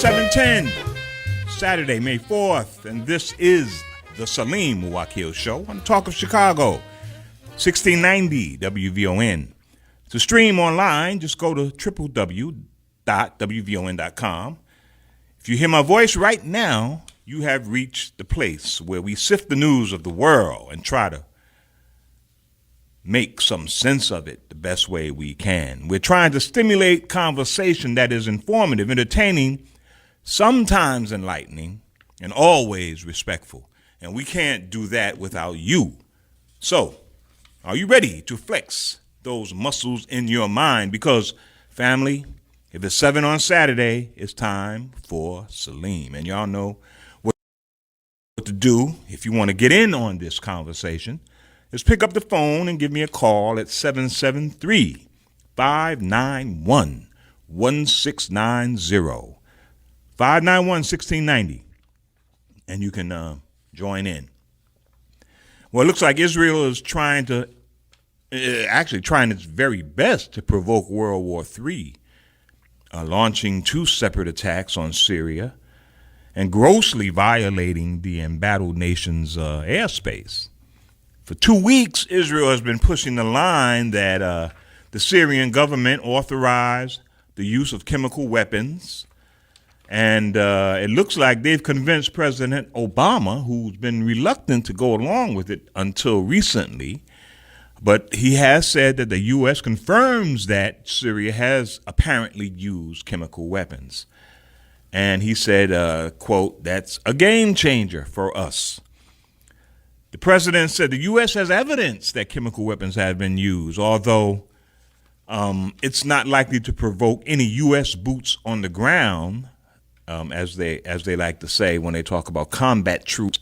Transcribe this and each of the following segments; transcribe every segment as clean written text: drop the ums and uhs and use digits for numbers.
710, Saturday, May 4th, and this is the Salim MuWakkil Show on Talk of Chicago, 1690 WVON. To stream online, just go to www.wvon.com. If you hear my voice right now, you have reached the place where we sift the news of the world and try to make some sense of it the best way we can. We're trying to stimulate conversation that is informative, entertaining, sometimes enlightening, and always respectful. And we can't do that without you. So, are you ready to flex those muscles in your mind? Because, family, if it's 7 on Saturday, it's time for Salim. And y'all know what to do if you want to get in on this conversation. Is pick up the phone and give me a call at 773-591-1690. 591-1690. And you can join in. Well, it looks like Israel is trying its very best to provoke World War III, launching 2 separate attacks on Syria and grossly violating the embattled nation's airspace. For 2 weeks, Israel has been pushing the line that the Syrian government authorized the use of chemical weapons. And it looks like they've convinced President Obama, who's been reluctant to go along with it until recently. But he has said that the U.S. confirms that Syria has apparently used chemical weapons. And he said, quote, "That's a game changer for us." The president said the U.S. has evidence that chemical weapons have been used, although it's not likely to provoke any U.S. boots on the ground, as they like to say when they talk about combat troops,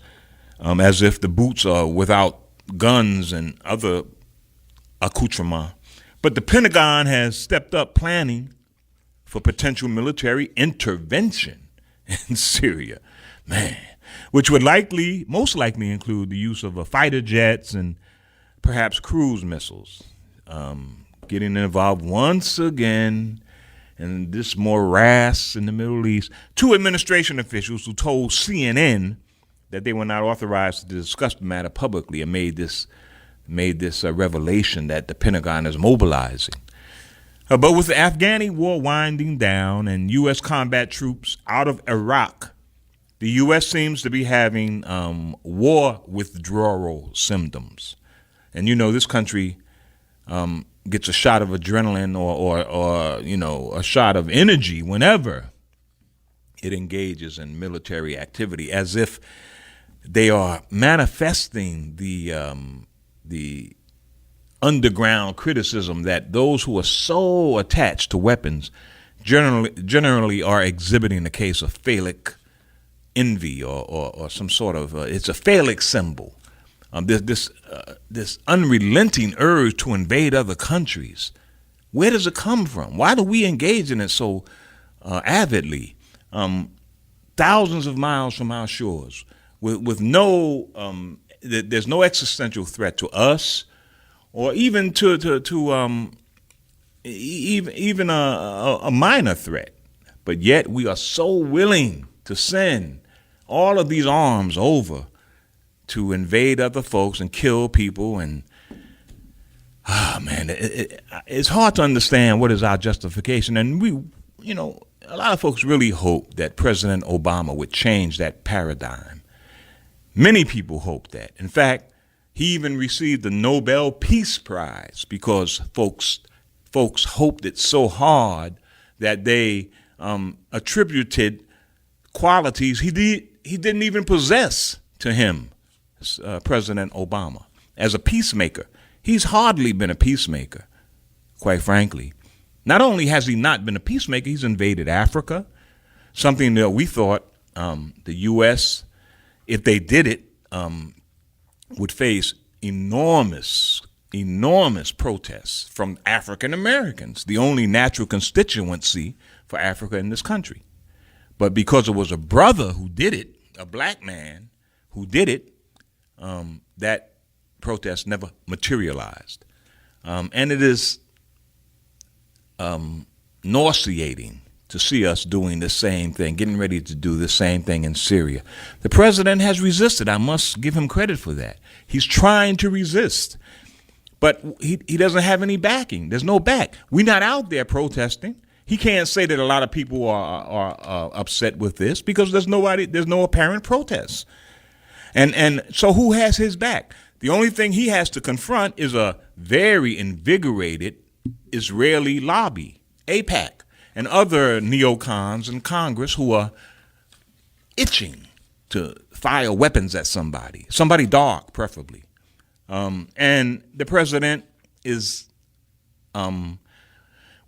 as if the boots are without guns and other accoutrements. But the Pentagon has stepped up planning for potential military intervention in Syria, which would most likely include the use of fighter jets and perhaps cruise missiles. Getting involved once again in this morass in the Middle East. 2 administration officials who told CNN that they were not authorized to discuss the matter publicly and made this revelation that the Pentagon is mobilizing. But with the Afghani war winding down and U.S. combat troops out of Iraq, the U.S. seems to be having war withdrawal symptoms. And, this country gets a shot of adrenaline or a shot of energy whenever it engages in military activity, as if they are manifesting the underground criticism that those who are so attached to weapons generally are exhibiting a case of phallic envy or some sort of it's a phallic symbol. This unrelenting urge to invade other countries. Where does it come from? Why do we engage in it so avidly? Thousands of miles from our shores, with no there's no existential threat to us, or even to even a minor threat. But yet we are so willing to send all of these arms over to invade other folks and kill people. And it's hard to understand what is our justification. And a lot of folks really hope that President Obama would change that paradigm. Many people hope that. In fact, he even received the Nobel Peace Prize because folks hoped it so hard that they attributed qualities he didn't even possess to him. President Obama as a peacemaker. He's hardly been a peacemaker, quite frankly. Not only has he not been a peacemaker, he's invaded Africa, something that we thought the U.S., if they did it, would face enormous protests from African Americans, the only natural constituency for Africa in this country. But because it was a brother who did it, a black man who did it, that protest never materialized. And it is nauseating to see us doing the same thing, getting ready to do the same thing in Syria. The president has resisted. I must give him credit for that. He's trying to resist, but he doesn't have any backing. There's no back. We're not out there protesting. He can't say that a lot of people are upset with this because there's no apparent protest. And so who has his back? The only thing he has to confront is a very invigorated Israeli lobby, AIPAC, and other neocons in Congress who are itching to fire weapons at somebody dark, preferably. And the president is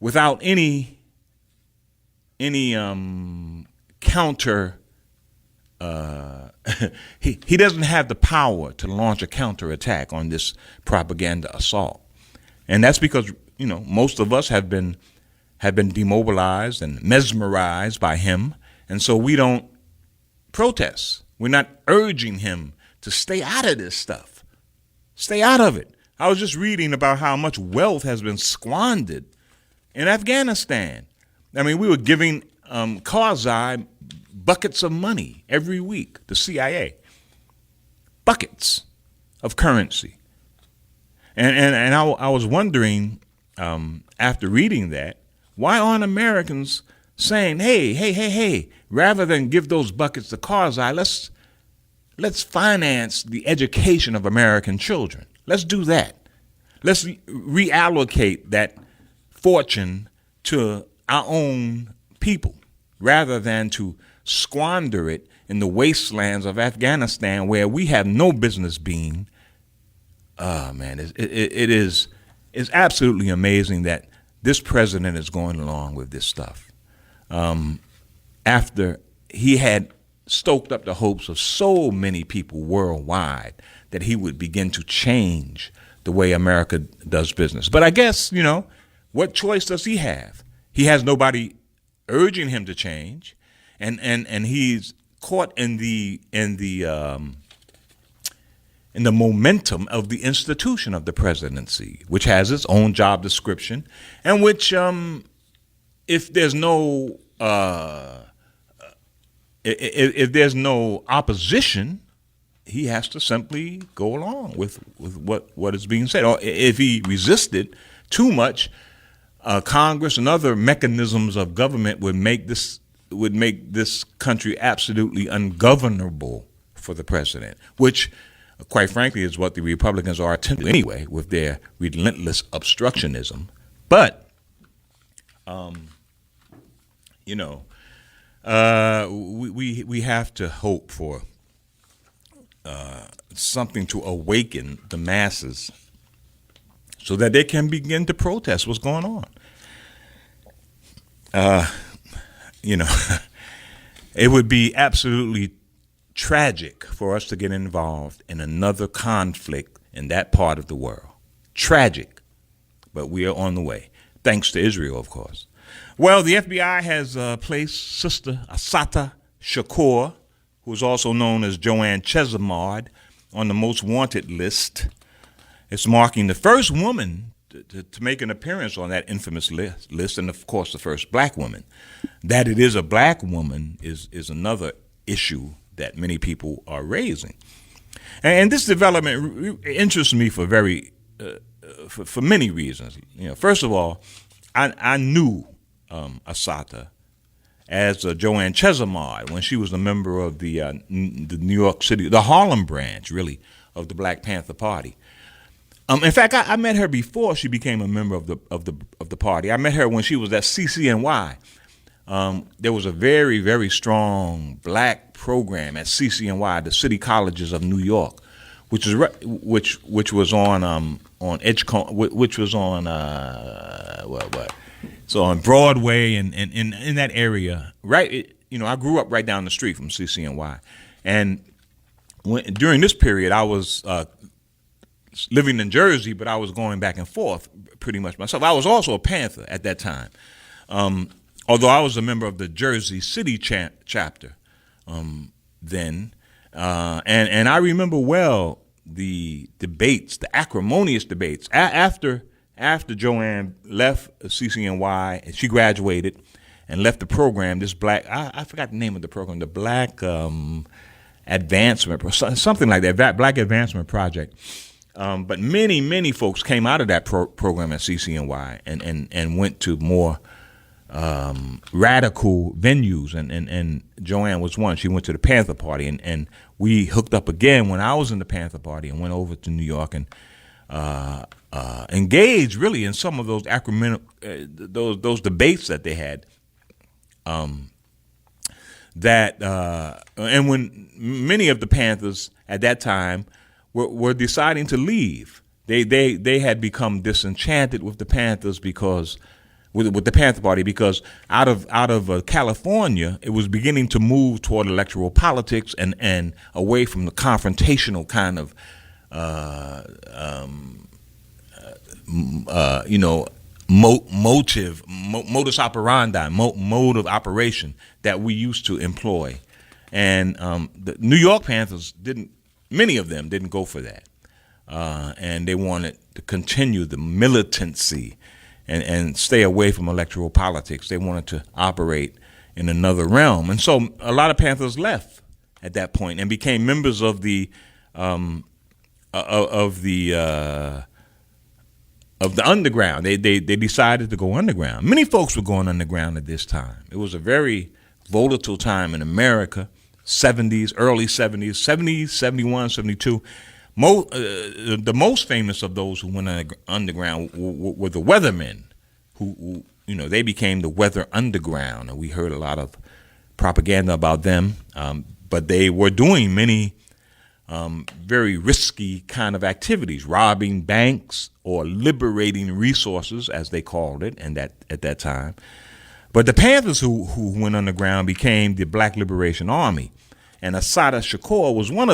without any counter. He doesn't have the power to launch a counterattack on this propaganda assault, and that's because most of us have been demobilized and mesmerized by him, and so we don't protest. We're not urging him to stay out of this stuff. Stay out of it. I was just reading about how much wealth has been squandered in Afghanistan. I mean, we were giving Karzai buckets of money every week, the CIA. Buckets of currency. And I was wondering, after reading that, why aren't Americans saying, hey, rather than give those buckets to Karzai, let's finance the education of American children. Let's do that. Let's reallocate that fortune to our own people rather than to squander it in the wastelands of Afghanistan where we have no business being. It's absolutely amazing that this president is going along with this stuff. After he had stoked up the hopes of so many people worldwide that he would begin to change the way America does business. But I guess, what choice does he have? He has nobody urging him to change, and he's caught in the momentum of the institution of the presidency, which has its own job description, and which, if there's no opposition, he has to simply go along with what is being said. Or if he resisted too much, Congress and other mechanisms of government would make this country absolutely ungovernable for the president, which, quite frankly, is what the Republicans are attempting anyway with their relentless obstructionism. But, we have to hope for something to awaken the masses so that they can begin to protest what's going on. It would be absolutely tragic for us to get involved in another conflict in that part of the world. Tragic. But we are on the way. Thanks to Israel, of course. Well, the FBI has placed Sister Assata Shakur, who is also known as Joanne Chesimard, on the most wanted list. It's marking the first woman to make an appearance on that infamous list, and of course the first black woman. That it is a black woman is another issue that many people are raising. And this development interests me for many reasons. First of all, I knew Assata as Joanne Chesimard when she was a member of the New York City, the Harlem branch, really, of the Black Panther Party. In fact, I met her before she became a member of the party. I met her when she was at CCNY. There was a very, very strong black program at CCNY, the City Colleges of New York, which was on Edgecombe, which was on So on Broadway and in that area, right? I grew up right down the street from CCNY, and during this period, I was living in Jersey, but I was going back and forth pretty much myself. I was also a Panther at that time, although I was a member of the Jersey City chapter then, and I remember well the debates, the acrimonious debates after Joanne left CCNY and she graduated, and left the program. This black, I forgot the name of the program, the Black Advancement, something like that, Black Advancement Project. But many folks came out of that program at CCNY and went to more radical venues, and Joanne was one. She went to the Panther Party, and we hooked up again when I was in the Panther Party, and went over to New York and engaged really in some of those those debates that they had. And when many of the Panthers at that time were deciding to leave, they had become disenchanted with the Panthers because with the Panther Party, because out of California, it was beginning to move toward electoral politics and away from the confrontational kind of modus operandi, mode of operation that we used to employ. And the New York Panthers many of them didn't go for that. And they wanted to continue the militancy and stay away from electoral politics. They wanted to operate in another realm. And so a lot of Panthers left at that point and became members of the underground. They decided to go underground. Many folks were going underground at this time. It was a very volatile time in America, early 70s, 71, 72. The most famous of those who went underground were the Weathermen, who they became the Weather Underground, and we heard a lot of propaganda about them. But they were doing many very risky kind of activities, robbing banks or liberating resources, as they called it, at that time. But the Panthers who went underground became the Black Liberation Army, and Assata Shakur was one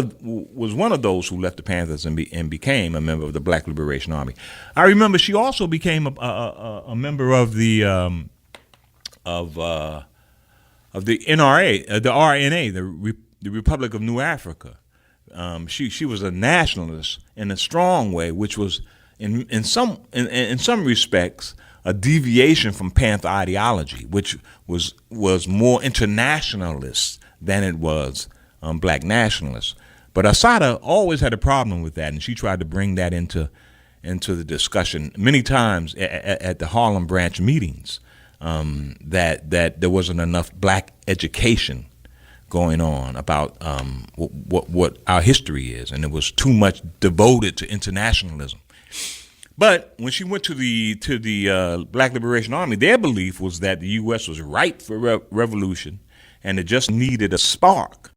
of those who left the Panthers and became a member of the Black Liberation Army. I remember she also became a member of the NRA, the RNA, the Republic of New Africa. She was a nationalist in a strong way, which was in some respects a deviation from Panther ideology, which was more internationalist than it was black nationalist. But Assata always had a problem with that, and she tried to bring that into the discussion many times at the Harlem branch meetings, that there wasn't enough black education going on about what our history is, and it was too much devoted to internationalism. But when she went to the Black Liberation Army, their belief was that the U.S. was ripe for revolution, and it just needed a spark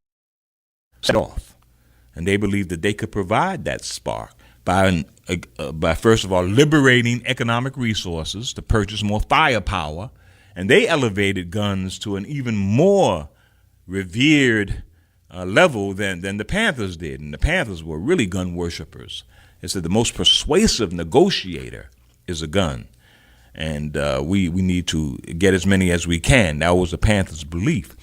set off. And they believed that they could provide that spark by first of all liberating economic resources to purchase more firepower, and they elevated guns to an even more revered level than the Panthers did. And the Panthers were really gun worshipers. They said the most persuasive negotiator is a gun, and we need to get as many as we can. That was the Panthers' belief.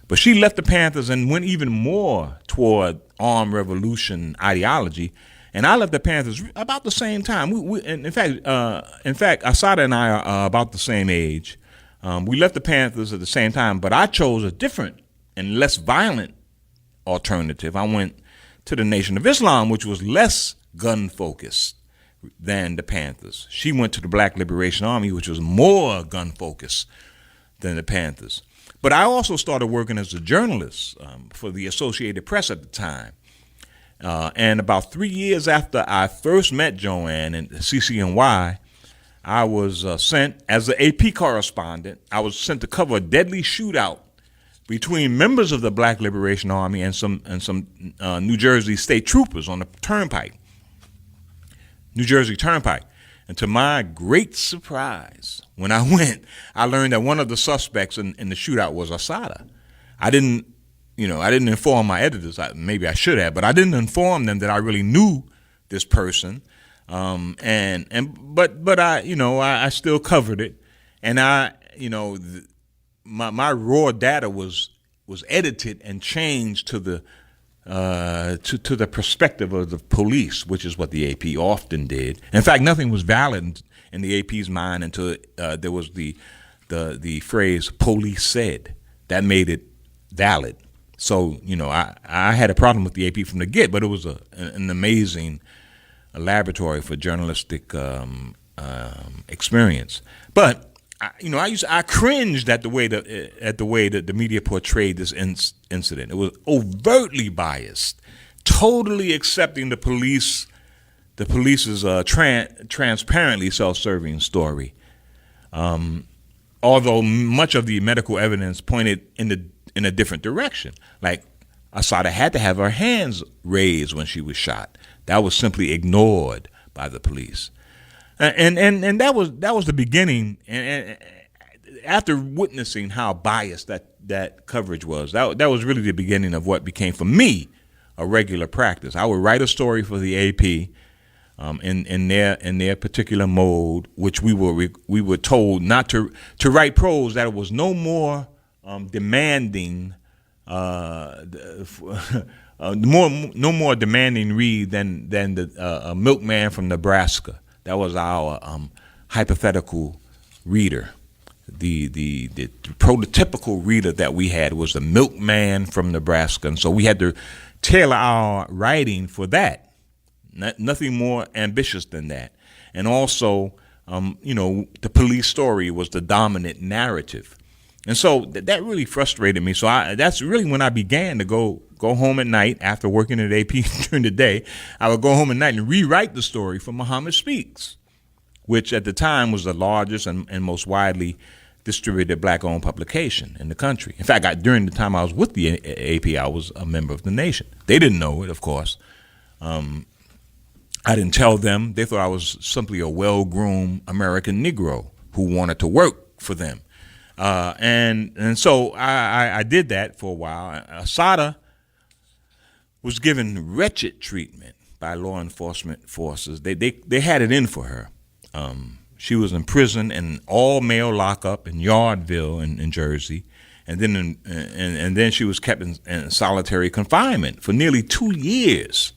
But she left the Panthers and went even more toward armed revolution ideology, and I left the Panthers about the same time. In fact, Assata and I are about the same age. We left the Panthers at the same time, but I chose a different and less violent alternative. I went to the Nation of Islam, which was less gun-focused than the Panthers. She went to the Black Liberation Army, which was more gun-focused than the Panthers. But I also started working as a journalist for the Associated Press at the time. And about 3 years after I first met Joanne in CCNY, I was sent as an AP correspondent. I was sent to cover a deadly shootout between members of the Black Liberation Army and some New Jersey state troopers on the turnpike, New Jersey Turnpike. And to my great surprise, when I went, I learned that one of the suspects in the shootout was Assata. I didn't inform my editors. Maybe I should have, but I didn't inform them that I really knew this person. But I still covered it, and my raw data was edited and changed to the perspective of the police, which is what the AP often did. In fact, nothing was valid in the AP's mind until there was the the phrase "police said." That made it valid. So I had a problem with the AP from the get, but it was an amazing laboratory for journalistic experience. But I cringed at the way that the media portrayed this incident. It was overtly biased, totally accepting the police's transparently self-serving story. Although much of the medical evidence pointed in a different direction, like Assata had to have her hands raised when she was shot. That was simply ignored by the police. And that was the beginning. And after witnessing how biased that coverage was, that was really the beginning of what became for me a regular practice. I would write a story for the AP in their particular mode, which we were told not to write prose, that it was no more demanding, no more demanding read than the milkman from Nebraska. That was our hypothetical reader. The prototypical reader that we had was the milkman from Nebraska, and so we had to tailor our writing for that. Nothing more ambitious than that. And also, the police story was the dominant narrative, and so that really frustrated me. So that's really when I began to go home at night after working at AP during the day. I would go home at night and rewrite the story for Muhammad Speaks, which at the time was the largest and most widely distributed black-owned publication in the country. In fact, during the time I was with the AP, I was a member of the Nation. They didn't know it, of course. I didn't tell them. They thought I was simply a well-groomed American Negro who wanted to work for them. And so I did that for a while. Assata was given wretched treatment by law enforcement forces. They had it in for her. She was in prison in all-male lockup in Yardville in Jersey, and then she was kept in solitary confinement for nearly 2 years.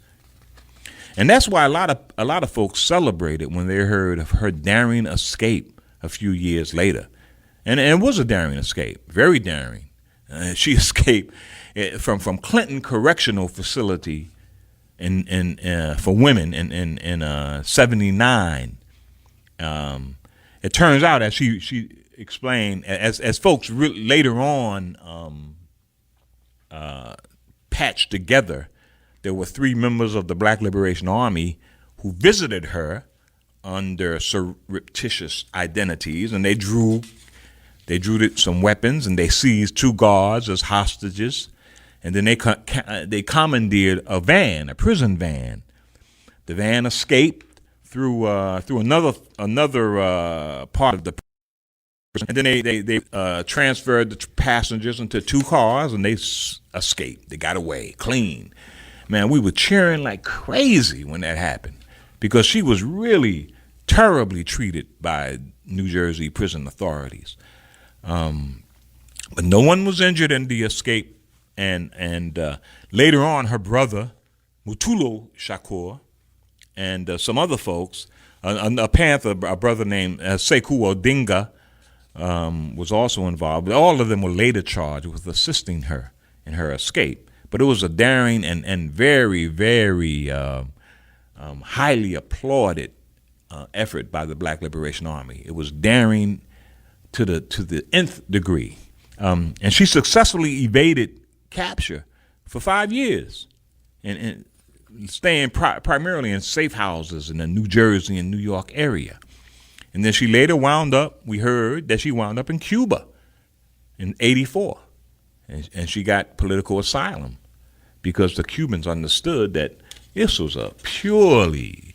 And that's why a lot of folks celebrated when they heard of her daring escape a few years later. And it was a daring escape, very daring. She escaped from Clinton Correctional Facility for women in '79. It turns out, as she explained, as folks later on patched together, there were 3 members of the Black Liberation Army who visited her under surreptitious identities, and they drew some weapons, and they seized 2 guards as hostages, and then they commandeered a prison van. The van escaped through another part of the prison, and then they transferred the passengers into 2 cars, and they escaped. They got away clean. Man, we were cheering like crazy when that happened, because she was really terribly treated by New Jersey prison authorities. But no one was injured in the escape, and later on, her brother Mutulo Shakur and some other folks, a Panther, a brother named Sekou Odinga, was also involved. But all of them were later charged with assisting her in her escape. But it was a daring and very, very highly applauded effort by the Black Liberation Army. It was daring to the nth degree. And she successfully evaded capture for 5 years, and staying primarily in safe houses in the New Jersey and New York area. And then she later we heard that she wound up in Cuba in '84. And she got political asylum because the Cubans understood that this was a purely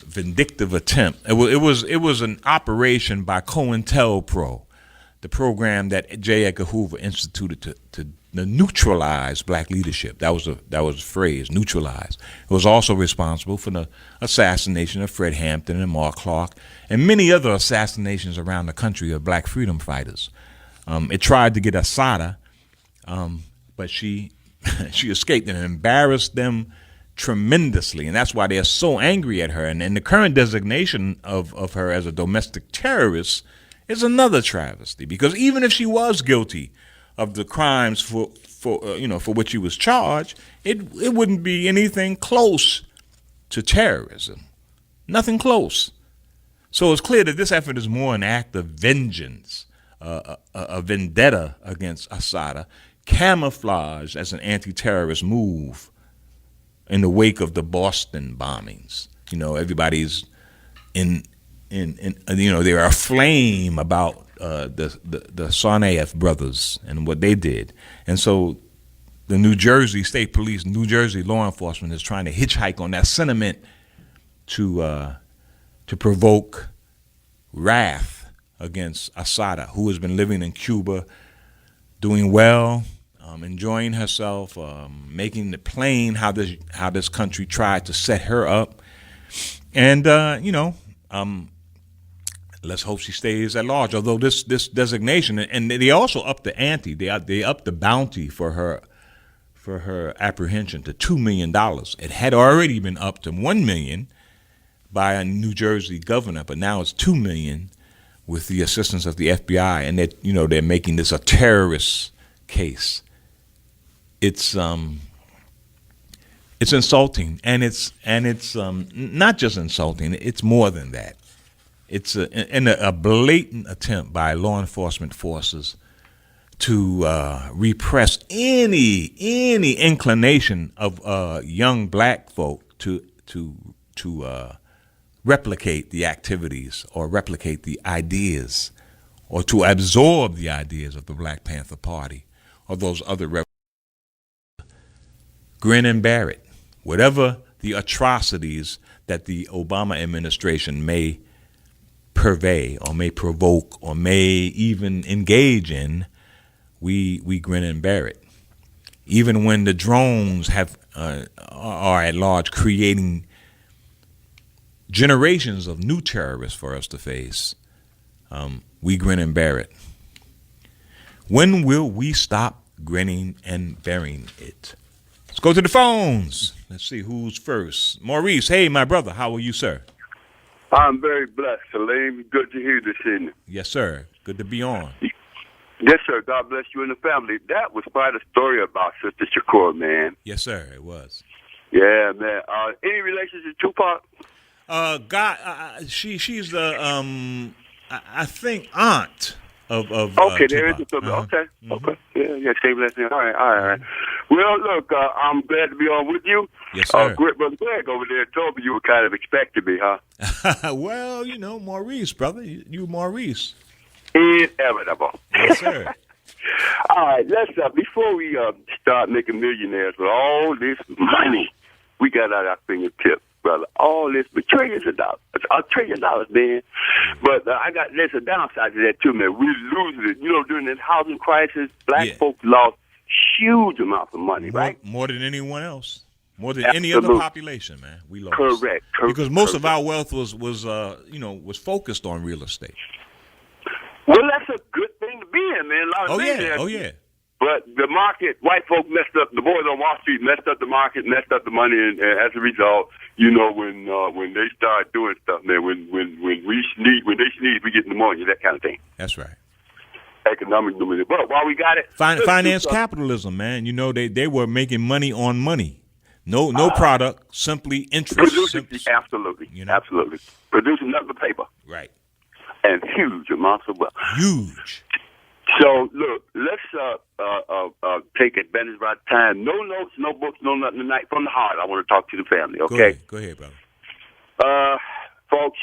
vindictive attempt. It was an operation by COINTELPRO, the program that J. Edgar Hoover instituted to neutralize black leadership. That was the phrase, neutralize. It was also responsible for the assassination of Fred Hampton and Mark Clark and many other assassinations around the country of black freedom fighters. It tried to get Assata, but she escaped and embarrassed them tremendously, and that's why they're so angry at her. And the current designation of her as a domestic terrorist It's another travesty, because even if she was guilty of the crimes for which she was charged, it wouldn't be anything close to terrorism. Nothing close. So it's clear that this effort is more an act of vengeance, a vendetta against Assad, camouflaged as an anti-terrorist move in the wake of the Boston bombings. Everybody's they're aflame about the Tsarnaev brothers and what they did. And so the New Jersey State Police, New Jersey law enforcement is trying to hitchhike on that sentiment to provoke wrath against Assad, who has been living in Cuba, doing well, enjoying herself, making it plain how this country tried to set her up. And let's hope she stays at large. Although this designation, and they also upped the ante. They upped the bounty for her apprehension to $2 million. It had already been upped to $1 million by a New Jersey governor, but now it's $2 million with the assistance of the FBI, and they're making this a terrorist case. It's insulting, and it's not just insulting. It's more than that. It's a blatant attempt by law enforcement forces to repress any inclination of young black folk to replicate the activities or replicate the ideas or to absorb the ideas of the Black Panther Party or those other grin and bear it. Whatever the atrocities that the Obama administration may purvey or may provoke or may even engage in, we grin and bear it. Even when the drones are at large creating generations of new terrorists for us to face, we grin and bear it. When will we stop grinning and bearing it? Let's go to the phones. Let's see who's first. Maurice, hey, my brother, how are you, sir? I'm very blessed, Salim. Good to hear you this evening. Yes, sir. Good to be on. Yes, sir. God bless you and the family. That was quite a story about Sister Shakur, man. Yes, sir. It was. Yeah, man. Any relation to Tupac? She's the I think aunt of okay, there is Tupac. a okay. Mm-hmm. Okay. Yeah, same last name. All right. Well, look, I'm glad to be on with you. Yes, sir. Great brother Greg over there told me you were kind of expecting me, huh? Well, Maurice, brother, you Maurice. Inevitable. Yes, sir. All right, let's before we start making millionaires with all this money we got at our fingertips, brother. All this, but trillions of dollars, $1 trillion, man. But there's a downside to that too, man. We're losing it. During this housing crisis, black folks lost huge amounts of money, right? More than anyone else. More than any other population, man. We lost. Correct. Because most of our wealth was focused on real estate. Well, that's a good thing to be in, man. Oh yeah. But the market, white folk messed up. The boys on Wall Street messed up the market, messed up the money, and as a result, when they start doing stuff, man, when they sneeze, we get pneumonia, that kind of thing. That's right. Economic pneumonia. But while we got it, finance capitalism, man. They were making money on money. No product, simply interest. Absolutely. Absolutely. Producing nothing but paper. Right. And huge amounts of wealth. Huge. So, look, let's take advantage of our time. No notes, no books, no nothing tonight. From the heart, I want to talk to the family, okay? Go ahead, brother. Folks,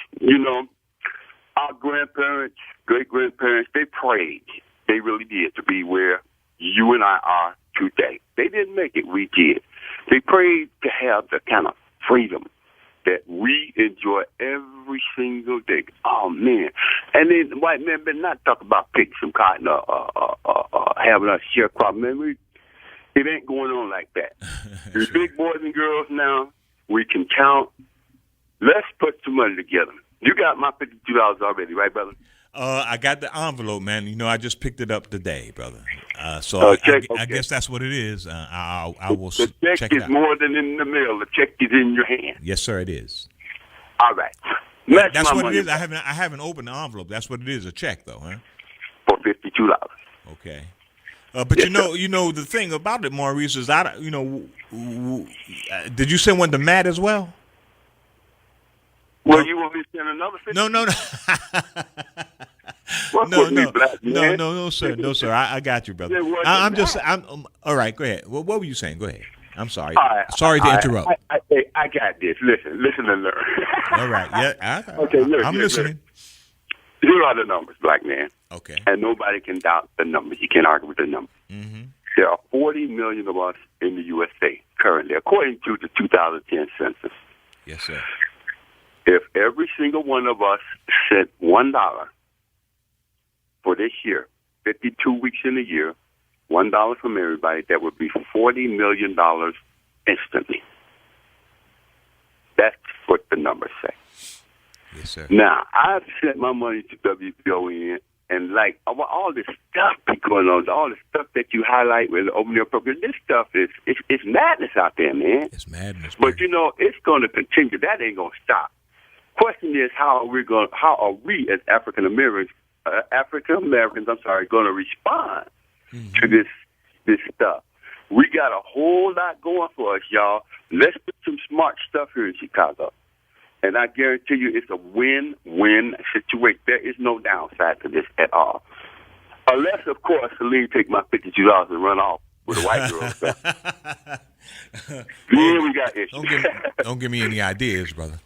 our grandparents, great-grandparents, they prayed. They really did to be where you and I are today. They didn't make it. We did. They prayed to have the kind of freedom that we enjoy every single day. Oh, man. And then the white men better not talk about picking some cotton or having a sharecropper. Man, it ain't going on like that. We're big boys and girls now. We can count. Let's put some money together. You got my $52 already, right, brother? I got the envelope, man. I just picked it up today, brother. So I guess that's what it is. I will check it out. The check is more than in the mail. The check is in your hand. Yes, sir, it is. All right. Match That's my what money it is. I haven't opened the envelope. That's what it is. A check, though, huh? for $52. Okay. But Yes, you know the thing about it, Maurice, is did you send one to Matt as well? Well, No. you want me to send another 50? No. Work No, with me, black man. no, sir. I got you, brother. It wasn't I'm all right. Go ahead. Well, what were you saying? Go ahead. I'm sorry. All right, Sorry to interrupt. I got this. Listen and learn. All right. Yeah. Okay, look, I'm look, listening. Here are the numbers, black man. Okay. And nobody can doubt the numbers. You can't argue with the numbers. Mm-hmm. There are 40 million of us in the USA currently, according to the 2010 census. Yes, sir. If every single one of us sent $1 for this year, 52 weeks in a year, $1 from everybody, that would be $40 million instantly. That's what the numbers say. Yes, sir. Now, I've sent my money to WVON, and like all this stuff be going on, all the stuff that you highlight with the open your program, this stuff it's madness out there, man. It's madness. But it's going to continue. That ain't going to stop. Question is, how are we as African Americans, going to respond to this stuff? We got a whole lot going for us, y'all. Let's put some smart stuff here in Chicago. And I guarantee you it's a win-win situation. There is no downside to this at all. Unless, of course, Salim take my $52 and run off with a white girl. Then we got issues. Don't give me any ideas, brother.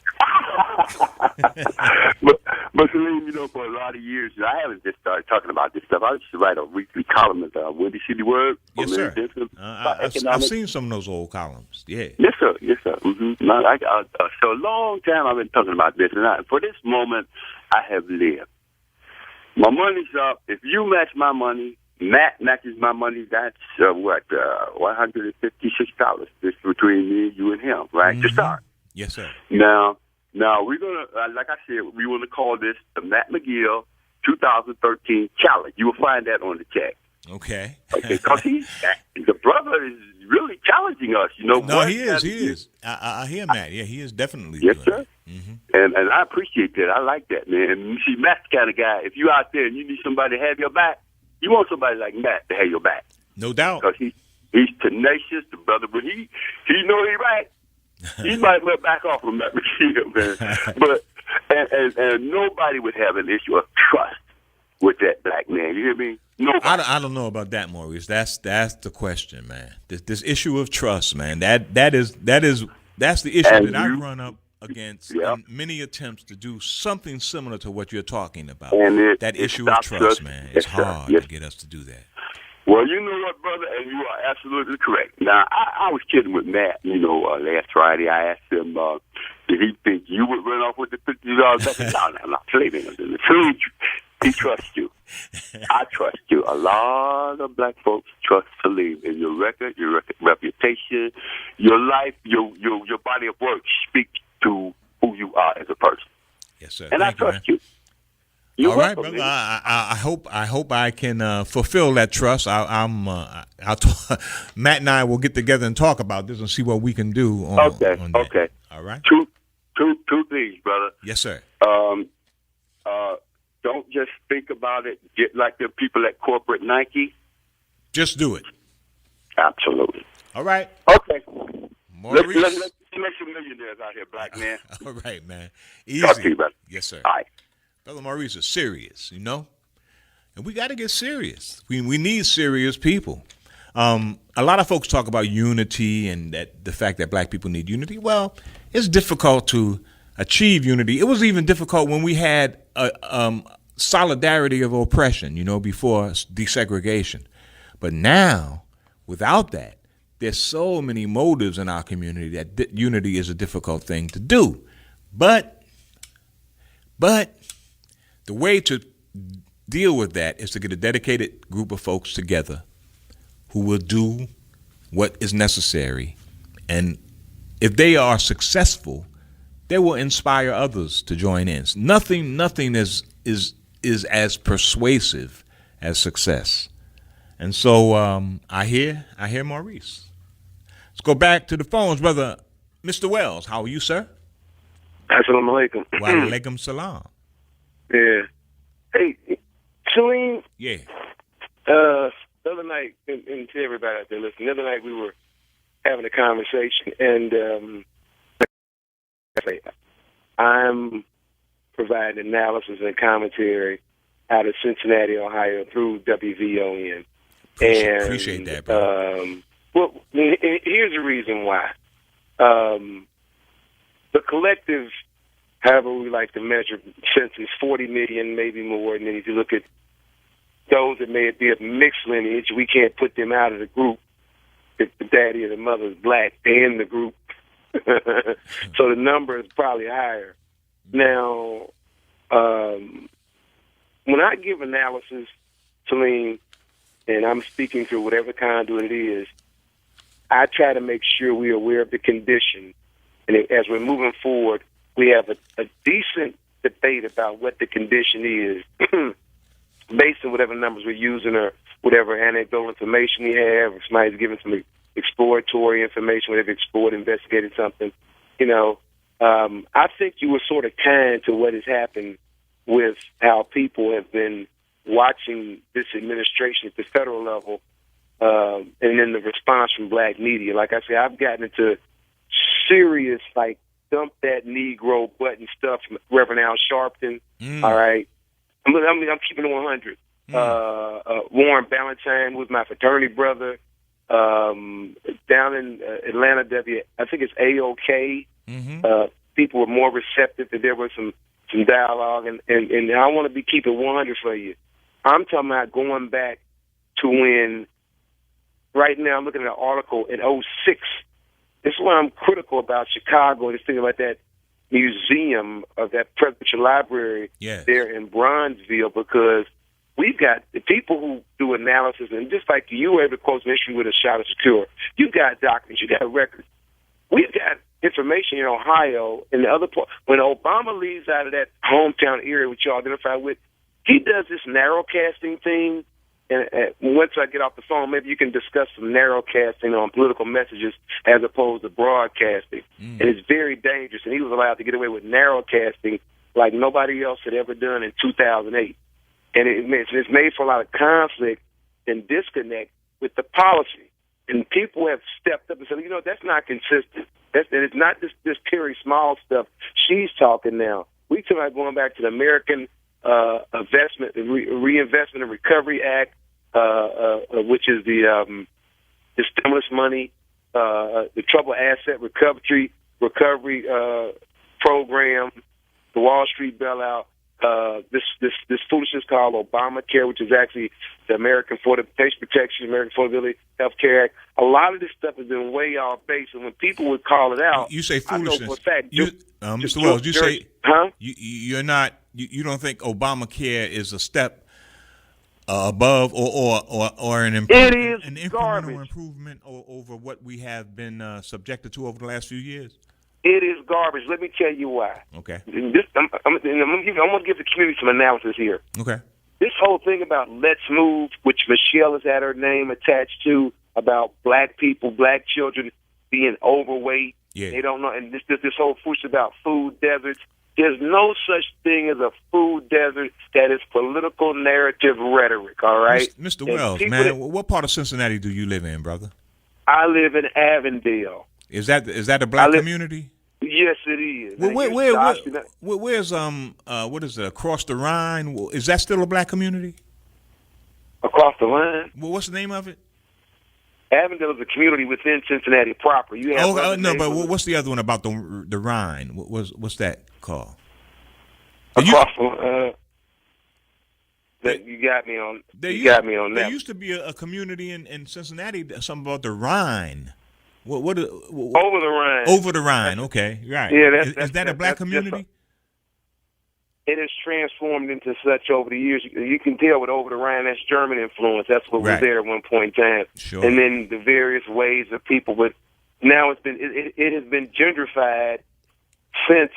but Salim, for a lot of years, I haven't just started talking about this stuff. I used to write a weekly column at the Windy City Word. Yes, sir. I've seen some of those old columns. Yeah. Yes, sir. Mm-hmm. So a long time I've been talking about this, and for this moment, I have lived. My money's up. If you match my money, Matt matches my money. That's $156 just between me, you, and him, right? To start. Yes, sir. Now we're gonna, like I said, we want to call this the Matt McGill 2013 challenge. You will find that on the check. Okay. Because the brother is really challenging us. No, he is. I hear Matt. Yeah, he is definitely. Yes, doing sir. It. Mm-hmm. And I appreciate that. I like that, man. And you see, Matt's the kind of guy. If you out there and you need somebody to have your back, you want somebody like Matt to have your back. No doubt. Because he's tenacious, the brother, but he know he right. He might well back off from Matt McGill, man. But and nobody would have an issue of trust with that black man. You hear me? Nobody. I don't know about that, Maurice. That's the question, man. This issue of trust, man. That's the issue that I run up against in many attempts to do something similar to what you're talking about. And that issue of trust, man. It's hard to get us to do that. Well, you know what, brother, and you are absolutely correct. Now, I was kidding with Matt, last Friday. I asked him, did he think you would run off with the $50 back? No, I'm not blaming him. He trusts you. I trust you. A lot of black folks trust Salim in your record, your reputation, your life, your body of work speak to who you are as a person. Yes, sir. And Thank I trust you. All right, brother. I hope I can fulfill that trust. Matt and I will get together and talk about this and see what we can do. On that. Okay. All right. Two things, brother. Yes, sir. Don't just think about it. Get like the people at corporate Nike. Just do it. Absolutely. All right. Okay. Maurice. Let's make some millionaires out here, black man. All right, man. Easy. Talk to you, brother. Yes, sir. All right. Brother Maurice is serious, and we got to get serious. We need serious people. A lot of folks talk about unity and the fact that black people need unity. Well, it's difficult to achieve unity. It was even difficult when we had solidarity of oppression, before desegregation. But now, without that, there's so many motives in our community that unity is a difficult thing to do. But the way to deal with that is to get a dedicated group of folks together who will do what is necessary. And if they are successful, they will inspire others to join in. Nothing is as persuasive as success. And so I hear Maurice. Let's go back to the phones, brother. Mr. Wells, how are you, sir? Assalamu alaikum. Wa alaikum salam. Yeah. Hey, Salim. Yeah. The other night, and to everybody out there listening, the other night we were having a conversation, and I'm providing analysis and commentary out of Cincinnati, Ohio, through WVON. Appreciate that, bro. Well, here's the reason why. The collective, however we like to measure, since it's 40 million, maybe more. And then if you look at those that may be of mixed lineage, we can't put them out of the group. If the daddy or the mother is black, they're in the group. So the number is probably higher. Now, when I give analysis, Salim, and I'm speaking through whatever conduit it is, I try to make sure we're aware of the condition. And as we're moving forward, we have a decent debate about what the condition is based on whatever numbers we're using or whatever anecdotal information we have, or somebody's giving some exploratory information, whatever explored, investigated something. You know, I think you were sort of kind to what has happened with how people have been watching this administration at the federal level, and then the response from black media. Like I said, I've gotten into serious, like, dump that Negro button stuff from Reverend Al Sharpton. All right. I'm keeping it 100. Warren Ballantyne was my fraternity brother. Down in Atlanta, I think it's AOK. People were more receptive, that there was some dialogue, and I want to keep it 100 for you. I'm talking about going back to when, right now I'm looking at an article in 2006. This is why I'm critical about Chicago, and just thinking about that museum of that presidential library there in Bronzeville, because we've got the people who do analysis, and just like you were able to close an issue with a shot of secure, you got documents, you got records. We've got information in Ohio and the other part. When Obama leaves out of that hometown area, which you identify with, he does this narrowcasting thing. And once I get off the phone, maybe you can discuss some narrowcasting on political messages as opposed to broadcasting. And it's very dangerous. And he was allowed to get away with narrowcasting like nobody else had ever done in 2008. And it's made for a lot of conflict and disconnect with the policy. And people have stepped up and said, you know, that's not consistent. And it's not this Terry Small stuff. She's talking now. We talking about going back to the American Reinvestment and Recovery Act, which is the stimulus money, the Trouble Asset Recovery Program, the Wall Street bailout, this foolishness called Obamacare, which is actually the American Patient Protection, American Affordability Health Care Act. A lot of this stuff has been way off base, and when people would call it out, you say foolishness. I know for a fact, Mr. Wells, you say, huh? You're not. You don't think Obamacare is a step above or an improvement, it is an incremental garbage. Improvement over what we have been subjected to over the last few years? It is garbage. Let me tell you why. Okay. I'm going to give the community some analysis here. Okay. This whole thing about Let's Move, which Michelle has had her name attached to, about black people, black children being overweight. Yeah. They don't know. And this whole push about food deserts. There's no such thing as a food desert that is political narrative rhetoric, all right? Mr. Wells, man, what part of Cincinnati do you live in, brother? I live in Avondale. Is that a black community? Yes, it is. Where's what is it, across the Rhine? Is that still a black community? Across the line? Well, what's the name of it? Avondale is a community within Cincinnati proper. You have no, but what's the other one about the Rhine? What's that called? Across you got me on. Got me on that. There used to be a community in Cincinnati, something about the Rhine. What over the Rhine? Over the Rhine. Okay, right. Yeah, is that a black community? It has transformed into such over the years. You can tell with over the Rhine, that's German influence. That's what was there at one point in time. Sure. And then the various ways of people. But now it has been gentrified since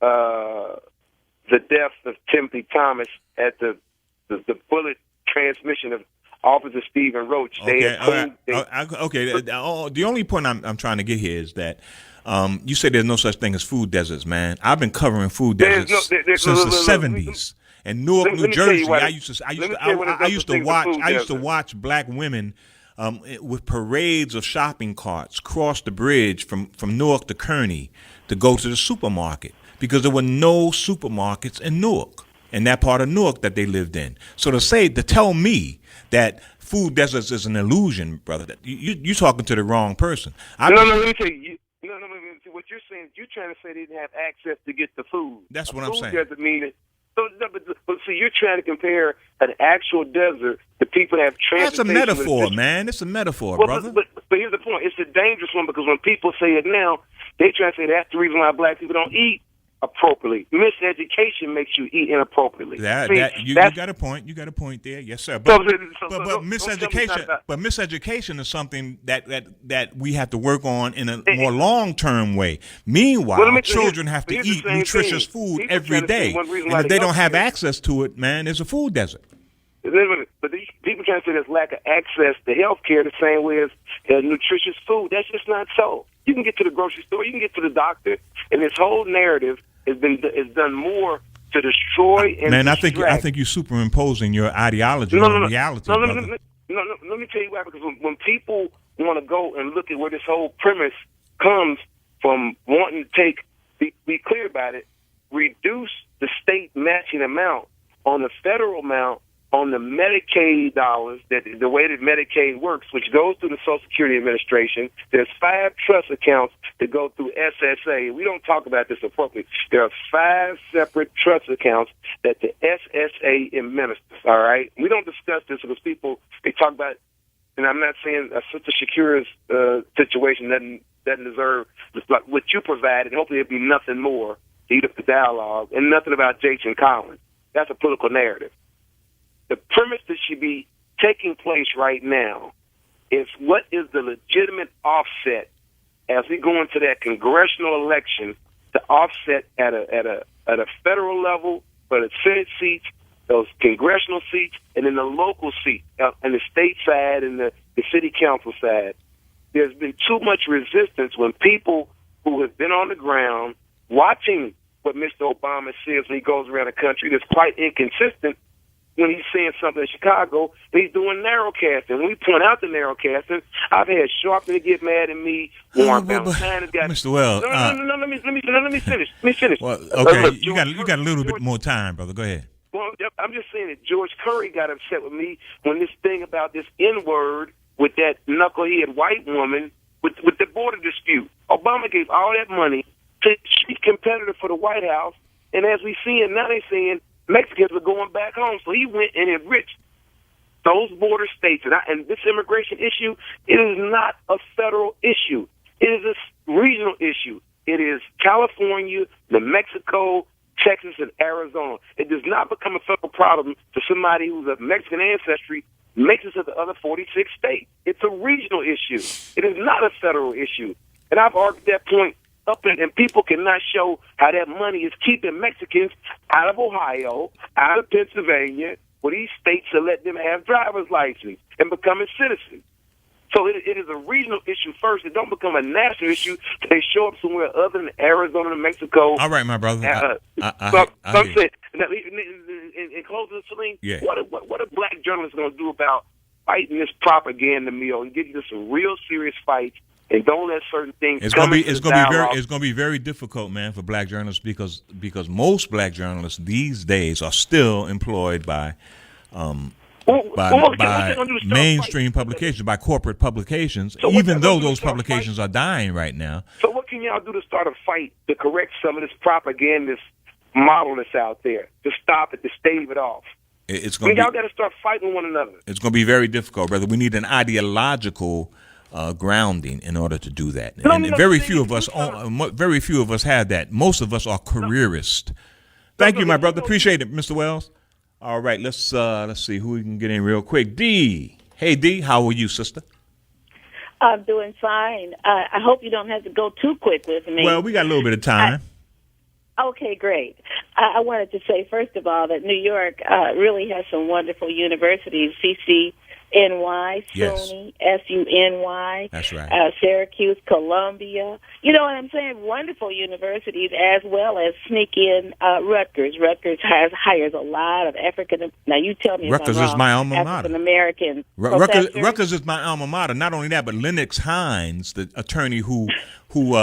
the death of Timothy Thomas at the bullet transmission of Officer Stephen Roach. Okay. The only point I'm trying to get here is that You say there's no such thing as food deserts, man. I've been covering food deserts since the '70s. In Newark, New Jersey, I used to watch black women with parades of shopping carts cross the bridge from Newark to Kearney to go to the supermarket because there were no supermarkets in Newark, in that part of Newark that they lived in. So to tell me that food deserts is an illusion, brother, that you're talking to the wrong person. Let me tell you. What you're saying is you're trying to say they didn't have access to get the food. That's what I'm saying. Food doesn't mean it. But see, you're trying to compare an actual desert to people that have transportation. That's a metaphor, man. It's a metaphor, brother. But here's the point. It's a dangerous one because when people say it now, they try to say that's the reason why black people don't eat appropriately. Miseducation makes you eat inappropriately. You got a point. You got a point there. Yes, sir. But miseducation is something that we have to work on in a more long-term way. Meanwhile, children have to eat nutritious food every day. And if they don't have access to it, man, there's a food desert. But these people trying to say there's lack of access to health care the same way as nutritious food. That's just not so. You can get to the grocery store, you can get to the doctor, and this whole narrative is done more to destroy and man, distract. I think you're superimposing your ideology on reality. Let me tell you why. Because when people want to go and look at where this whole premise comes from, wanting to be clear about it, reduce the state matching amount on the federal amount on the Medicaid dollars, that the way that Medicaid works, which goes through the Social Security Administration. There's 5 trust accounts that go through SSA. We don't talk about this appropriately. There are 5 separate trust accounts that the SSA administers, all right? We don't discuss this because people, they talk about, and I'm not saying Sister Shakira's situation doesn't deserve like what you provided. Hopefully it'll be nothing more to eat up the dialogue, and nothing about Jason Collins. That's a political narrative. The premise that should be taking place right now is what is the legitimate offset as we go into that congressional election to offset at a federal level for the Senate seats, those congressional seats, and then the local seats, and the state side and the city council side. There's been too much resistance when people who have been on the ground watching what Mr. Obama says when he goes around the country that's quite inconsistent. When he's saying something in Chicago, he's doing narrowcasting. When we point out the narrowcasting, I've had Sharpton get mad at me. Warren Valentine has got Mr. Wells. No, let me finish. Let me finish. Well, okay, you got a little bit more time, brother. Go ahead. Well, I'm just saying that George Curry got upset with me when this thing about this N-word with that knucklehead white woman with the border dispute. Obama gave all that money to cheap competitor for the White House, and as we see it now, they're saying Mexicans are going back home. So he went and enriched those border states. And this immigration issue, it is not a federal issue. It is a regional issue. It is California, New Mexico, Texas, and Arizona. It does not become a federal problem to somebody who's of Mexican ancestry makes it to the other 46 states. It's a regional issue. It is not a federal issue. And I've argued that point up, and people cannot show how that money is keeping Mexicans out of Ohio, out of Pennsylvania, where these states are letting them have driver's license and becoming citizens. So it is a regional issue first. It don't become a national issue till they show up somewhere other than Arizona and Mexico. All right, my brother. I'm saying, in closing, Salim, yeah. What are black journalists going to do about fighting this propaganda mill and getting to some real serious fights? And don't let certain things. It's going to be very difficult, man, for black journalists because most black journalists these days are still employed by mainstream publications, by corporate publications, so even though those publications are dying right now. So what can y'all do to start a fight to correct some of this propagandist model that's out there, to stop it, to stave it off? Y'all got to start fighting one another. It's going to be very difficult, brother. We need an ideological grounding in order to do that, and very few of us have that. Most of us are careerists. Thank you, my brother. Appreciate it, Mr. Wells. All right, let's see who we can get in real quick. D. Hey, D. How are you, sister? I'm doing fine. I hope you don't have to go too quick with me. Well, we got a little bit of time. Okay, great. I wanted to say, first of all, that New York really has some wonderful universities. CC NY, Yes. SUNY, SUNY. That's right. Syracuse, Columbia. You know what I'm saying? Wonderful universities, as well as sneak in Rutgers. Rutgers hires a lot of African. Now you tell me Rutgers if I'm wrong, is my alma mater. African American. Rutgers is my alma mater. Not only that, but Lennox Hines, the attorney who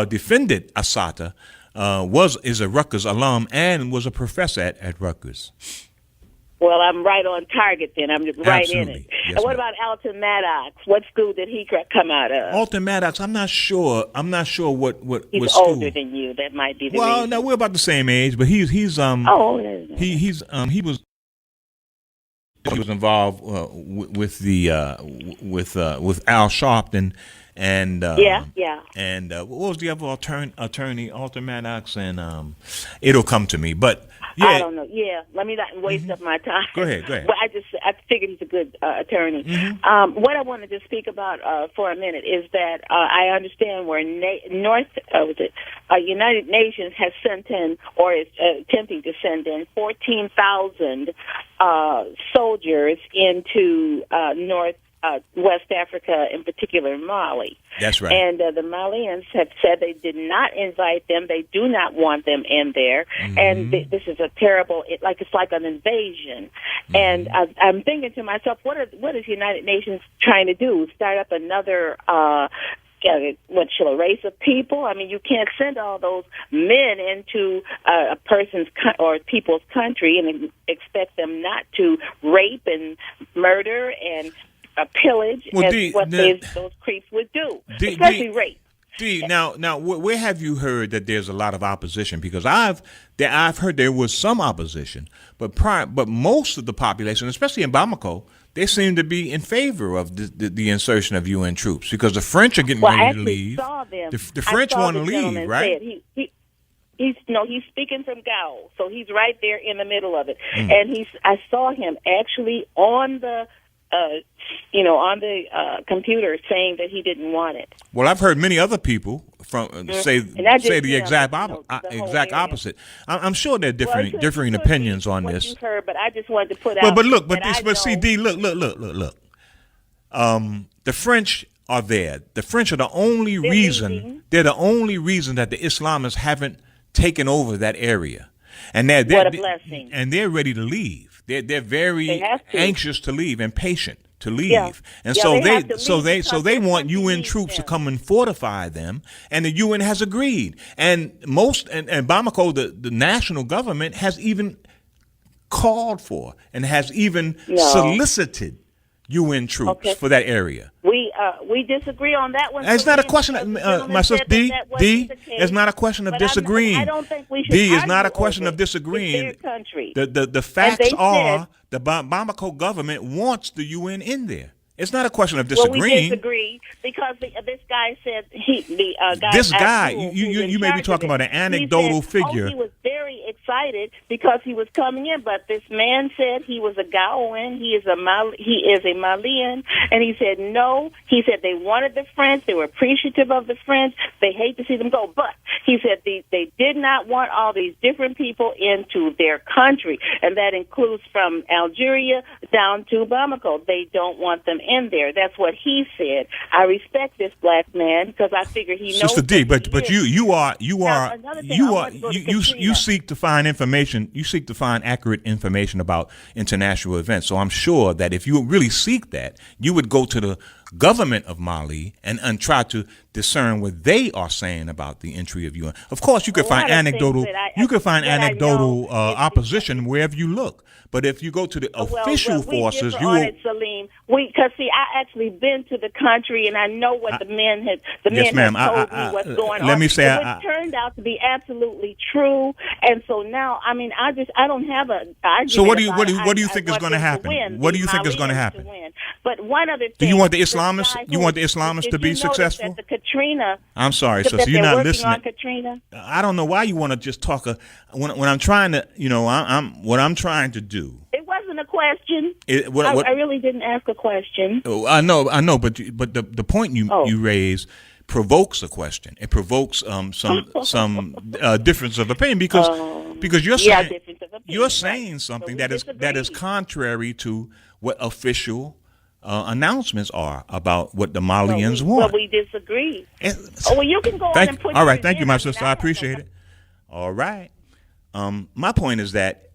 defended Assata, is a Rutgers alum and was a professor at Rutgers. Well, I'm right on target then. I'm just right in it. Yes, and what ma'am. about Alton Maddox? What school did he come out of? Alton Maddox, I'm not sure what He's what school. older than you. That might be the Well, reason. no, we're about the same age, but he was he was involved with Al Sharpton and and what was the other attorney Alton Maddox, and it'll come to me, but yeah. I don't know. Yeah, let me not waste up my time. Go ahead. But I figured he's a good attorney. What I wanted to speak about for a minute is that I understand where United Nations has sent in, or is attempting to send in, 14,000 soldiers into West Africa, in particular Mali. That's right. And the Malians have said they did not invite them. They do not want them in there. And this is a terrible, it's like an invasion. And I'm thinking to myself, what is United Nations trying to do? Start up another a race of people? I mean, you can't send all those men into a person's or people's country and expect them not to rape and murder and pillage those creeps would do, especially rape. Now, where have you heard that there's a lot of opposition? Because I've heard there was some opposition, but most of the population, especially in Bamako, they seem to be in favor of the insertion of UN troops because the French are getting ready to leave. Saw them. The French want to leave, right? He's speaking from Gao, so he's right there in the middle of it, and I saw him actually on the computer saying that he didn't want it. Well, I've heard many other people say the exact opposite. I'm sure there are differing opinions on this. You've heard, but I just wanted to put out. But see, D, look. The French are there. The French are the only reason. They're the only reason that the Islamists haven't taken over that area, and what a blessing. And they're ready to leave. They're very anxious to leave and patient to leave, and so they want UN troops to come and fortify them, and the UN has agreed, and Bamako, the national government, has even called for and has even solicited UN troops for that area. We disagree on that one. It's not a question of myself, D. It's not a question of disagreeing. I don't think we should. D is not a question of disagreeing. It's their country. The facts are the Bamako government wants the UN in there. It's not a question of disagreeing. Well, we disagree because this guy said you may be talking about an anecdotal figure. He was very excited because he was coming in, but this man said he was a Gaoan. He is a Malian, and he said no. He said they wanted the French. They were appreciative of the French. They hate to see them go, but he said they did not want all these different people into their country, and that includes from Algeria down to Bamako. They don't want them in there. That's what he said. I respect this black man because I figure he knows. Sister D, but you seek to find information. You seek to find accurate information about international events. So I'm sure that if you really seek that, you would go to the government of Mali and try to discern what they are saying about the entry of UN. Of course, you could find anecdotal. Opposition wherever you look. But if you go to the official forces, you will. Salim, because I actually been to the country and I know what the men had. Yes, ma'am. Told me what's going on. Let me say, it turned out to be absolutely true, and so now, I mean, I don't have a argument. So what do you think is going to happen? What do you think is going to happen? But one other thing. Do you want the Islamists? You want the Islamists to be successful? That the Katrina. I'm sorry, sister. You're not listening. On Katrina. I don't know why you want to just talk. When I'm trying to, what I'm trying to do. It wasn't a question. I really didn't ask a question. I know, but the point you raise provokes a question. It provokes some difference of opinion because you're saying something that is contrary to what official announcements are about what the Malians want. Well, we disagree. And- Well, you can go on and put all right, yours thank you, in. my I mean, sister. I I have no appreciate it. All right. My point is that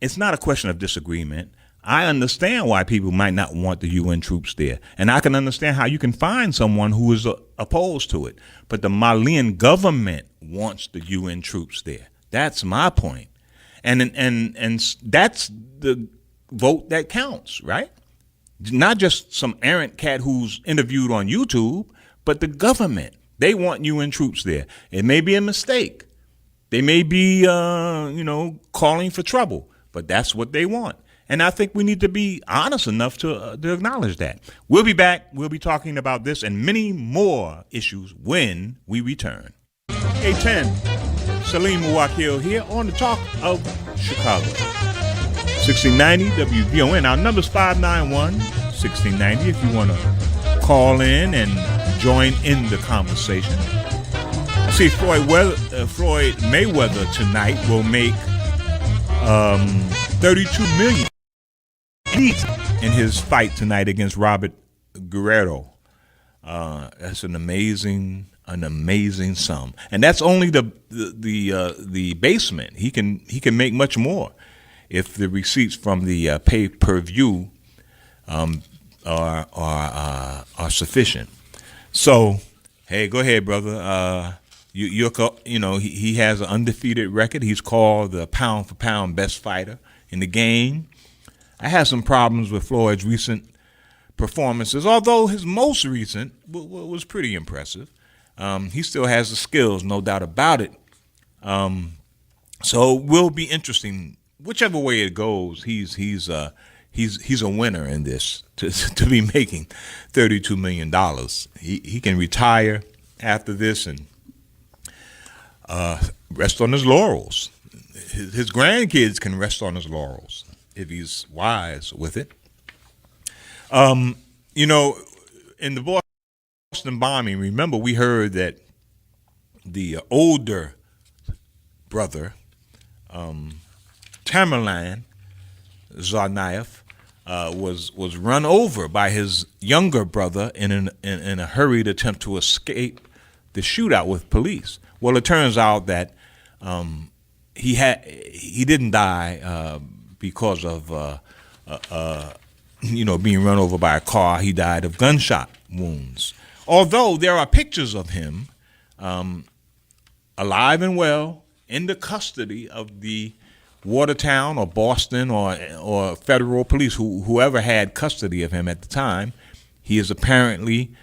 it's not a question of disagreement. I understand why people might not want the UN troops there, and I can understand how you can find someone who is opposed to it. But the Malian government wants the UN troops there. That's my point, and that's the vote that counts, right? Not just some errant cat who's interviewed on YouTube, but the government. They want UN troops there. It may be a mistake. They may be, calling for trouble, but that's what they want. And I think we need to be honest enough to acknowledge that. We'll be back. We'll be talking about this and many more issues when we return. 810, Salim MuWakkil here on the Talk of Chicago. 1690 WVON. Our number's 591-1690 if you want to call in and join in the conversation. I see Floyd Mayweather tonight will make $32 million in his fight tonight against Robert Guerrero. That's an amazing sum, and that's only the basement. He can make much more if the receipts from the pay-per-view are sufficient. So, hey, go ahead, brother. He has an undefeated record. He's called the pound-for-pound best fighter in the game. I had some problems with Floyd's recent performances, although his most recent was pretty impressive. He still has the skills, no doubt about it. So it will be interesting. Whichever way it goes, he's a winner in this to be making $32 million. He can retire after this and rest on his laurels. His grandkids can rest on his laurels if he's wise with it. In the Boston bombing, remember we heard that the older brother, Tamerlan Tsarnaev, was run over by his younger brother in a hurried attempt to escape the shootout with police. Well, it turns out that he didn't die because of being run over by a car. He died of gunshot wounds. Although there are pictures of him alive and well in the custody of the Watertown or Boston or federal police, whoever had custody of him at the time. He is apparently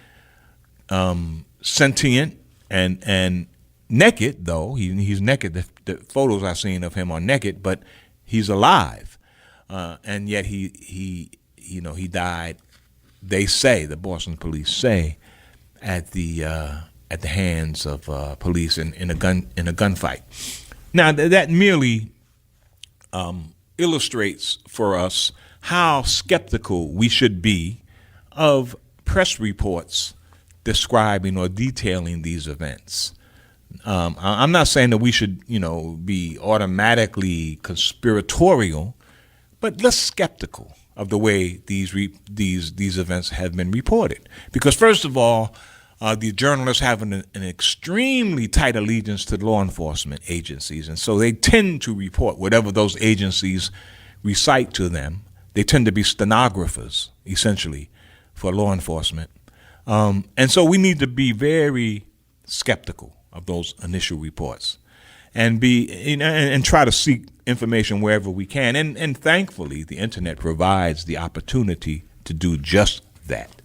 sentient and naked, though. He's naked. The photos I've seen of him are naked, but he's alive. And yet he died. They say, the Boston police say, at the hands of police in a gunfight. Now that merely illustrates for us how skeptical we should be of press reports describing or detailing these events. I'm not saying that we should, be automatically conspiratorial, but less skeptical of the way these events have been reported. Because first of all, the journalists have an extremely tight allegiance to law enforcement agencies, and so they tend to report whatever those agencies recite to them. They tend to be stenographers, essentially, for law enforcement. And so we need to be very skeptical of those initial reports and and try to seek information wherever we can. And thankfully, the internet provides the opportunity to do just that.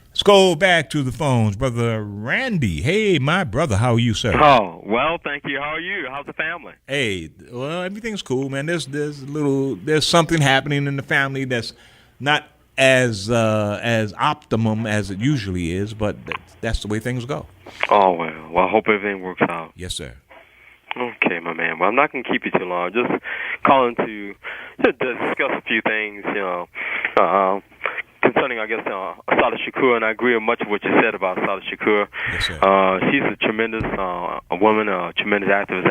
Let's go back to the phones. Brother Randy. Hey, my brother. How are you, sir? Oh, well, thank you. How are you? How's the family? Hey, well, everything's cool, man. There's something happening in the family that's not as optimum as it usually is, but that's the way things go. Oh, well, I hope everything works out. Yes, sir. Okay, my man. Well, I'm not going to keep you too long. Just calling to discuss a few things, concerning, I guess, Salah Shakur, and I agree with much of what you said about Salah Shakur. Yes, sir. She's a tremendous a woman, a tremendous activist.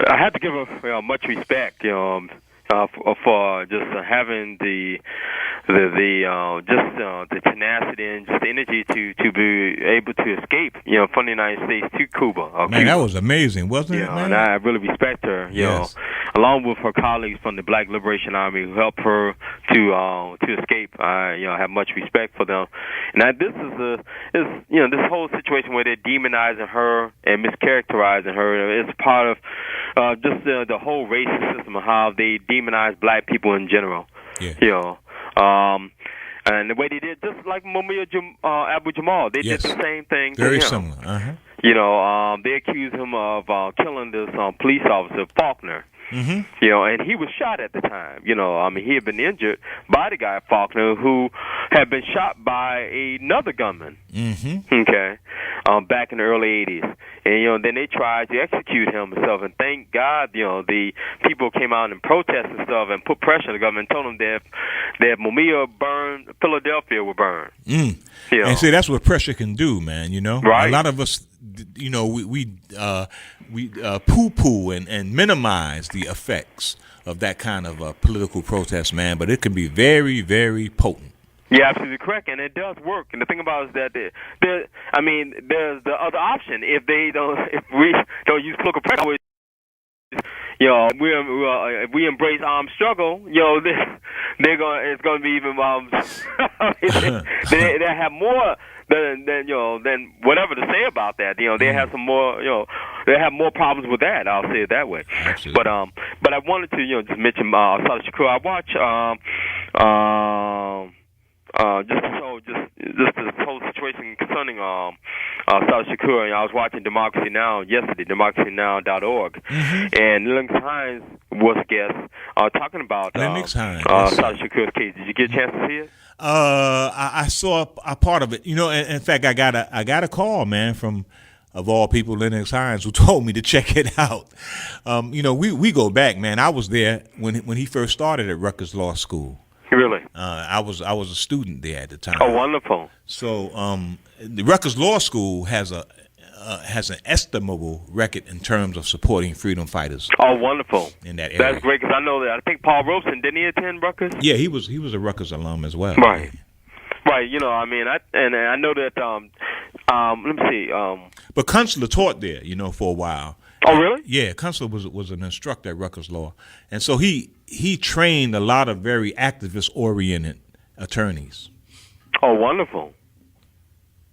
I had to give her much respect. for just having the tenacity and just the energy to be able to escape, from the United States to Cuba. Man, Cuba. that was amazing, wasn't it, man? And I really respect her, Yes. along with her colleagues from the Black Liberation Army who helped her to escape. I have much respect for them. And this this whole situation where they're demonizing her and mischaracterizing her, it's part of just the whole racist system of how they demonize black people in general. Yeah. And the way they did, just like Mumia Abu Jamal, they did the same thing. Very to him. similar. Uh-huh. They accused him of killing this police officer, Faulkner. Mm-hmm. And he was shot at the time. He had been injured by the guy Faulkner, who had been shot by another gunman. Mm-hmm. Okay, back in the early '80s, and then they tried to execute him and stuff. And thank God, the people came out and protested and stuff and put pressure on the government, and told them that Mumia burned, Philadelphia would burn. And see, that's what pressure can do, man. Right. A lot of us, we poo-poo and minimize the effects of that kind of political protest, man. But it can be very, very potent. Yeah, absolutely correct, and it does work. And the thing about it is that there's the other option. If we don't use political pressure, if we embrace armed struggle, it's going to be even. They have more than whatever to say about that. They have some more. They have more problems with that. I'll say it that way. Absolutely. But I wanted to just mention Salah Shakur. I watch. Just this whole situation concerning Salah Shakur. I was watching Democracy Now! Yesterday, democracynow.org, and Lennox Hines was a guest talking about Salah Shakur's case. Did you get a chance to see it? I saw a part of it. In fact, I got a call, man, from, of all people, Lennox Hines, who told me to check it out. We go back, man. I was there when he first started at Rutgers Law School. Really? I was a student there at the time. Oh, wonderful. So the Rutgers Law School has an estimable record in terms of supporting freedom fighters. Oh, wonderful. In that area. That's great, because I know that. I think Paul Robeson, didn't he attend Rutgers? Yeah, he was a Rutgers alum as well. Right. Right. I know that. Let me see. But Kunstler taught there, for a while. Oh, really? Yeah, Kunstler was an instructor at Rutgers Law, and so he trained a lot of very activist-oriented attorneys. Oh, wonderful!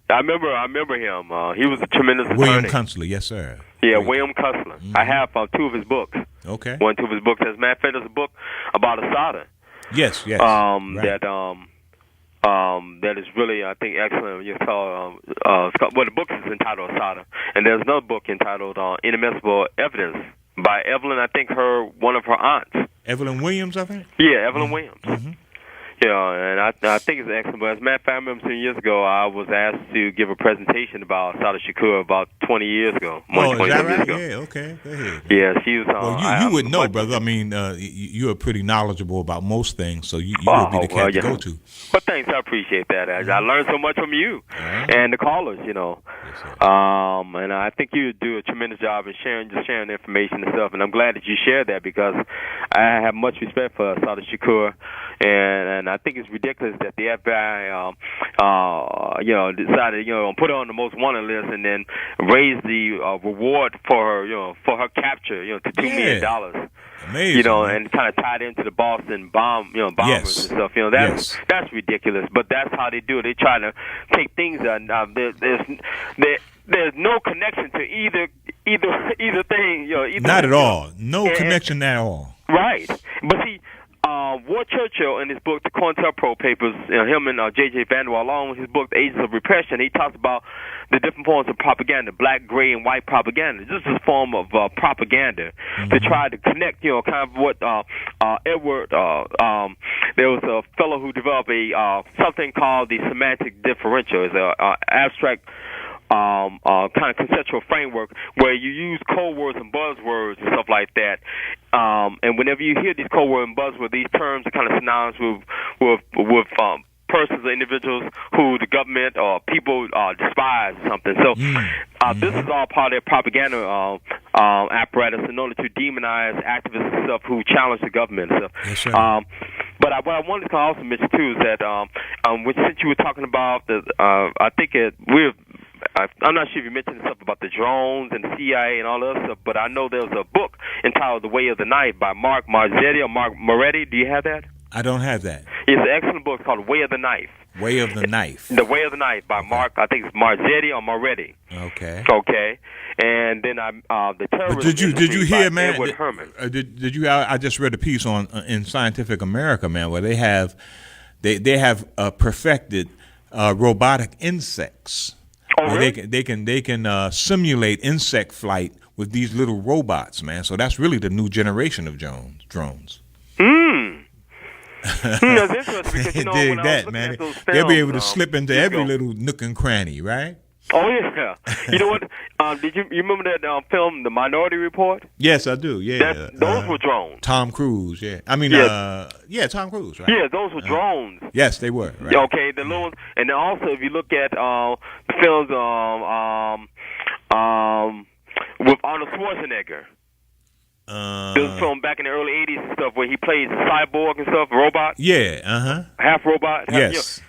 I remember him. He was a tremendous attorney. William Kunstler, yes, sir. Yeah, William Kunstler. Mm-hmm. I have two of his books. Okay. Two of his books. As a matter of fact, there's a book about Asada. Yes. Right. That is really, I think, excellent. The book is entitled Asada, and there's another book entitled Inadmissible Evidence by Evelyn. I think one of her aunts. Evelyn Williams, I think. Yeah, Evelyn Williams. Mm-hmm. And I think it's excellent. But as a matter of fact, I remember some years ago, I was asked to give a presentation about Salah Shakur about 20 years ago. Is that right? Yeah, okay. Go ahead. Yeah, she was. Well, you would know, brother. I mean, you are pretty knowledgeable about most things, so you would be the cat to go to. But thanks, I appreciate that. I learned so much from you and the callers, Yes, and I think you do a tremendous job in sharing the information and stuff. And I'm glad that you shared that, because I have much respect for Salah Shakur, and I think it's ridiculous that the FBI, decided, put her on the most wanted list and then raise the reward for her capture, to $2 million. Amazing. And kind of tied into the Boston bombers and stuff. That's ridiculous. But that's how they do it. They try to take things. There's no connection to either thing. Not at all. No connection at all. Right. But see, Ward Churchill, in his book, The COINTELPRO Papers, him and J.J. Vanderwall, along with his book, The Ages of Repression, he talks about the different forms of propaganda, black, gray, and white propaganda. This is a form of propaganda to try to connect, kind of what Edward, there was a fellow who developed something called the semantic differential. It's an abstract kind of conceptual framework where you use code words and buzzwords and stuff like that. And whenever you hear these code words and buzzwords, these terms are kind of synonymous with persons or individuals who the government or people despise or something. So this is all part of their propaganda apparatus in order to demonize activists and stuff who challenge the government and stuff. Yes, sir. But what I wanted to also mention too is that since you were talking about I think I'm not sure if you mentioned stuff about the drones and the CIA and all that stuff, but I know there was a book entitled The Way of the Knife by Mark Marzetti or Mark Moretti. Do you have that? I don't have that. It's an excellent book called Way of the Knife. Way of the Knife. The Way of the Knife by Mark, I think it's Marzetti or Moretti. Okay. Okay. And then the terrorism. But did you hear, man? Edward Herman. Did you? I just read a piece on in Scientific America, man, where they have perfected robotic insects. Oh, really? They can simulate insect flight with these little robots, man. So that's really the new generation of drones. That's interesting because, Dig when I was that, looking man. at those They'll films, be able to slip into every ago. little nook and cranny, right? Oh yeah. You know what? Did you remember that film, The Minority Report? Yes, I do. Yeah, those were drones. Tom Cruise. Yeah, I mean, Tom Cruise. Right? Yeah, those were drones. Yes, they were. Right. Okay, the little, and then also if you look at the films with Arnold Schwarzenegger. This film back in the early '80s and stuff, where he plays a cyborg and stuff, robot. Yeah. Half robot. Yes.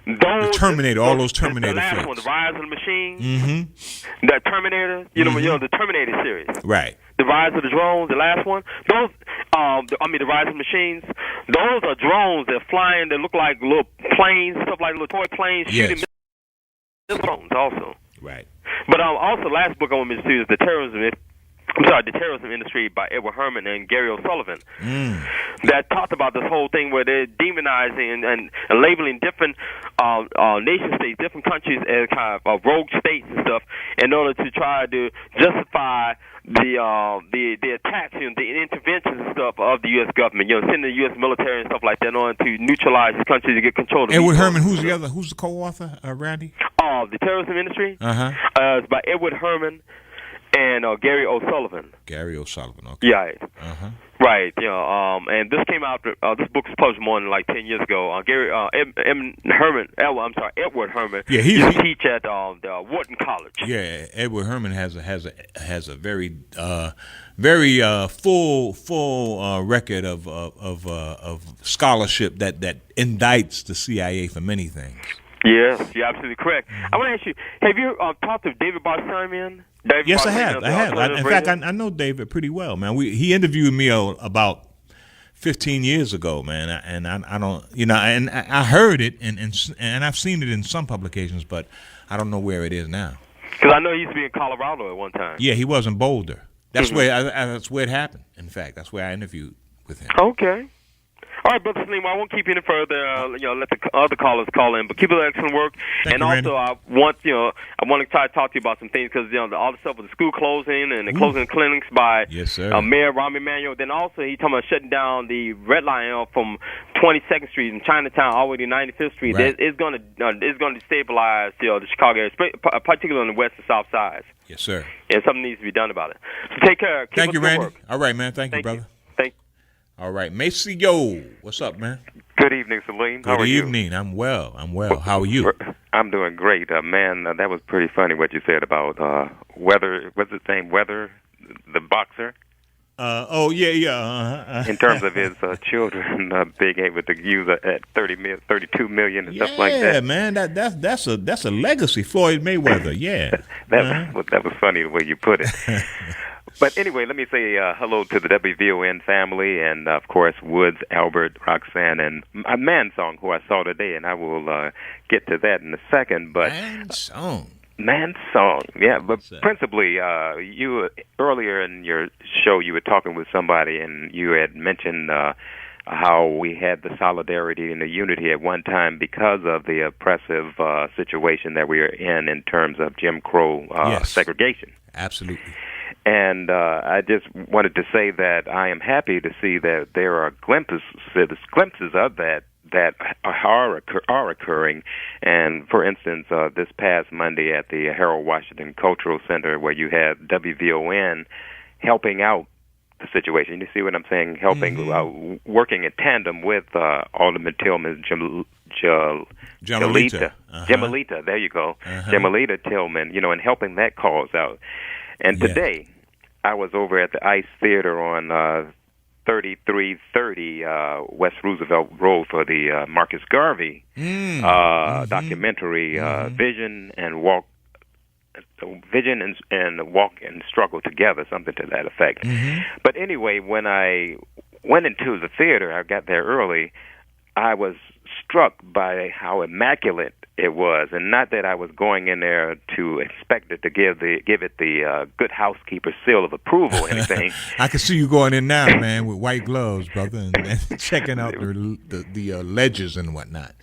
The Terminator, all those Terminator the last films. one, The Rise of the Machine. Mm-hmm. That Terminator, you know, the Terminator series. Right. The Rise of the Drones, the last one. Those, the Rise of the Machines. Those are drones that flying. That look like little planes, stuff like little toy planes shooting missiles. Drones also. Right. But also, last book I want to mention too is The Terrorism Industry by Edward Herman and Gary O'Sullivan. That talked about this whole thing where they're demonizing and labeling different nation states, different countries as kind of rogue states and stuff in order to try to justify the attacks and the interventions and stuff of the U.S. government. You know, sending the U.S. military and stuff like that on to neutralize the country to get control of the Edward Herman, who's the co-author, Randy? The Terrorism Industry? Uh-huh. It's by Edward Herman and Gary O'Sullivan. Gary O'Sullivan, okay. Yeah. Uh-huh. Right, you know, and this came out. This book was published more than like 10 years ago. Edward Herman. Yeah, he used to teach at the Wharton College. Yeah, Edward Herman has a very full record of scholarship that indicts the CIA for many things. Yes, you're absolutely correct. I want to ask you: have you talked to David Barsamian? Yes, I have. In fact, I know David pretty well, man. He interviewed me about 15 years ago, man, and I don't, you know, and I heard it and I've seen it in some publications, but I don't know where it is now. Because I know he used to be in Colorado at one time. Yeah, he was in Boulder. That's where it happened. In fact, that's where I interviewed with him. Okay. All right, Brother Salim, I won't keep you any further. Let the other callers call in, but keep up the excellent work. Thank you, Randy. I want to try to talk to you about some things because all the stuff with the school closing and the closing clinics by Mayor Rahm Emanuel. Then also he talking about shutting down the red line from 22nd Street in Chinatown all the way to 95th Street. Right. It's going to destabilize the Chicago area, particularly on the west and south sides. Yes, sir. And something needs to be done about it. So take care. Keep Thank you, Randy. Work. All right, man. Thank you, brother. Thank you. All right, Maceo, what's up, man? Good evening, Salim. How are you? Good evening. I'm well. How are you? I'm doing great, man. That was pretty funny what you said about Weather. What's his name? Weather, the boxer. In terms of his children being able to use at 32 million and stuff like that. Yeah, man. That's a legacy, Floyd Mayweather. Yeah. That was funny the way you put it. But anyway, let me say hello to the WVON family and, of course, Woods, Albert, Roxanne, and Man Song, who I saw today, and I will get to that in a second. But Man Song, yeah. But principally, you earlier in your show, you were talking with somebody, and you had mentioned how we had the solidarity and the unity at one time because of the oppressive situation that we are in terms of Jim Crow segregation. Absolutely. And I just wanted to say that I am happy to see that there are glimpses of that are occurring. And for instance, this past Monday at the Harold Washington Cultural Center, where you had WVON helping out the situation. You see what I'm saying? Helping, working in tandem with Alderman Tillman, Jamalita. Jamalita, there you go. Jamalita Tillman, and helping that cause out. And today, I was over at the Ice Theater on 3330 West Roosevelt Road for the Marcus Garvey documentary, Vision and Walk and Struggle Together, something to that effect. But anyway, when I went into the theater, I got there early, I was struck by how immaculate it was, and not that I was going in there to expect it to give it the good housekeeper seal of approval or anything. I can see you going in now, man, with white gloves, brother, and checking out the ledges and whatnot.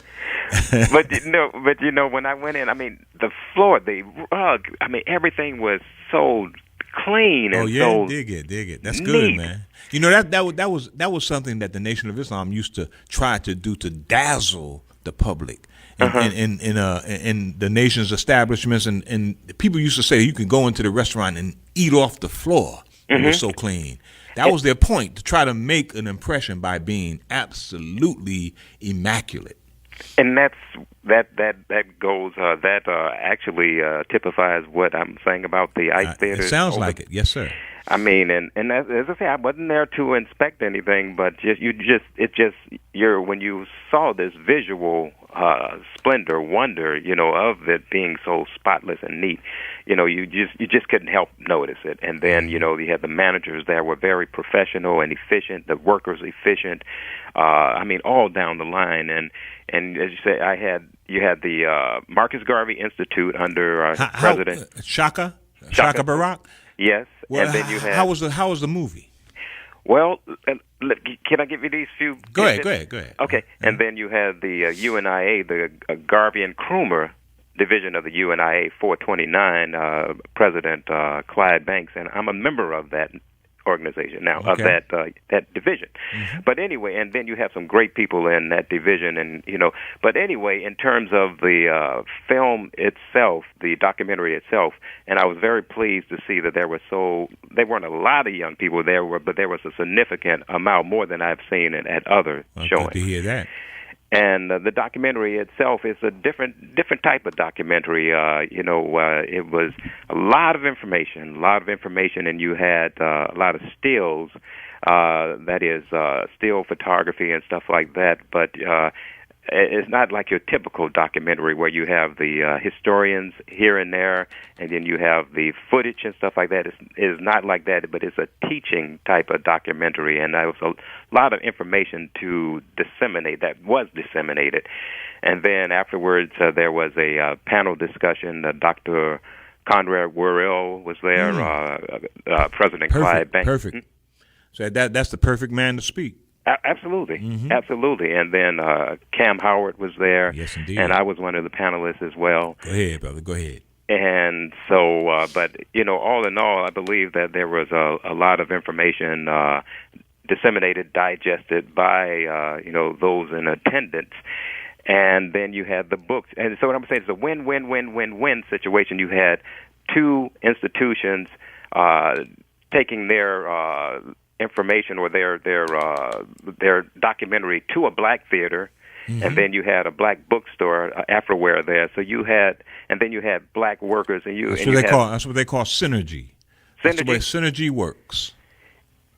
but when I went in, I mean, the floor, the rug, I mean, everything was so clean and so dig it. That's neat. Good, man. That was something that the Nation of Islam used to try to do to dazzle the public in the nation's establishments, and people used to say you can go into the restaurant and eat off the floor. It was so clean. That was their point, to try to make an impression by being absolutely immaculate. And that actually typifies what I'm saying about the Ice Theater. It sounds like it, yes, sir. I mean, and as I say, I wasn't there to inspect anything, but when you saw this visual splendor, wonder, of it being so spotless and neat, you just couldn't help notice it. And then you had the managers there were very professional and efficient, the workers efficient. I mean, all down the line, and as you say, you had the Marcus Garvey Institute under President Shaka Barack. Yes, well, and then you had. How was the movie? Well, can I give you these few? Go ahead. Okay, and then you had the UNIA, the Garvey and Krumer division of the UNIA 429, President Clyde Banks, and I'm a member of that organization now, of that division. But anyway, and then you have some great people in that division, and but anyway, in terms of the film itself, the documentary itself, and I was very pleased to see that there weren't a lot of young people there, but there was a significant amount, more than I've seen at other showings. Good to hear that. And the documentary itself is a different type of documentary. It was a lot of information, and you had a lot of stills, that is, still photography and stuff like that. But it's not like your typical documentary where you have the historians here and there, and then you have the footage and stuff like that. It's not like that, but it's a teaching type of documentary, and there was a lot of information to disseminate that was disseminated. And then afterwards, there was a panel discussion. Dr. Conrad Worrell was there, President Clyde Banks. Perfect. So that's the perfect man to speak. Absolutely, absolutely. And then Cam Howard was there. Yes, indeed. And I was one of the panelists as well. Go ahead, brother. Go ahead. And so, but all in all, I believe that there was a lot of information disseminated, digested by those in attendance. And then you had the books. And so what I'm saying is a win-win-win-win-win situation. You had two institutions taking their information or their documentary to a black theater, and then you had a black bookstore, Afroware there. So you had, and then you had black workers, and that's what they call synergy. That's the way synergy works.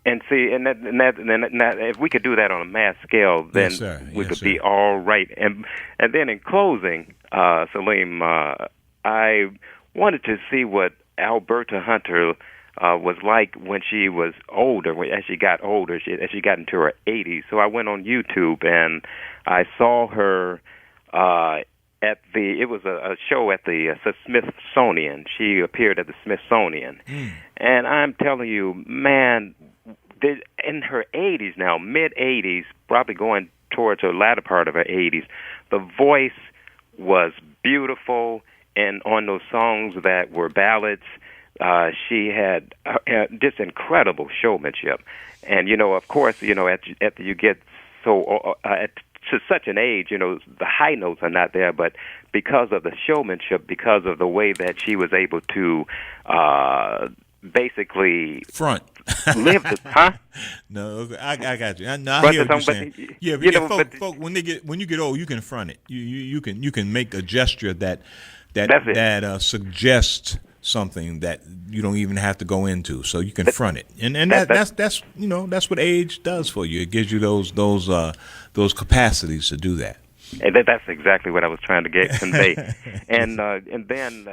And see, and that if we could do that on a mass scale, then we could be all right. And then in closing, Salim, I wanted to see what Alberta Hunter was like when she was older, as she got older, as she got into her 80s. So I went on YouTube and I saw her it was a show at the Smithsonian. She appeared at the Smithsonian. And I'm telling you, man, in her 80s now, mid-80s, probably going towards her latter part of her 80s, the voice was beautiful, and on those songs that were ballads, she had just incredible showmanship. And, of course, after you get to such an age, the high notes are not there, but because of the showmanship, because of the way that she was able to basically Front. live, huh? No, I got you. No, I Front hear is what you're something, saying. but Yeah, but folk, when you get old, you can front it. You can make a gesture that That's it. suggests something that you don't even have to go into, so you can front it. And that's that's what age does for you. It gives you those capacities to do that. And that's exactly what I was trying to convey. And then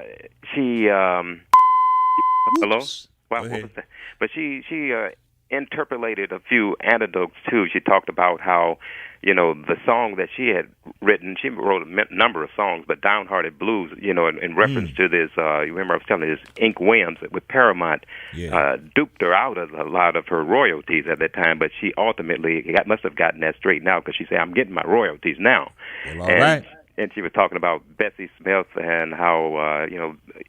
she hello? Wow, what was that? But she interpolated a few anecdotes too. She talked about how, the song that she had written, she wrote a number of songs, but Downhearted Blues, in reference to this, you remember I was telling you this, Ink Williams with Paramount, duped her out of a lot of her royalties at that time, but she ultimately must have gotten that straightened out because she said, I'm getting my royalties now. Well, all right. And she was talking about Bessie Smith and how,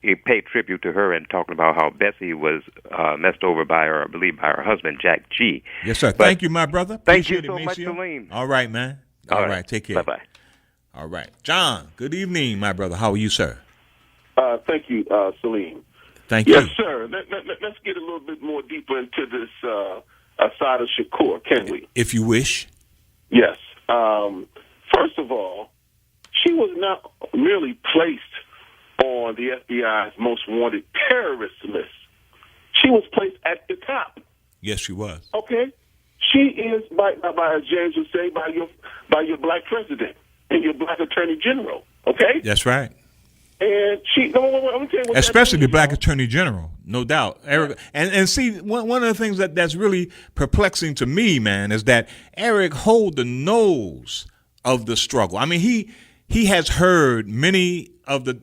it paid tribute to her and talking about how Bessie was messed over by her, I believe, by her husband, Jack G. Yes, sir. Thank you, my brother. Thank Appreciate you so it, much, Maceo. Salim. All right, man. All right. Take care. Bye-bye. All right. John, good evening, my brother. How are you, sir? Thank you, Salim. Thank you. Yes, sir. Let's get a little bit more deeper into this Asada Shakur, can we? If you wish. Yes. First of all, she was not merely placed on the FBI's most wanted terrorist list. She was placed at the top. Yes, she was. Okay? She is, by as James would say, by your black president and your black attorney general. Okay? That's right. And she, let me tell you what especially the black attorney general, no doubt. Eric, and see, one of the things that's really perplexing to me, man, is that Eric hold the nose of the struggle. I mean, he has heard many of the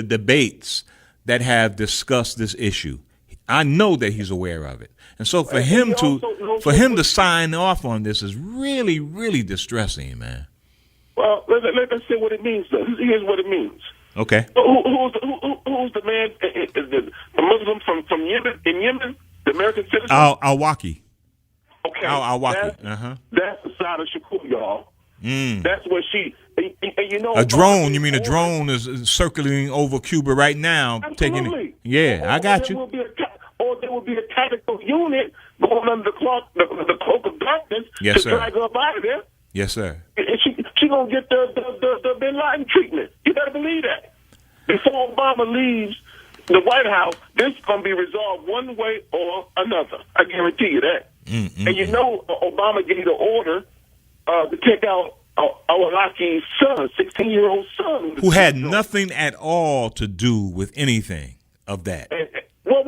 debates that have discussed this issue. I know that he's aware of it, and so for him to sign off on this is really, really distressing, man. Well, let's say what it means. Though. Here's what it means. Okay. Who's the man? The Muslim from Yemen? In Yemen, the American citizen. Al-Awlaki. Okay. Al-Awlaki. That's Asada Shakur, y'all. That's what she. And a drone? You mean a drone is circling over Cuba right now? Absolutely. I got you. There will be a tactical unit going under the cloak of darkness to drag her up out of there. Yes, sir. And she gonna get the Bin Laden treatment. You better believe that. Before Obama leaves the White House, this is gonna be resolved one way or another. I guarantee you that. And Obama gave the order to take out Al-Awlaki's son, 16-year-old son, who had nothing at all to do with anything of that. Well,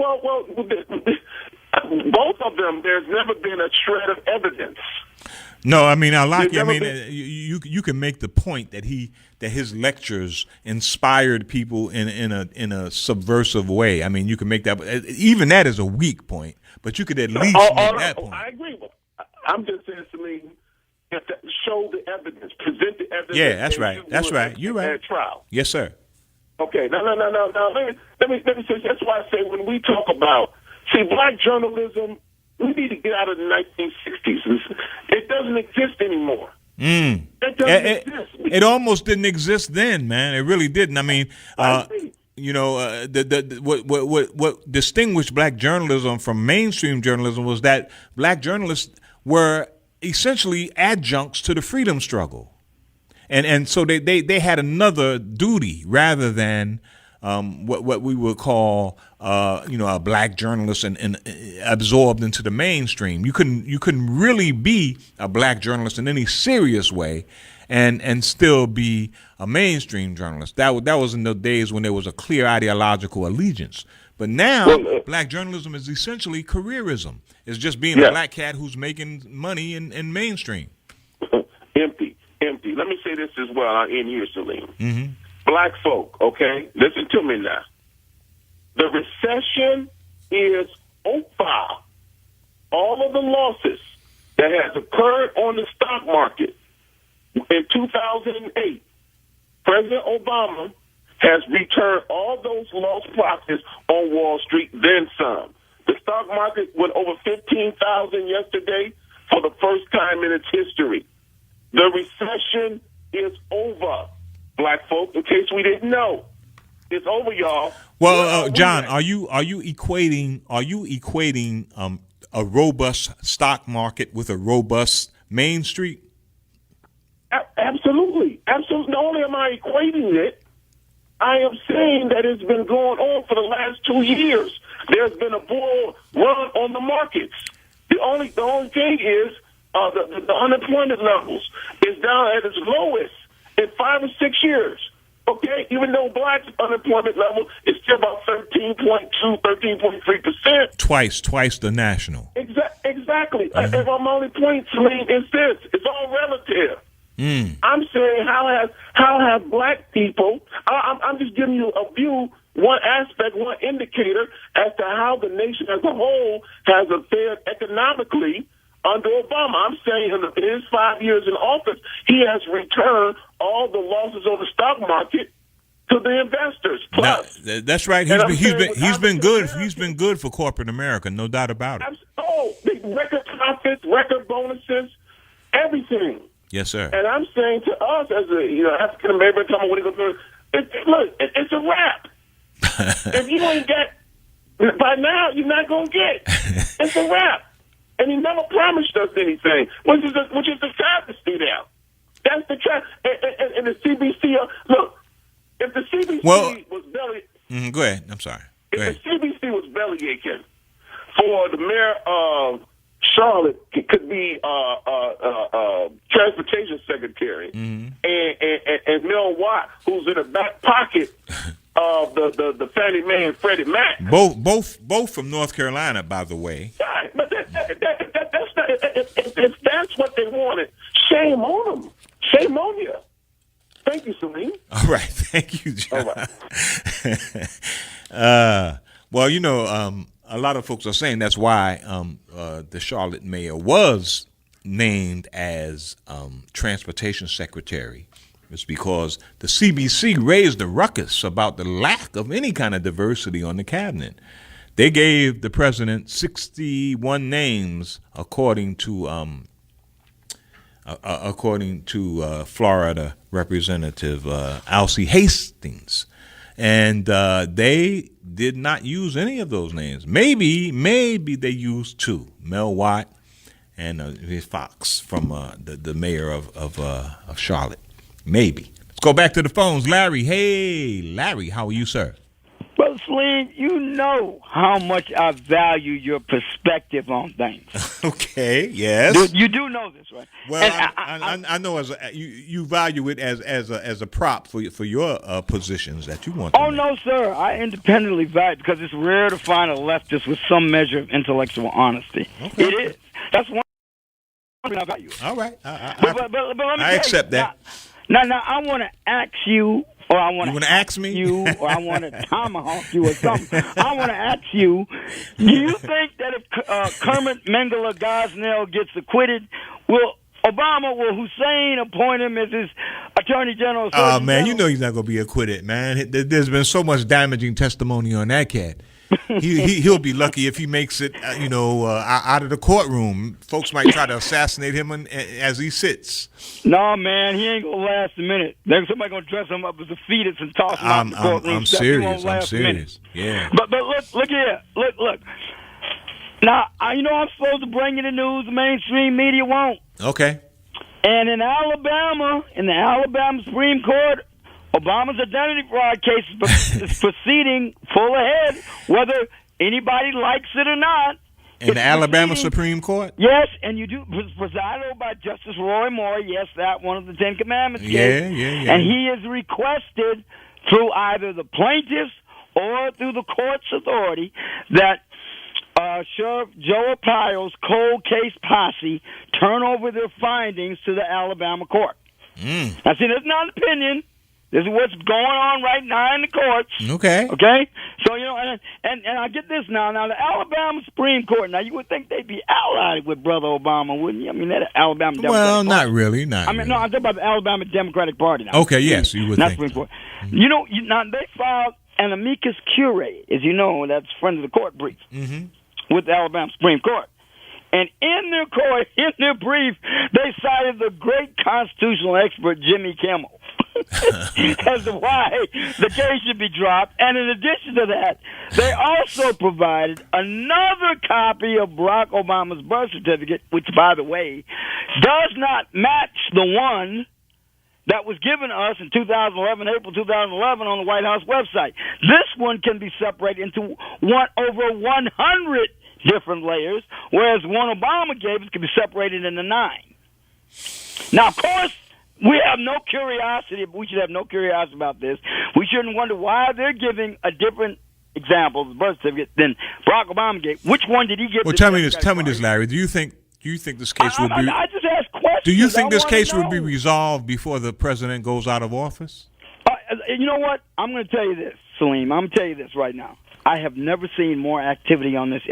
both of them. There's never been a shred of evidence. No, I mean, Al-Awlaki, you can make the point that his lectures inspired people in a subversive way. I mean, you can make that. Even that is a weak point, but you could at least make that point. I agree with. I'm just saying, Salim, show the evidence, present the evidence. Yeah, that's right. That's right. You're right. At trial. Yes, sir. Okay. No. Let me say. That's why I say when we talk about black journalism. We need to get out of the 1960s. It doesn't exist anymore. It doesn't exist. It almost didn't exist then, man. It really didn't. I mean, what distinguished black journalism from mainstream journalism was that black journalists were essentially adjuncts to the freedom struggle, and so they had another duty rather than what we would call a black journalist and absorbed into the mainstream. You couldn't really be a black journalist in any serious way and still be a mainstream journalist. That was in the days when there was a clear ideological allegiance. But now black journalism is essentially careerism. It's just being a black cat who's making money in mainstream. Empty. Let me say this as well. I'll end here, Salim. Black folk, okay? Listen to me now. The recession is over. All of the losses that has occurred on the stock market in 2008, President Obama has returned all those lost profits on Wall Street, then some. The stock market went over 15,000 yesterday for the first time in its history. The recession is over. Black folk, in case we didn't know. It's over, y'all. Well, John, are you equating a robust stock market with a robust Main Street? Absolutely. Not only am I equating it, I am saying that it's been going on for the last 2 years. There's been a bull run on the markets. The only thing is the unemployment levels is down at its lowest in 5 or 6 years. Okay, even though Black's unemployment level is still about 13.2, 13.3%. Twice the national. Exactly. If my only point, Salim, is this: it's all relative. I'm saying how have Black people? I'm just giving you a view, one aspect, one indicator as to how the nation as a whole has fared economically under Obama. I'm saying in his 5 years in office, he has returned all the losses on the stock market to the investors. Plus, now, that's right. He's been good. He's been good for corporate America, no doubt about it. The record profits, record bonuses, everything. Yes, sir. And I'm saying to us as a African American, it's a wrap. If you ain't got by now, you're not gonna get. It's a wrap. And he never promised us anything, which is the travesty now. That's the and the CBC. Look, if the CBC was belly, go ahead. I'm sorry. Go ahead. If the CBC was belly aching for the mayor of Charlotte could be transportation secretary, and Mel Watt, who's in the back pocket of the Fannie Mae and Freddie Mac, both from North Carolina, by the way. Right, but that's not. If that's what they wanted, shame on them. Shame on you. Thank you, Salim. All right, thank you, John. All right. Well, a lot of folks are saying that's why the Charlotte mayor was named as transportation secretary. It's because the CBC raised the ruckus about the lack of any kind of diversity on the cabinet. They gave the president 61 names, according to Florida Representative Alcee Hastings, and they did not use any of those names. Maybe they used two: Mel Watt and Fox from the mayor of Charlotte. Maybe. Let's go back to the phones. Larry. Hey, Larry, how are you, sir? Well, Salim, you know how much I value your perspective on things. Okay, yes. You do know this, right? Well, I know you value it as a prop for your positions that you want to make. No, sir. I independently value it because it's rare to find a leftist with some measure of intellectual honesty. Okay. It is. That's one thing I value it. All right. But let me I accept that. Now, I want to ask you, or I want to ask me, you, or I want to tomahawk you, or something. I want to ask you: do you think that if Kermit Mengele Gosnell gets acquitted, will Hussein appoint him as his attorney general? Oh man, you know he's not going to be acquitted, man. There's been so much damaging testimony on that cat. He'll be lucky if he makes it, out of the courtroom. Folks might try to assassinate him as he sits. No, man, he ain't gonna last a minute. There's somebody gonna dress him up as a fetus and toss him out the courtroom. I'm serious. I'm serious. Yeah. But look here. Look. Now, I'm supposed to bring you the news. The mainstream media won't. Okay. And in the Alabama Supreme Court, Obama's identity fraud case is proceeding full ahead, whether anybody likes it or not. In the Alabama Supreme Court? Yes, and you do, presided over by Justice Roy Moore. Yes, that one of the Ten Commandments case. Yeah. And he has requested through either the plaintiffs or through the court's authority that Sheriff Joe Arpaio's cold case posse turn over their findings to the Alabama court. Now, see, that's not an opinion. This is what's going on right now in the courts. Okay. So, and I get this now. Now, the Alabama Supreme Court, now, you would think they'd be allied with Brother Obama, wouldn't you? I mean, that Alabama Democratic Party. Not really. No, I'm talking about the Alabama Democratic Party now. Okay, yes, you would think. Supreme Court. Now, they filed an amicus curiae, as you know, that's friend of the court brief, with the Alabama Supreme Court. And in their brief, they cited the great constitutional expert Jimmy Kimmel. as to why the case should be dropped. And in addition to that, they also provided another copy of Barack Obama's birth certificate, which, by the way, does not match the one that was given us in 2011, April 2011, on the White House website. This one can be separated into over 100 different layers, whereas one Obama gave us can be separated into 9. Now, of course, we have no curiosity. We should have no curiosity about this. We shouldn't wonder why they're giving a different example of the birth certificate than Barack Obama gave. Which one did he give? Well, tell me this, Larry. Do you think this case will be? I just asked questions. Do you think this case will be resolved before the president goes out of office? You know what? I'm going to tell you this, Salim. I'm going to tell you this right now. I have never seen more activity on this.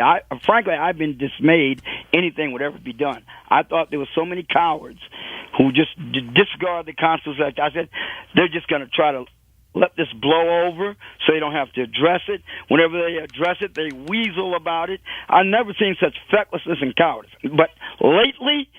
Frankly, I've been dismayed anything would ever be done. I thought there were so many cowards who just disregard the Constitution. I said they're just going to try to let this blow over so they don't have to address it. Whenever they address it, they weasel about it. I've never seen such fecklessness and cowardice. But lately,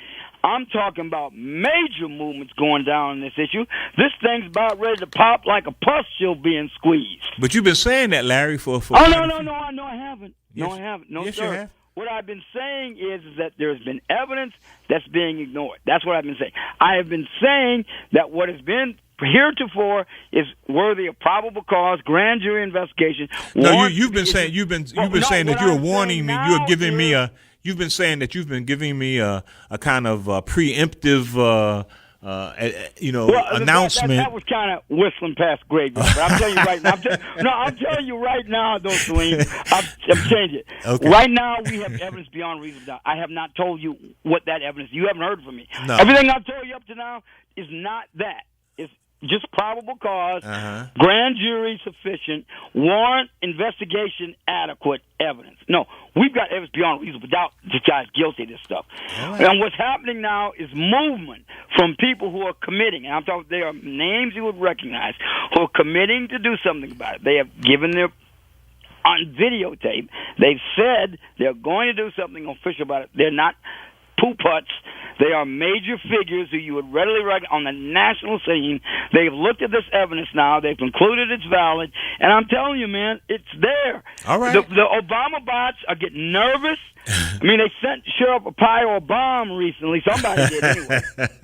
I'm talking about major movements going down on this issue. This thing's about ready to pop like a pustule being squeezed. But you've been saying that, Larry, for no, I haven't. Yes. No, I haven't. No, yes, sir. You have. What I've been saying is that there's been evidence that's being ignored. That's what I've been saying. I have been saying that what has been heretofore is worthy of probable cause, grand jury investigation. No, you've been saying that you're warning me. You're giving me a. You've been saying that you've been giving me a kind of preemptive, announcement. That was kind of whistling past grade. But I'm telling you right now. I'm telling you right now, though, Salim. I'm changing it. Okay. Right now, we have evidence beyond reasonable doubt. I have not told you what that evidence. You haven't heard from me. No. Everything I've told you up to now is not that. It's just probable cause, grand jury sufficient, warrant investigation adequate evidence. No, we've got evidence beyond reasonable doubt this guy's guilty of this stuff. Right. And what's happening now is movement from people who are committing, and I'm talking, there are names you would recognize, who are committing to do something about it. They have given their on videotape. They've said they're going to do something official about it. They're not poo-putts. They are major figures who you would readily recognize on the national scene. They've looked at this evidence now. They've concluded it's valid. And I'm telling you, man, it's there. All right. The Obama bots are getting nervous. I mean, they sent Sheriff Arpaio a bomb recently. Somebody did anyway.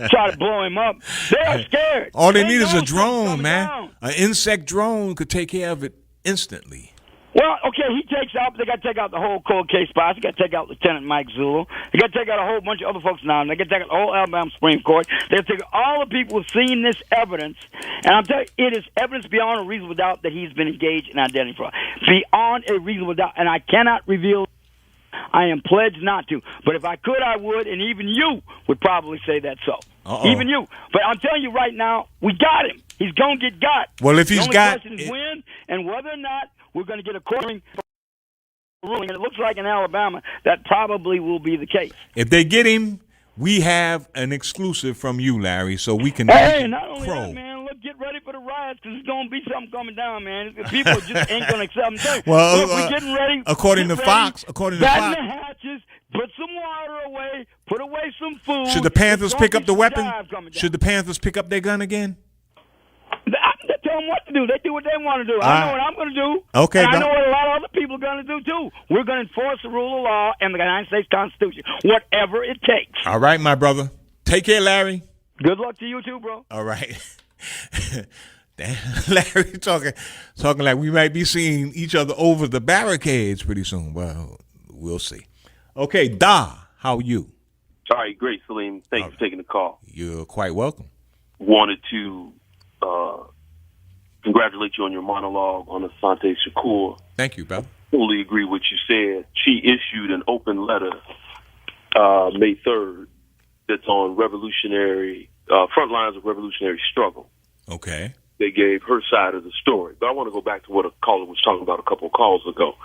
Try to blow him up. They are scared. All they need is a drone, man. An insect drone could take care of it instantly. Well, okay, they got to take out the whole cold case boss. They got to take out Lieutenant Mike Zulu. They got to take out a whole bunch of other folks now. They got to take out the whole Alabama Supreme Court. They got to take out all the people who've seen this evidence. And I'm telling you, it is evidence beyond a reasonable doubt that he's been engaged in identity fraud. Beyond a reasonable doubt. And I cannot reveal. I am pledged not to. But if I could, I would. And even you would probably say that's so. Uh-oh. Even you. But I'm telling you right now, we got him. He's going to get got. Well, if he's got. The only question is when and whether or not we're going to get a court ruling, and it looks like in Alabama that probably will be the case. If they get him, we have an exclusive from you, Larry, so we can. Hey, not only that, man. Look, get ready for the riots because there's going to be something coming down, man. People just ain't going to accept them. Well, look, we're getting ready. According to Fox, batten the hatches, put some water away, put away some food. Should the Panthers pick up the weapon? Should the Panthers pick up their gun again? Tell them what to do. They do what they want to do. I know what I'm going to do. Okay, and I know what a lot of other people are going to do, too. We're going to enforce the rule of law and the United States Constitution, whatever it takes. All right, my brother. Take care, Larry. Good luck to you, too, bro. All right. Damn, Larry talking like we might be seeing each other over the barricades pretty soon. Well, we'll see. Okay, Da, how are you? All right, great, Salim. Thanks for taking the call. You're quite welcome. Wanted to congratulate you on your monologue on Asante Shakur. Thank you, brother. Fully agree with what you said. She issued an open letter May 3rd that's on front lines of revolutionary struggle. Okay. They gave her side of the story. But I want to go back to what a caller was talking about a couple of calls ago.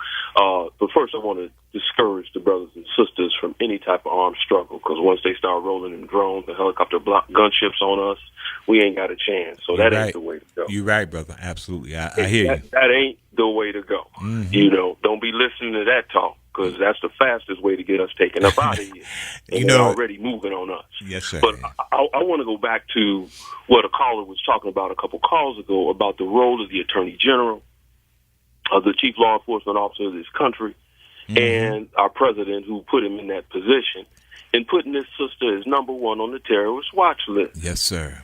But first, I want to discourage the brothers and sisters from any type of armed struggle, because once they start rolling in drones and helicopter gunships on us, we ain't got a chance. So that ain't the way to go. You're right, brother. Absolutely. I hear you. That ain't the way to go. Mm-hmm. Don't be listening to that talk. because that's the fastest way to get us taken up out of here. And they're already moving on us. Yes, sir. But I want to go back to what a caller was talking about a couple calls ago about the role of the Attorney General, of the chief law enforcement officer of this country, and our president who put him in that position, and putting this sister as number one on the terrorist watch list. Yes, sir.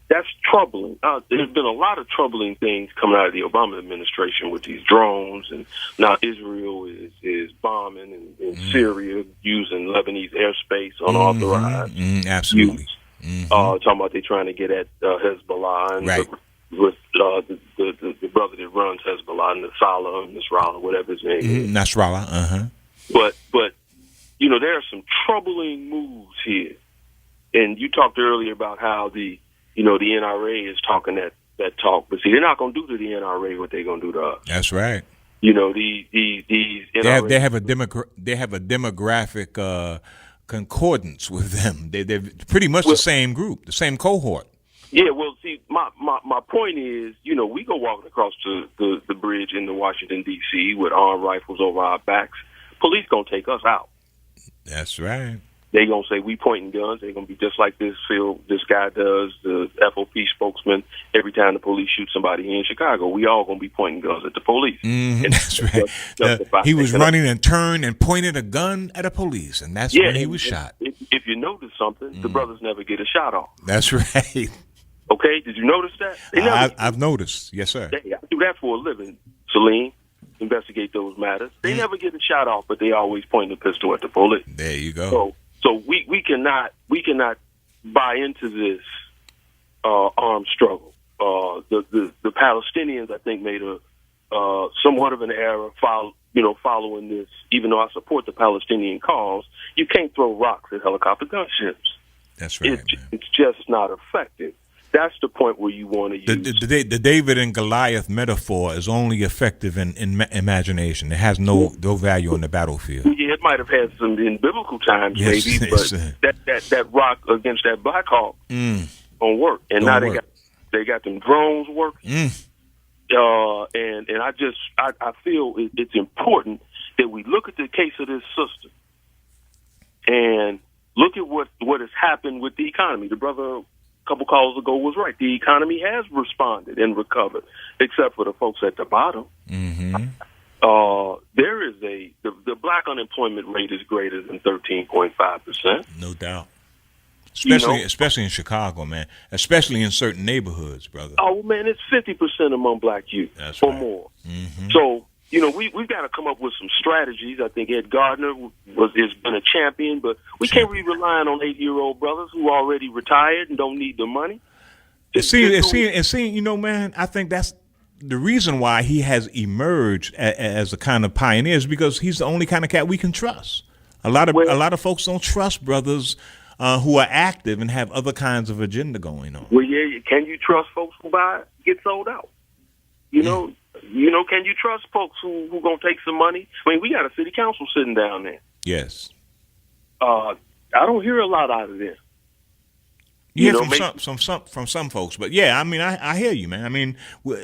That's troubling. There's been a lot of troubling things coming out of the Obama administration with these drones, and now Israel is bombing in Syria using Lebanese airspace unauthorized. Absolutely. Talking about they trying to get at Hezbollah and right. with the brother that runs Hezbollah, Nasrallah, whatever his name is. Nasrallah. But there are some troubling moves here. And you talked earlier about how the NRA is talking that talk, but see, they're not going to do to the NRA what they're going to do to us. That's right. These NRA, they have a demographic concordance with them. They're pretty much the same group, the same cohort. Yeah, well, see, my point is, we go walking across the bridge into Washington, D.C. with armed rifles over our backs. Police going to take us out. That's right. They going to say we pointing guns. They're going to be just like this guy does, the FOP spokesman, every time the police shoot somebody here in Chicago. We all going to be pointing guns at the police. That's right. He was running and turned and pointed a gun at a police, and that's when he was shot. If you notice something, the brothers never get a shot off. That's right. Okay, did you notice that? I've noticed. Yes, sir. I do that for a living, Salim. Investigate those matters. They never get a shot off, but they always point the pistol at the police. There you go. So we cannot buy into this armed struggle. The Palestinians, I think, made a somewhat of an error following this. Even though I support the Palestinian cause, you can't throw rocks at helicopter gunships. That's right. It's just not effective. That's the point where you want to use the David and Goliath metaphor is only effective in imagination. It has no value on the battlefield. Yeah, it might have had some in biblical times, maybe, but that rock against that Black Hawk won't work. And now they got them drones working. And I feel it's important that we look at the case of this sister and look at what has happened with the economy. The brother a couple calls ago was right. The economy has responded and recovered, except for the folks at the bottom. There is the black unemployment rate is greater than 13.5%. No doubt. Especially in Chicago, man. Especially in certain neighborhoods, brother. Oh man, it's 50% among black youth or more. So we've got to come up with some strategies. I think Ed Gardner has been a champion, but we can't be relying on 8-year-old brothers who are already retired and don't need the money. Man, I think that's the reason why he has emerged as a kind of pioneer is because he's the only kind of cat we can trust. A lot of folks don't trust brothers who are active and have other kinds of agenda going on. Well, yeah, can you trust folks who get sold out? Can you trust folks who gonna take some money? I mean, we got a city council sitting down there. Yes. I don't hear a lot out of them. Yeah, from some folks, but yeah, I mean, I hear you, man. I mean,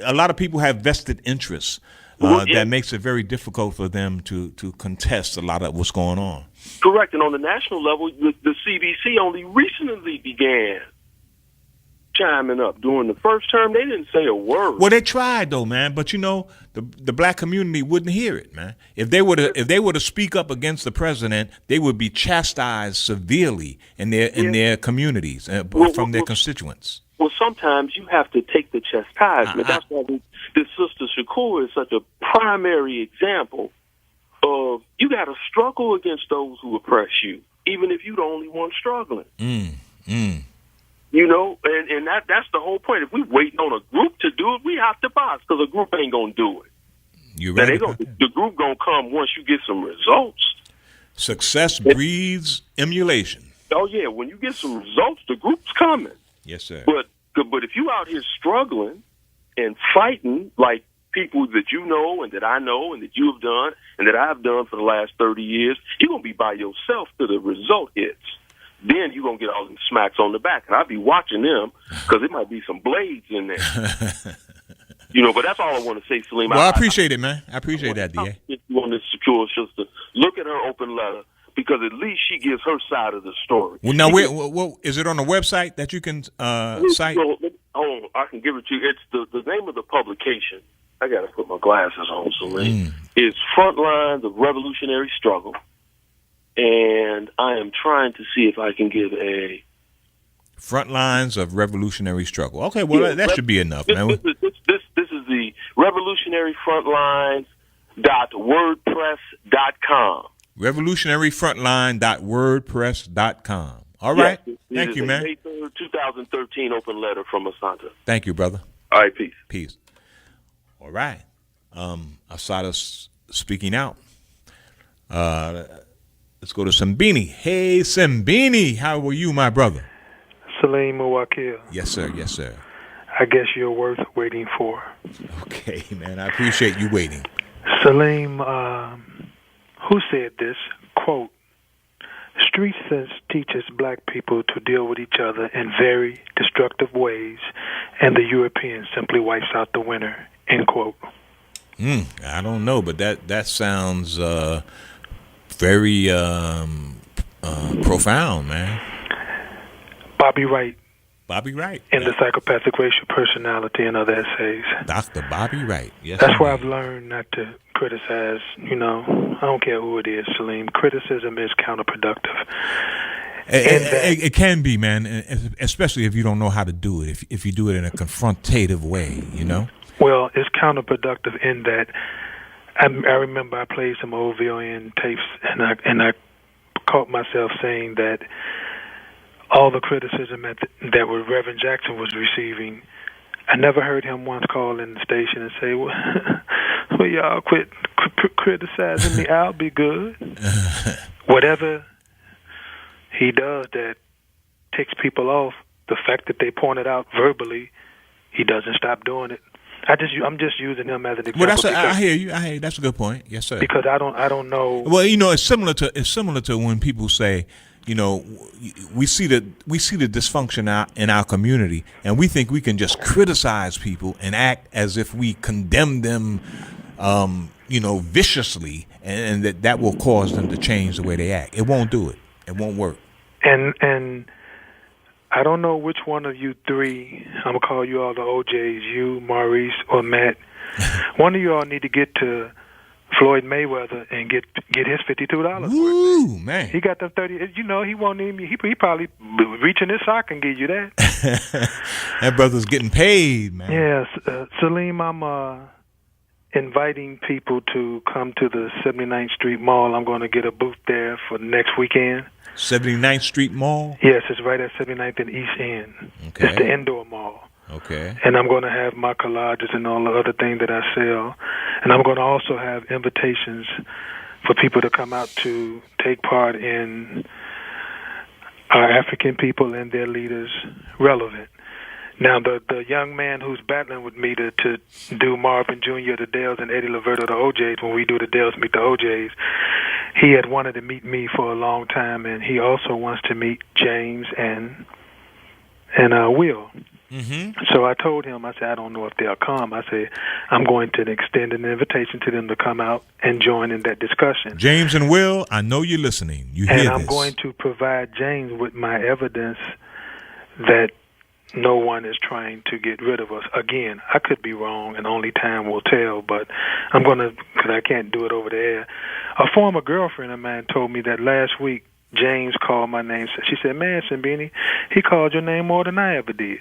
a lot of people have vested interests that makes it very difficult for them to contest a lot of what's going on. Correct, and on the national level, the CBC only recently began chiming up. During the first term, they didn't say a word. Well, they tried though, man. But the black community wouldn't hear it, man. If they were to speak up against the president, they would be chastised severely in their communities from their constituents. Well, sometimes you have to take the chastisement. That's why this Sister Shakur is such a primary example of you got to struggle against those who oppress you, even if you're the only one struggling. And that's the whole point. If we waiting on a group to do it, we have to box because a group ain't gonna do it. You're right. The group gonna come once you get some results. Success breeds emulation. Oh yeah, when you get some results, the group's coming. Yes, sir. But if you out here struggling and fighting like people that you know and that I know and that you have done and that I've done for the last 30 years, you're gonna be by yourself till the result hits. Then you're going to get all them smacks on the back. And I'll be watching them because there might be some blades in there. But that's all I want to say, Salim. Well, I appreciate it, man. I appreciate that, DA. On this security sure, sister, look at her open letter, because at least she gives her side of the story. Well, now, is it on the website that you can cite? Hold on, I can give it to you. It's the name of the publication. I got to put my glasses on, Salim. It's Frontlines of Revolutionary Struggle. And I am trying to see if I can give a... Frontlines of Revolutionary Struggle. Okay, well, that should be enough, man. This is the revolutionaryfrontlines.wordpress.com. Revolutionaryfrontline.wordpress.com. All right. Yes, Thank you, man. May 3rd, 2013 open letter from Asanta. Thank you, brother. All right, peace. Peace. All right. Asada's speaking out. Let's go to Simbini. Hey, Simbini. How are you, my brother? Salim MuWakkil. Yes, sir. Yes, sir. I guess you're worth waiting for. Okay, man. I appreciate you waiting. Salim, who said this? Quote, street sense teaches black people to deal with each other in very destructive ways, and the European simply wipes out the winner. End quote. I don't know, but that sounds very profound, man. Bobby Wright. Bobby Wright. In the Psychopathic Racial Personality and Other Essays. Dr. Bobby Wright. Yes. That's why I've learned not to criticize, I don't care who it is, Salim. Criticism is counterproductive. It can be, man, especially if you don't know how to do it, if you do it in a confrontative way, Well, it's counterproductive in that I remember I played some old WVON tapes, and I caught myself saying that all the criticism that Reverend Jackson was receiving, I never heard him once call in the station and say, well y'all quit criticizing me, I'll be good. Whatever he does that ticks people off, the fact that they point it out verbally, he doesn't stop doing it. I'm just using him as an example. Well, I hear you. That's a good point. Yes, sir. Because I don't know. Well, it's similar to when people say, we see the dysfunction in our community, and we think we can just criticize people and act as if we condemn them, viciously, and that will cause them to change the way they act. It won't do it. It won't work. And I don't know which one of you three, I'm going to call you all the OJs, you, Maurice, or Matt. One of you all need to get to Floyd Mayweather and get his $52 Ooh, worth. Man. He got them 30. He won't need me. He probably reach in his sock and give you that. That brother's getting paid, man. Yes. Salim, I'm inviting people to come to the 79th Street Mall. I'm going to get a booth there for next weekend. 79th Street Mall? Yes, it's right at 79th and East End. Okay. It's the indoor mall. Okay. And I'm going to have my collages and all the other things that I sell. And I'm going to also have invitations for people to come out to take part in our African people and their leaders relevant. Now, the young man who's battling with me to do Marvin Jr., the Dales, and Eddie Laverto, the OJs, when we do the Dales meet the OJs, he had wanted to meet me for a long time, and he also wants to meet James and Will. Mm-hmm. So I told him, I said, I don't know if they'll come. I said, I'm going to extend an invitation to them to come out and join in that discussion. James and Will, I know you're listening. You hear this. And I'm going to provide James with my evidence that no one is trying to get rid of us. Again, I could be wrong, and only time will tell, but I'm going to, because I can't do it over the air. A former girlfriend of mine told me that last week James called my name. She said, man, Simbini, he called your name more than I ever did.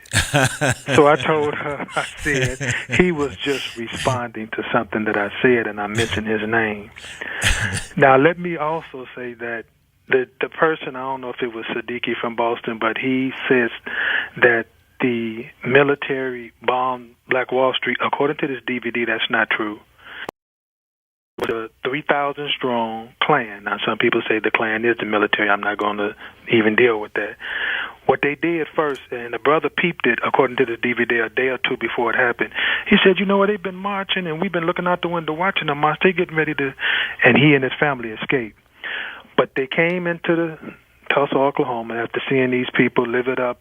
So I told her, I said, he was just responding to something that I said, and I mentioned his name. Now, let me also say that the person, I don't know if it was Siddiqui from Boston, but he says that the military bombed Black Wall Street. According to this DVD, that's not true. The 3,000 strong Klan. Now, some people say the Klan is the military. I'm not going to even deal with that. What they did first, and the brother peeped it, according to the DVD, a day or two before it happened. He said, you know what, they've been marching, and we've been looking out the window watching them march. They getting ready to, and he and his family escaped. But they came into the Tulsa, Oklahoma, after seeing these people live it up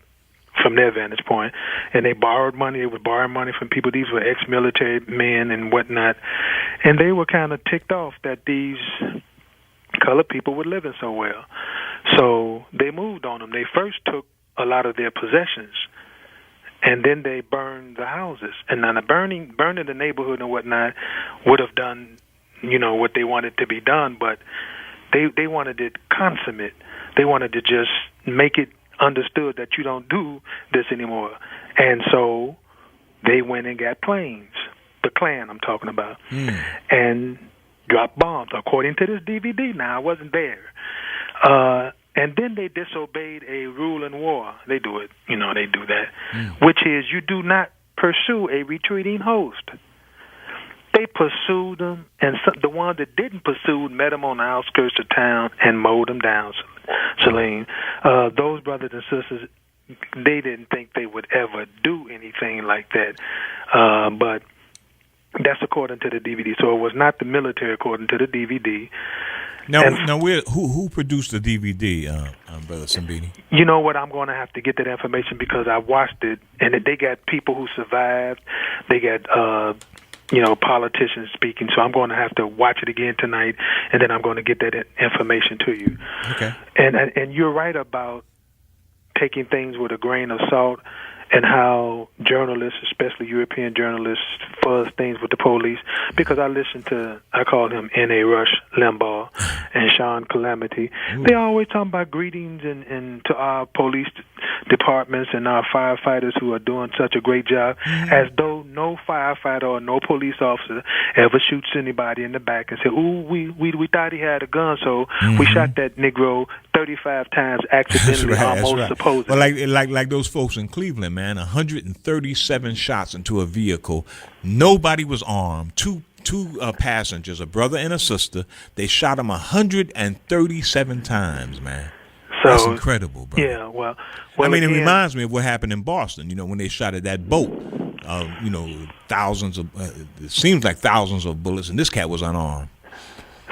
from their vantage point, and they borrowed money. They would borrow money from people. These were ex-military men and whatnot, and they were kind of ticked off that these colored people were living so well. So they moved on them. They first took a lot of their possessions, and then they burned the houses. And now the burning the neighborhood and whatnot would have done, what they wanted to be done, but they wanted it consummate. They wanted to just make it understood that you don't do this anymore. And so they went and got planes, the Klan I'm talking about, and dropped bombs, according to this DVD. Now, I wasn't there. And then they disobeyed a rule in war. They do it, they do that, which is you do not pursue a retreating host. They pursued them, and the ones that didn't pursue met them on the outskirts of town and mowed them down, Salim. Those brothers and sisters, they didn't think they would ever do anything like that. But that's according to the DVD. So it was not the military according to the DVD. Now who produced the DVD, Brother Sambini? You know what? I'm going to have to get that information because I watched it, and they got people who survived. They got politicians speaking, so I'm going to have to watch it again tonight, and then I'm going to get that information to you. Okay. And you're right about taking things with a grain of salt, and how journalists, especially European journalists, fuzz things with the police. Because I call him N.A. Rush Limbaugh and Sean Calamity. They always talking about greetings and to our police departments and our firefighters who are doing such a great job, as though no firefighter or no police officer ever shoots anybody in the back and say, "Ooh, we thought he had a gun, so we shot that Negro 35 times accidentally, almost supposedly." Well, like those folks in Cleveland, man, 137 shots into a vehicle. Nobody was armed. Two passengers, a brother and a sister. They shot them 137 times, man. So, that's incredible, bro. Yeah, well, I mean, it reminds me of what happened in Boston. When they shot at that boat. Thousands of. It seems like thousands of bullets, and this cat was unarmed.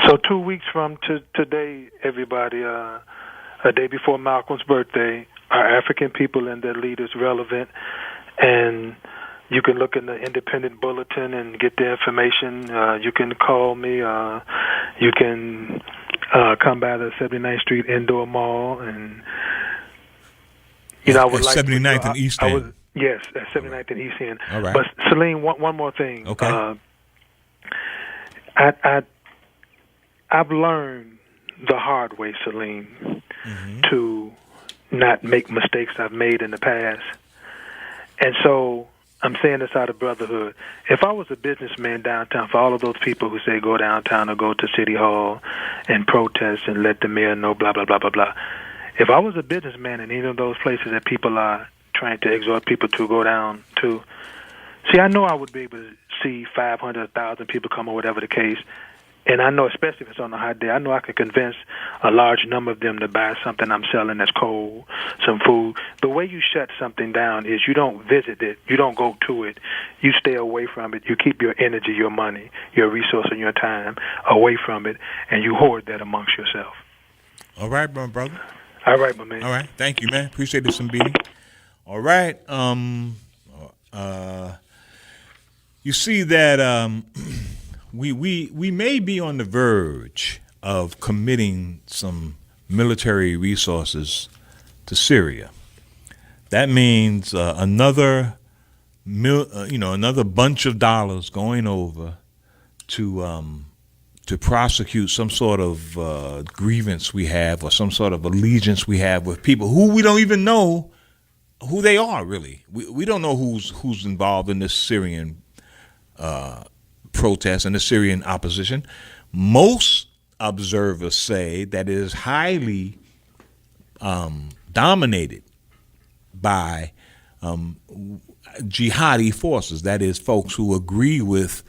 So 2 weeks from today, everybody, a day before Malcolm's birthday, are African people and their leaders relevant? And you can look in the Independent Bulletin and get the information. You can call me. You can come by the 79th Street Indoor Mall, and I would like 79th and East End. Yes, at 79th and East End. All right. But Salim, one more thing. Okay. I've learned the hard way, Salim, to not make mistakes I've made in the past. And so I'm saying this out of brotherhood. If I was a businessman downtown, for all of those people who say go downtown or go to City Hall and protest and let the mayor know, blah, blah, blah, blah, blah. If I was a businessman in any of those places that people are trying to exhort people to go down to, see, I know I would be able to see 500, 1,000 people come or whatever the case. And I know, especially if it's on a hot day, I know I could convince a large number of them to buy something I'm selling that's cold, some food. The way you shut something down is you don't visit it. You don't go to it. You stay away from it. You keep your energy, your money, your resource, and your time away from it, and you hoard that amongst yourself. All right, brother. All right, my man. All right. Thank you, man. Appreciate it, Sambini. All right. You see that we may be on the verge of committing some military resources to Syria. That means another bunch of dollars going over to prosecute some sort of grievance we have or some sort of allegiance we have with people who we don't even know who they are, really. We don't know who's involved in this Syrian protest and the Syrian opposition. Most observers say that it is highly dominated by jihadi forces, that is, folks who agree with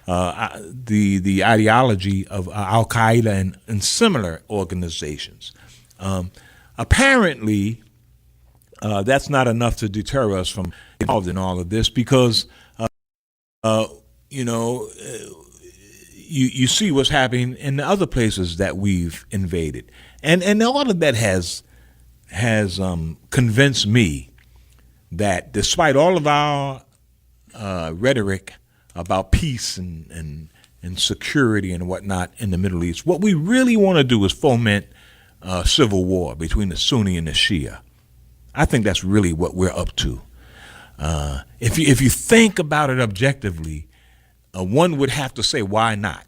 the ideology of Al-Qaeda and similar organizations. Apparently, that's not enough to deter us from involved in all of this because, you see what's happening in the other places that we've invaded. And all of that has convinced me that despite all of our rhetoric about peace and security and whatnot in the Middle East, what we really want to do is foment civil war between the Sunni and the Shia. I think that's really what we're up to. If you think about it objectively, one would have to say, why not?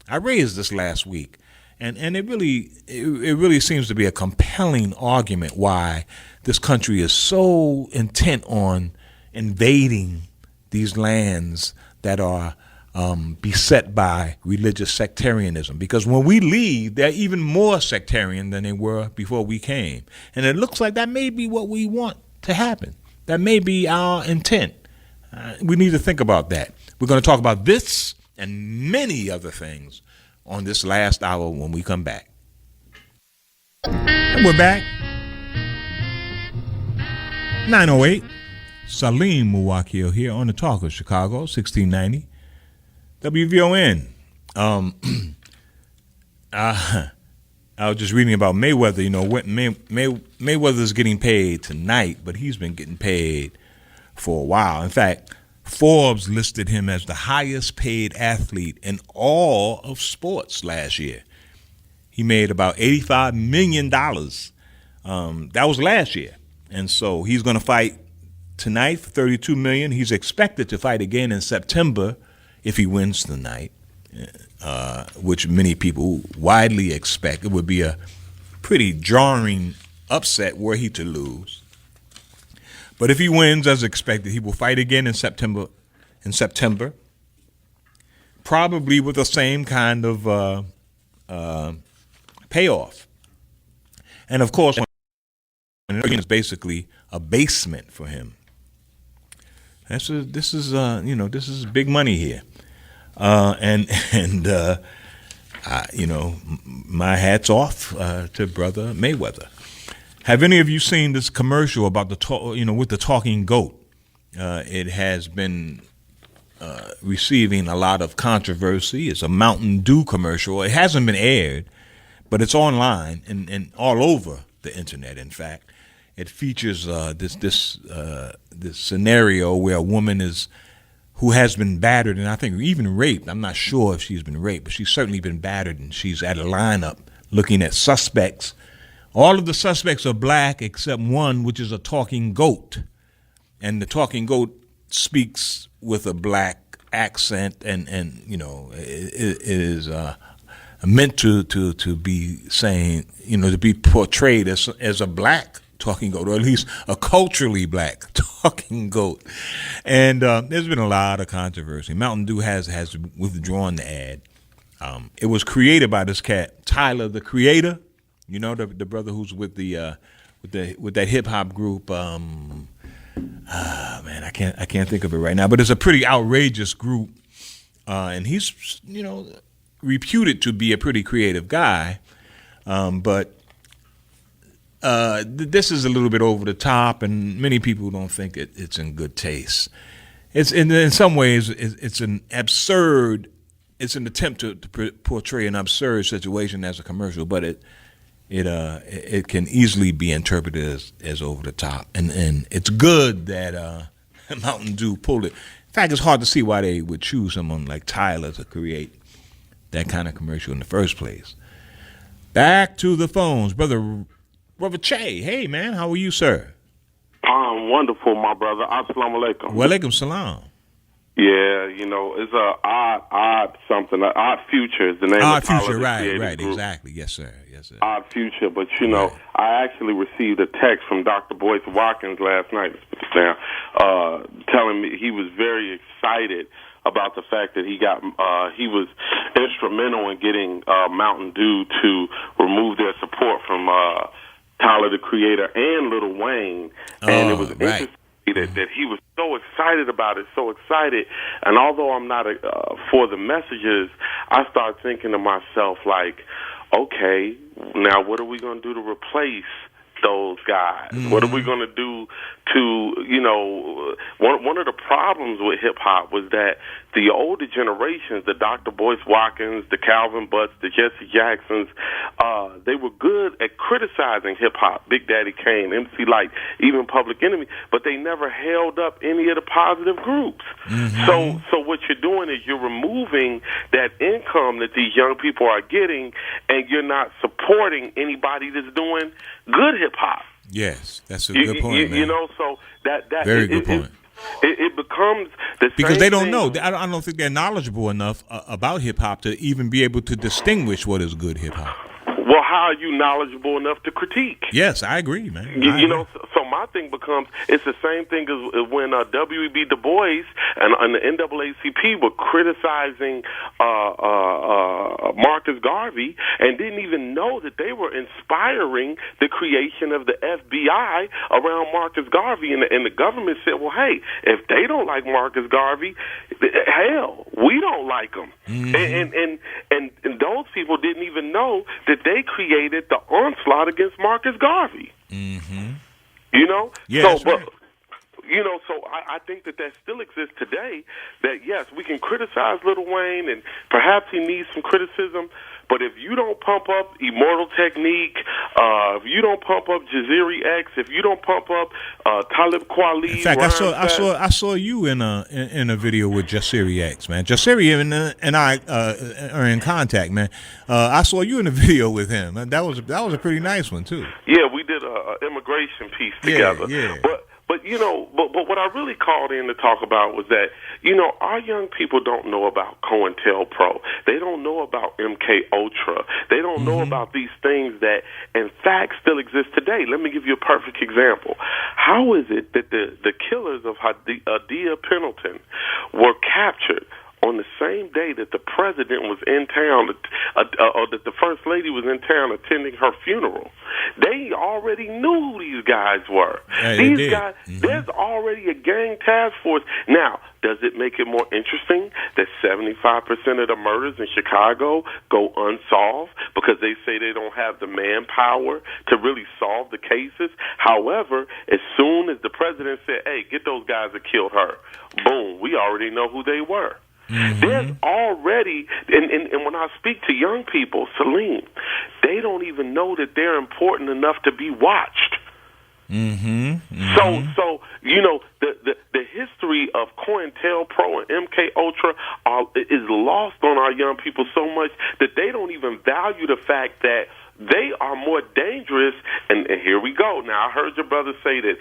I raised this last week, and it really seems to be a compelling argument why this country is so intent on invading these lands that are beset by religious sectarianism. Because when we leave, they're even more sectarian than they were before we came. And it looks like that may be what we want to happen. That may be our intent. We need to think about that. We're going to talk about this and many other things on this last hour when we come back. And we're back. 9:08. Salim MuWakkil here on the Talk of Chicago, 1690 WVON. I was just reading about Mayweather. You know, Mayweather's getting paid tonight, but he's been getting paid for a while. In fact, Forbes listed him as the highest paid athlete in all of sports last year. He made about $85 million. That was last year. And so he's going to fight tonight for $32 million. He's expected to fight again in September if he wins tonight, which many people widely expect. It would be a pretty jarring upset were he to lose. But if he wins as expected, he will fight again in September, probably with the same kind of payoff. And of course, it's basically a basement for him. This is big money here, my hat's off to brother Mayweather. Have any of you seen this commercial about with the talking goat? It has been receiving a lot of controversy. It's a Mountain Dew commercial. It hasn't been aired, but it's online and all over the internet. In fact, it features this scenario where a woman who has been battered and I think even raped. I'm not sure if she's been raped, but she's certainly been battered, and she's at a lineup looking at suspects. All of the suspects are black except one, which is a talking goat. And the talking goat speaks with a black accent, and it is meant to be saying, to be portrayed as a black talking goat, or at least a culturally black talking goat. And there's been a lot of controversy. Mountain Dew has withdrawn the ad. It was created by this cat, Tyler, the Creator. You know, the brother who's with that hip hop group. I can't think of it right now, but it's a pretty outrageous group, and he's reputed to be a pretty creative guy, but this is a little bit over the top, and many people don't think it's in good taste. It's in some ways it's an absurd. It's an attempt to portray an absurd situation as a commercial, but it can easily be interpreted as over the top, and it's good that Mountain Dew pulled it. In fact, it's hard to see why they would choose someone like Tyler to create that kind of commercial in the first place. Back to the phones, brother Che. Hey man, how are you, sir? I'm wonderful, my brother. Assalamu alaikum. Walaikum salam. Yeah, it's a odd something. Odd Future is the name Odd of the Future, right, group. exactly. Yes, sir. Odd Future, but I actually received a text from Dr. Boyce Watkins last night, telling me he was very excited about the fact that he was instrumental in getting Mountain Dew to remove their support from Tyler, the Creator, and Lil Wayne, and it was interesting that he was so excited about it, so excited. And although I'm not for the messages, I start thinking to myself, like, okay, now what are we going to do to replace those guys? What are we going to do to, you know, one of the problems with hip-hop was that the older generations, the Dr. Boyce Watkins, the Calvin Butts, the Jesse Jacksons, they were good at criticizing hip-hop, Big Daddy Kane, MC Lyte, even Public Enemy, but they never held up any of the positive groups. So what you're doing is you're removing that income that these young people are getting, and you're not supporting anybody that's doing good hip-hop. Yes, that's a good point, man. You know, so that very good point. It becomes the because same they don't thing. know. I don't think they're knowledgeable enough about hip hop to even be able to distinguish what is good hip hop. Well, how are you knowledgeable enough to critique? Yes, I agree, man. You know, so my thing becomes, it's the same thing as when W.E.B. Du Bois and the NAACP were criticizing Marcus Garvey and didn't even know that they were inspiring the creation of the FBI around Marcus Garvey. And the government said, well, hey, if they don't like Marcus Garvey, hell, we don't like him. And those people didn't even know that they created the onslaught against Marcus Garvey. You know? Yeah, so, but, you know, so I think that still exists today, that, yes, we can criticize Lil Wayne, and perhaps he needs some criticism, but if you don't pump up Immortal Technique, if you don't pump up Jaziri X, if you don't pump up Talib Kweli, in fact, I saw you in a video with Jaziri X, man. Jaziri and I are in contact, man. I saw you in a video with him. That was a pretty nice one too. Yeah, we did a immigration piece together. Yeah. But you know, but what I really called in to talk about was that, you know, our young people don't know about COINTELPRO. They don't know about MK Ultra. They don't know about these things that, in fact, still exist today. Let me give you a perfect example. How is it that the killers of Adia Pendleton were captured on the same day that the president was in town, or that the first lady was in town attending her funeral? They already knew who these guys were. These guys, there's already a gang task force. Now, does it make it more interesting that 75% of the murders in Chicago go unsolved because they say they don't have the manpower to really solve the cases? However, as soon as the president said, hey, get those guys that killed her, boom, we already know who they were. There's already, and when I speak to young people, Salim, they don't even know that they're important enough to be watched. So you know, the history of COINTELPRO and MK Ultra is lost on our young people so much that they don't even value the fact that they are more dangerous. And here we go. Now, I heard your brother say that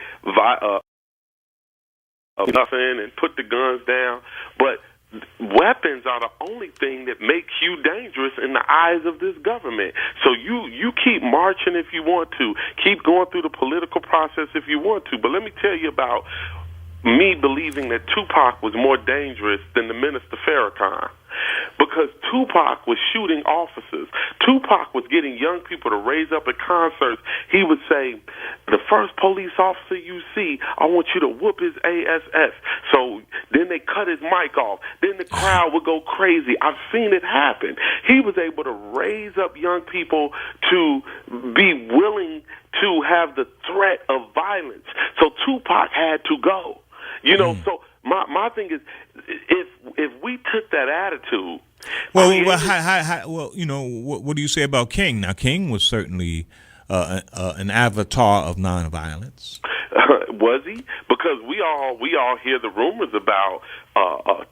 nothing and put the guns down, but weapons are the only thing that makes you dangerous in the eyes of this government. So you keep marching if you want to, keep going through the political process if you want to. But let me tell you about me believing that Tupac was more dangerous than the Minister Farrakhan. Because Tupac was shooting officers. Tupac was getting young people to raise up at concerts. He would say, the first police officer you see, I want you to whoop his ASS. So then they cut his mic off. Then the crowd would go crazy. I've seen it happen. He was able to raise up young people to be willing to have the threat of violence. So Tupac had to go. You know, so my thing is, if we took that attitude, well, you know, what do you say about King? Now, King was certainly an avatar of nonviolence. Was he? Because we all hear the rumors about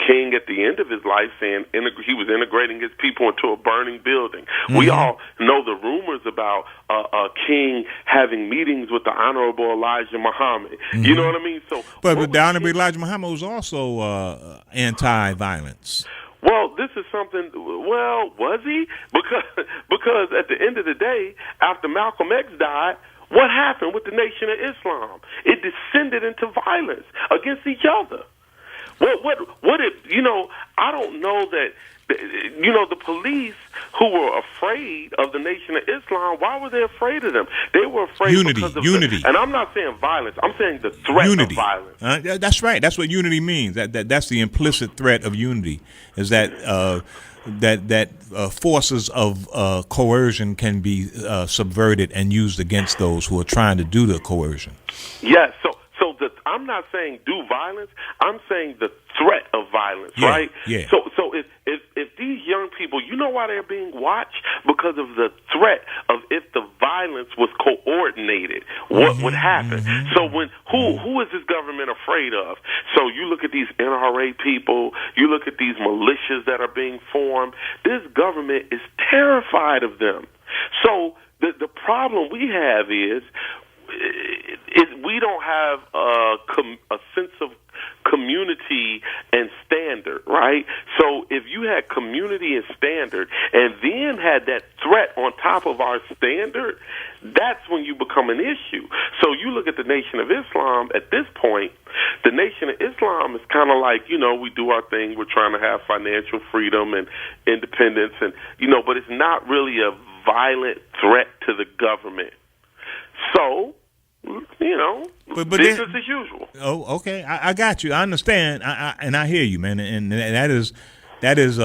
King at the end of his life saying he was integrating his people into a burning building. We all know the rumors about King having meetings with the Honorable Elijah Muhammad. You know what I mean? So, but the Honorable Elijah Muhammad was also anti-violence. Well, this is something. Well, was he? Because at the end of the day, after Malcolm X died, what happened with the Nation of Islam? It descended into violence against each other. What if, you know, I don't know that the police who were afraid of the Nation of Islam, why were they afraid of them? They were afraid because of unity. And I'm not saying violence. I'm saying the threat of violence. That's right. That's what unity means. That's the implicit threat of unity, is that forces of coercion can be subverted and used against those who are trying to do the coercion. Yes. I'm not saying do violence. I'm saying the threat of violence, right? Yeah. So if these young people, you know why they're being watched? Because of the threat of if the violence was coordinated, what would happen? So who is this government afraid of? So you look at these NRA people, you look at these militias that are being formed. This government is terrified of them. So the problem we have is we don't have a sense of community and standard, right? So if you had community and standard and then had that threat on top of our standard, that's when you become an issue. So you look at the Nation of Islam at this point, the Nation of Islam is kind of like, we do our thing. We're trying to have financial freedom and independence, and but it's not really a violent threat to the government. So, but business as usual. Oh, okay. I got you. I understand. And I hear you, man. And that is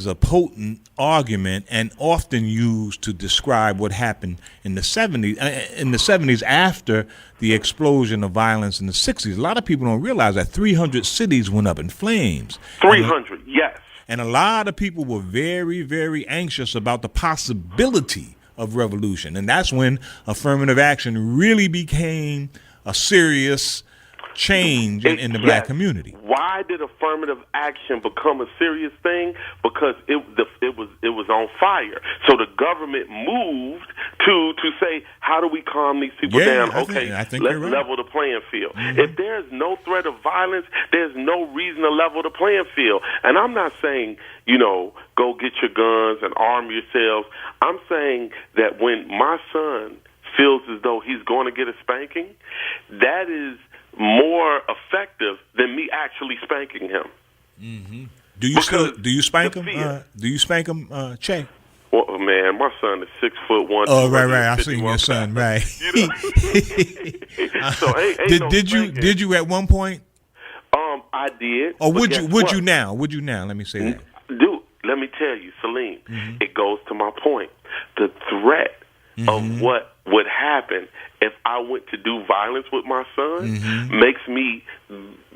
a potent argument and often used to describe what happened in the 70s. In the 70s, after the explosion of violence in the 60s, a lot of people don't realize that 300 cities went up in flames. 300, yes. And a lot of people were very, very anxious about the possibility of revolution. And that's when affirmative action really became a serious change in the black community. Why did affirmative action become a serious thing? Because it was on fire. So the government moved to say, how do we calm these people down? I think let's level the playing field. If there's no threat of violence, there's no reason to level the playing field. And I'm not saying, go get your guns and arm yourselves. I'm saying that when my son feels as though he's going to get a spanking, that is more effective than me actually spanking him. Mm-hmm. Do you spank him? Do you spank him, Che? Well, man, my son is 6'1". Oh, right. I seen your son, right. So did you at one point? I did. Or would you now? Would you now? Let me say that. Dude, let me tell you, Salim, it goes to my point. The threat of what would happen if I went to do violence with my son makes me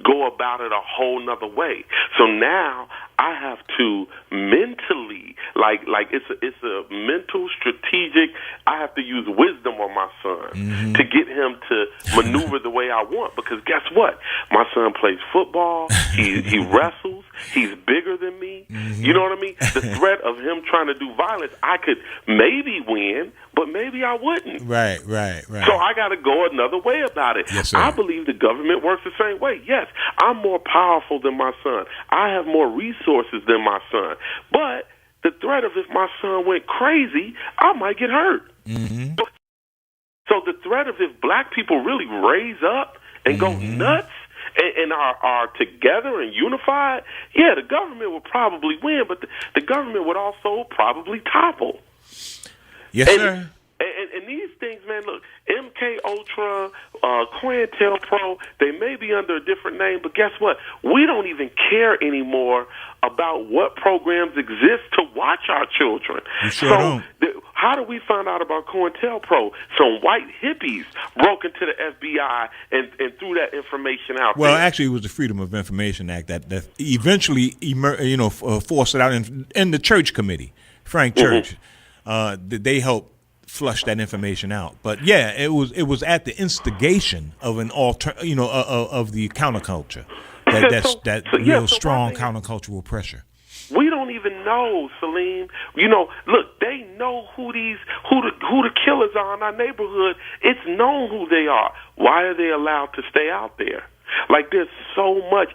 go about it a whole nother way. So now I have to mentally, like it's a mental strategic. I have to use wisdom on my son to get him to maneuver the way I want. Because guess what? My son plays football. He wrestles. He's bigger than me. You know what I mean? The threat of him trying to do violence, I could maybe win, but maybe I wouldn't. Right. So I got to go another way about it. Yes, sir. I believe the government works the same way. Yes, I'm more powerful than my son. I have more resources than my son. But the threat of if my son went crazy, I might get hurt. So the threat of if black people really raise up and go nuts and are together and unified, the government would probably win, but the government would also probably topple. Yes, sir. And these things, man, look, MK Ultra, COINTELPRO, they may be under a different name, but guess what? We don't even care anymore about what programs exist to watch our children. You sure don't. How do we find out about COINTELPRO? Some white hippies broke into the FBI and threw that information out. Well, actually, it was the Freedom of Information Act that eventually, forced it out in the Church Committee, Frank Church. They helped flush that information out. But it was at the instigation of an of the counterculture. Real strong countercultural pressure. We don't even know, Salim. Look, they know who the killers are in our neighborhood. It's known who they are. Why are they allowed to stay out there? Like, there's so much.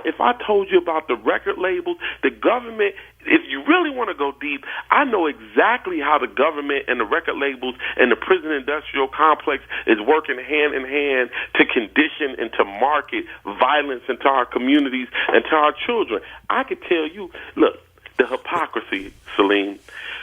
If I told you about the record labels, the government, if you really want to go deep, I know exactly how the government and the record labels and the prison industrial complex is working hand in hand to condition and to market violence into our communities and to our children. I could tell you, look, the hypocrisy, Salim.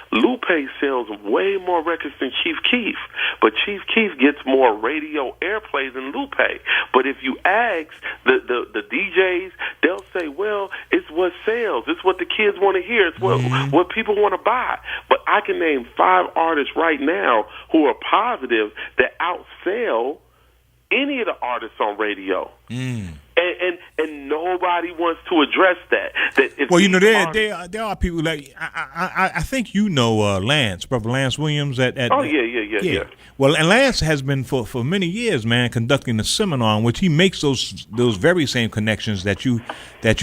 Lupe sells way more records than Chief Keef, but Chief Keef gets more radio airplay than Lupe. But if you ask the DJs, they'll say, well, it's what sells. It's what the kids want to hear. It's what people want to buy. But I can name 5 artists right now who are positive that outsell any of the artists on radio. And nobody wants to address that. Well, there are people like I think Lance, Brother Lance Williams at yeah. Well, and Lance has been for many years, man, conducting a seminar in which he makes those very same connections that you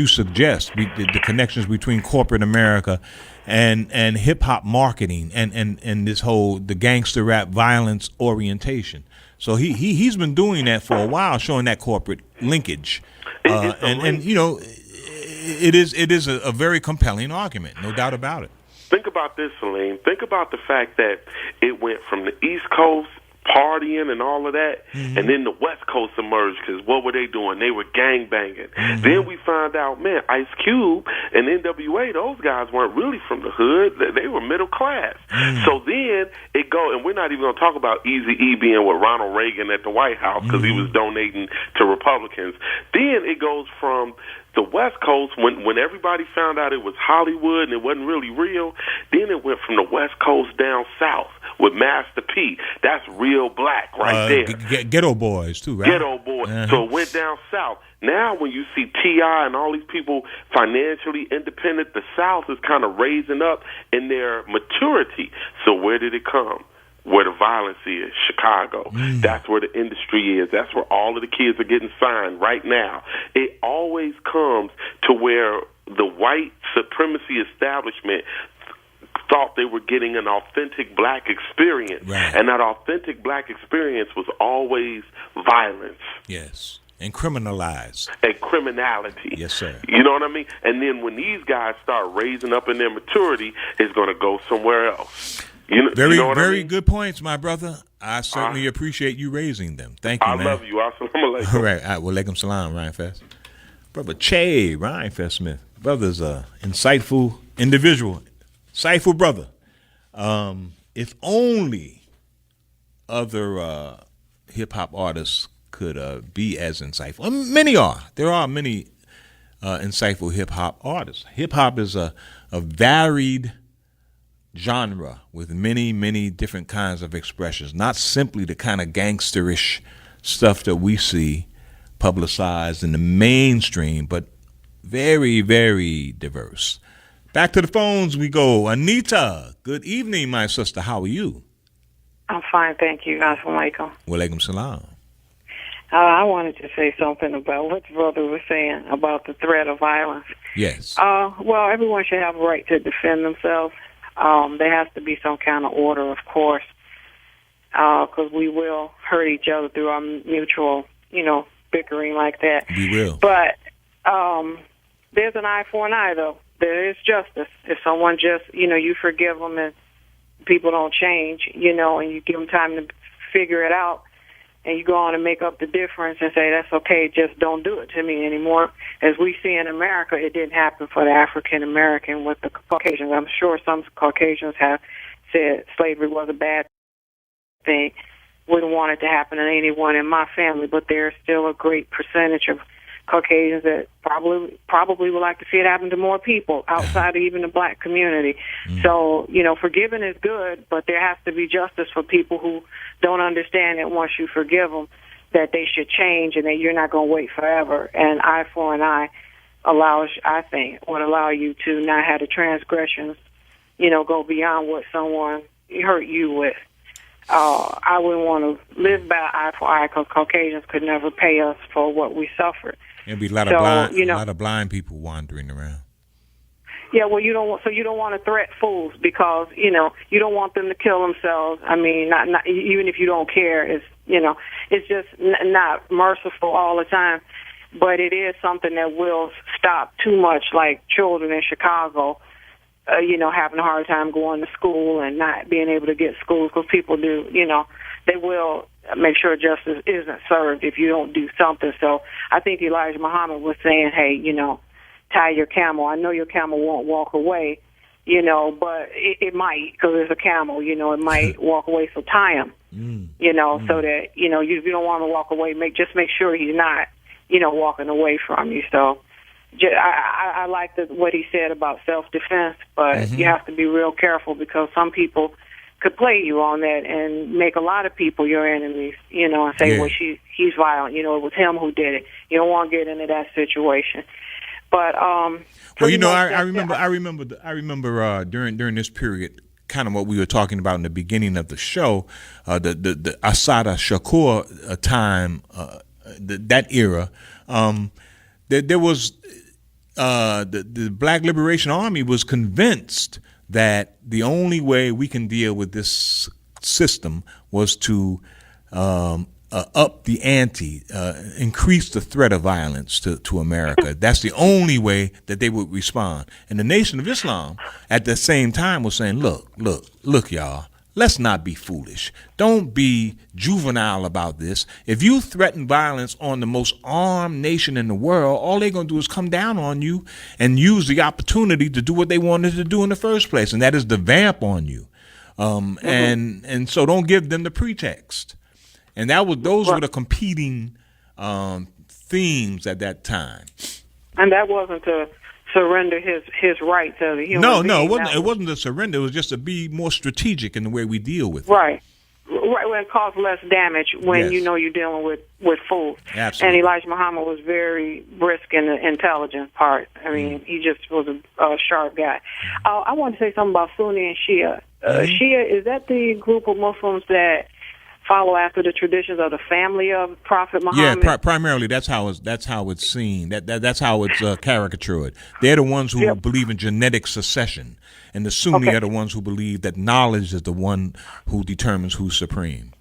suggest, the connections between corporate America and hip hop marketing and this whole the gangster rap violence orientation. So he's been doing that for a while, showing that corporate linkage, and it is a very compelling argument, no doubt about it. Think about this, Salim. Think about the fact that it went from the East Coast partying and all of that, and then the West Coast emerged because what were they doing? They were gangbanging. Then we found out, man, Ice Cube and NWA, those guys weren't really from the hood. They were middle class. So then it and we're not even going to talk about Eazy-E being with Ronald Reagan at the White House because he was donating to Republicans. Then it goes from the West Coast, when everybody found out it was Hollywood and it wasn't really real, then it went from the West Coast down south with Master P. That's real black right there. Ghetto Boys, too, right? Ghetto Boys. So it went down south. Now when you see T.I. and all these people financially independent, the South is kind of raising up in their maturity. So where did it come? Where the violence is, Chicago. That's where the industry is. That's where all of the kids are getting signed right now. It always comes to where the white supremacy establishment thought they were getting an authentic black experience. Right. And that authentic black experience was always violence. Yes. And criminalized. And criminality. Yes, sir. You know what I mean? And then when these guys start raising up in their maturity, it's going to go somewhere else. Very good points, my brother. I certainly appreciate you raising them. Thank you, man. I love you. Assalamu alaikum. All right. Walaikum salam, Ryan Fest. Brother Ryan Fest Smith. Brother's a insightful individual. Insightful brother. If only other hip-hop artists could be as insightful. Many are. There are many insightful hip-hop artists. Hip-hop is a varied genre with many, many different kinds of expressions, not simply the kind of gangsterish stuff that we see publicized in the mainstream, but very, very diverse. Back to the phones we go. Anita, good evening, my sister. How are you? I'm fine, thank you. Assalamu alaikum. Walaikum salam. I wanted to say something about what the brother was saying about the threat of violence. Yes. Well, everyone should have a right to defend themselves. There has to be some kind of order, of course, because we will hurt each other through our mutual, bickering like that. We will. But there's an eye for an eye, though. There is justice. If someone just, you forgive them and people don't change, and you give them time to figure it out, and you go on and make up the difference and say, that's okay, just don't do it to me anymore. As we see in America, it didn't happen for the African-American with the Caucasians. I'm sure some Caucasians have said slavery was a bad thing. Wouldn't want it to happen to anyone in my family, but there's still a great percentage of Caucasians that probably would like to see it happen to more people outside of even the black community. So, forgiving is good, but there has to be justice for people who don't understand that once you forgive them, that they should change and that you're not going to wait forever. And eye for an eye would allow you to not have the transgressions, go beyond what someone hurt you with. I wouldn't want to live by eye for eye because Caucasians could never pay us for what we suffered. There'd be a lot of blind people wandering around. Yeah, well, you don't want to threat fools because you don't want them to kill themselves. I mean, not even if you don't care, it's just not merciful all the time. But it is something that will stop too much, like children in Chicago, having a hard time going to school and not being able to get schools because people do, they will make sure justice isn't served if you don't do something. So I think Elijah Muhammad was saying, hey, tie your camel. I know your camel won't walk away, you know, but it might, because it's a camel, you know, it might walk away, so tie him, you know, so that, you know, you don't want him to walk away, just make sure he's not, you know, walking away from you. So I like what he said about self-defense, but you have to be real careful, because some people could play you on that and make a lot of people your enemies, you know, and say, well, he's violent, you know, it was him who did it. You don't want to get into that situation. But well, you know, I remember during this period, kind of what we were talking about in the beginning of the show, the Assata Shakur time, that era. There was the Black Liberation Army was convinced that the only way we can deal with this system was to up the ante, increase the threat of violence to America. That's the only way that they would respond. And the Nation of Islam at the same time was saying, look, y'all, let's not be foolish. Don't be juvenile about this. If you threaten violence on the most armed nation in the world, all they're going to do is come down on you and use the opportunity to do what they wanted to do in the first place, and that is to vamp on you. And so don't give them the pretext. And those were the competing themes at that time. And that wasn't to surrender his rights as a human being. No, it wasn't to surrender. It was just to be more strategic in the way we deal with it. Right, when it cause less damage when you know you're dealing with fools. Absolutely. And Elijah Muhammad was very brisk in the intelligence part. I mean, he just was a sharp guy. I want to say something about Sunni and Shia. Shia, is that the group of Muslims that follow after the traditions of the family of Prophet Muhammad? Yeah, primarily that's how it's seen. That's how it's caricatured. They're the ones who believe in genetic succession, and the Sunni are the ones who believe that knowledge is the one who determines who's supreme.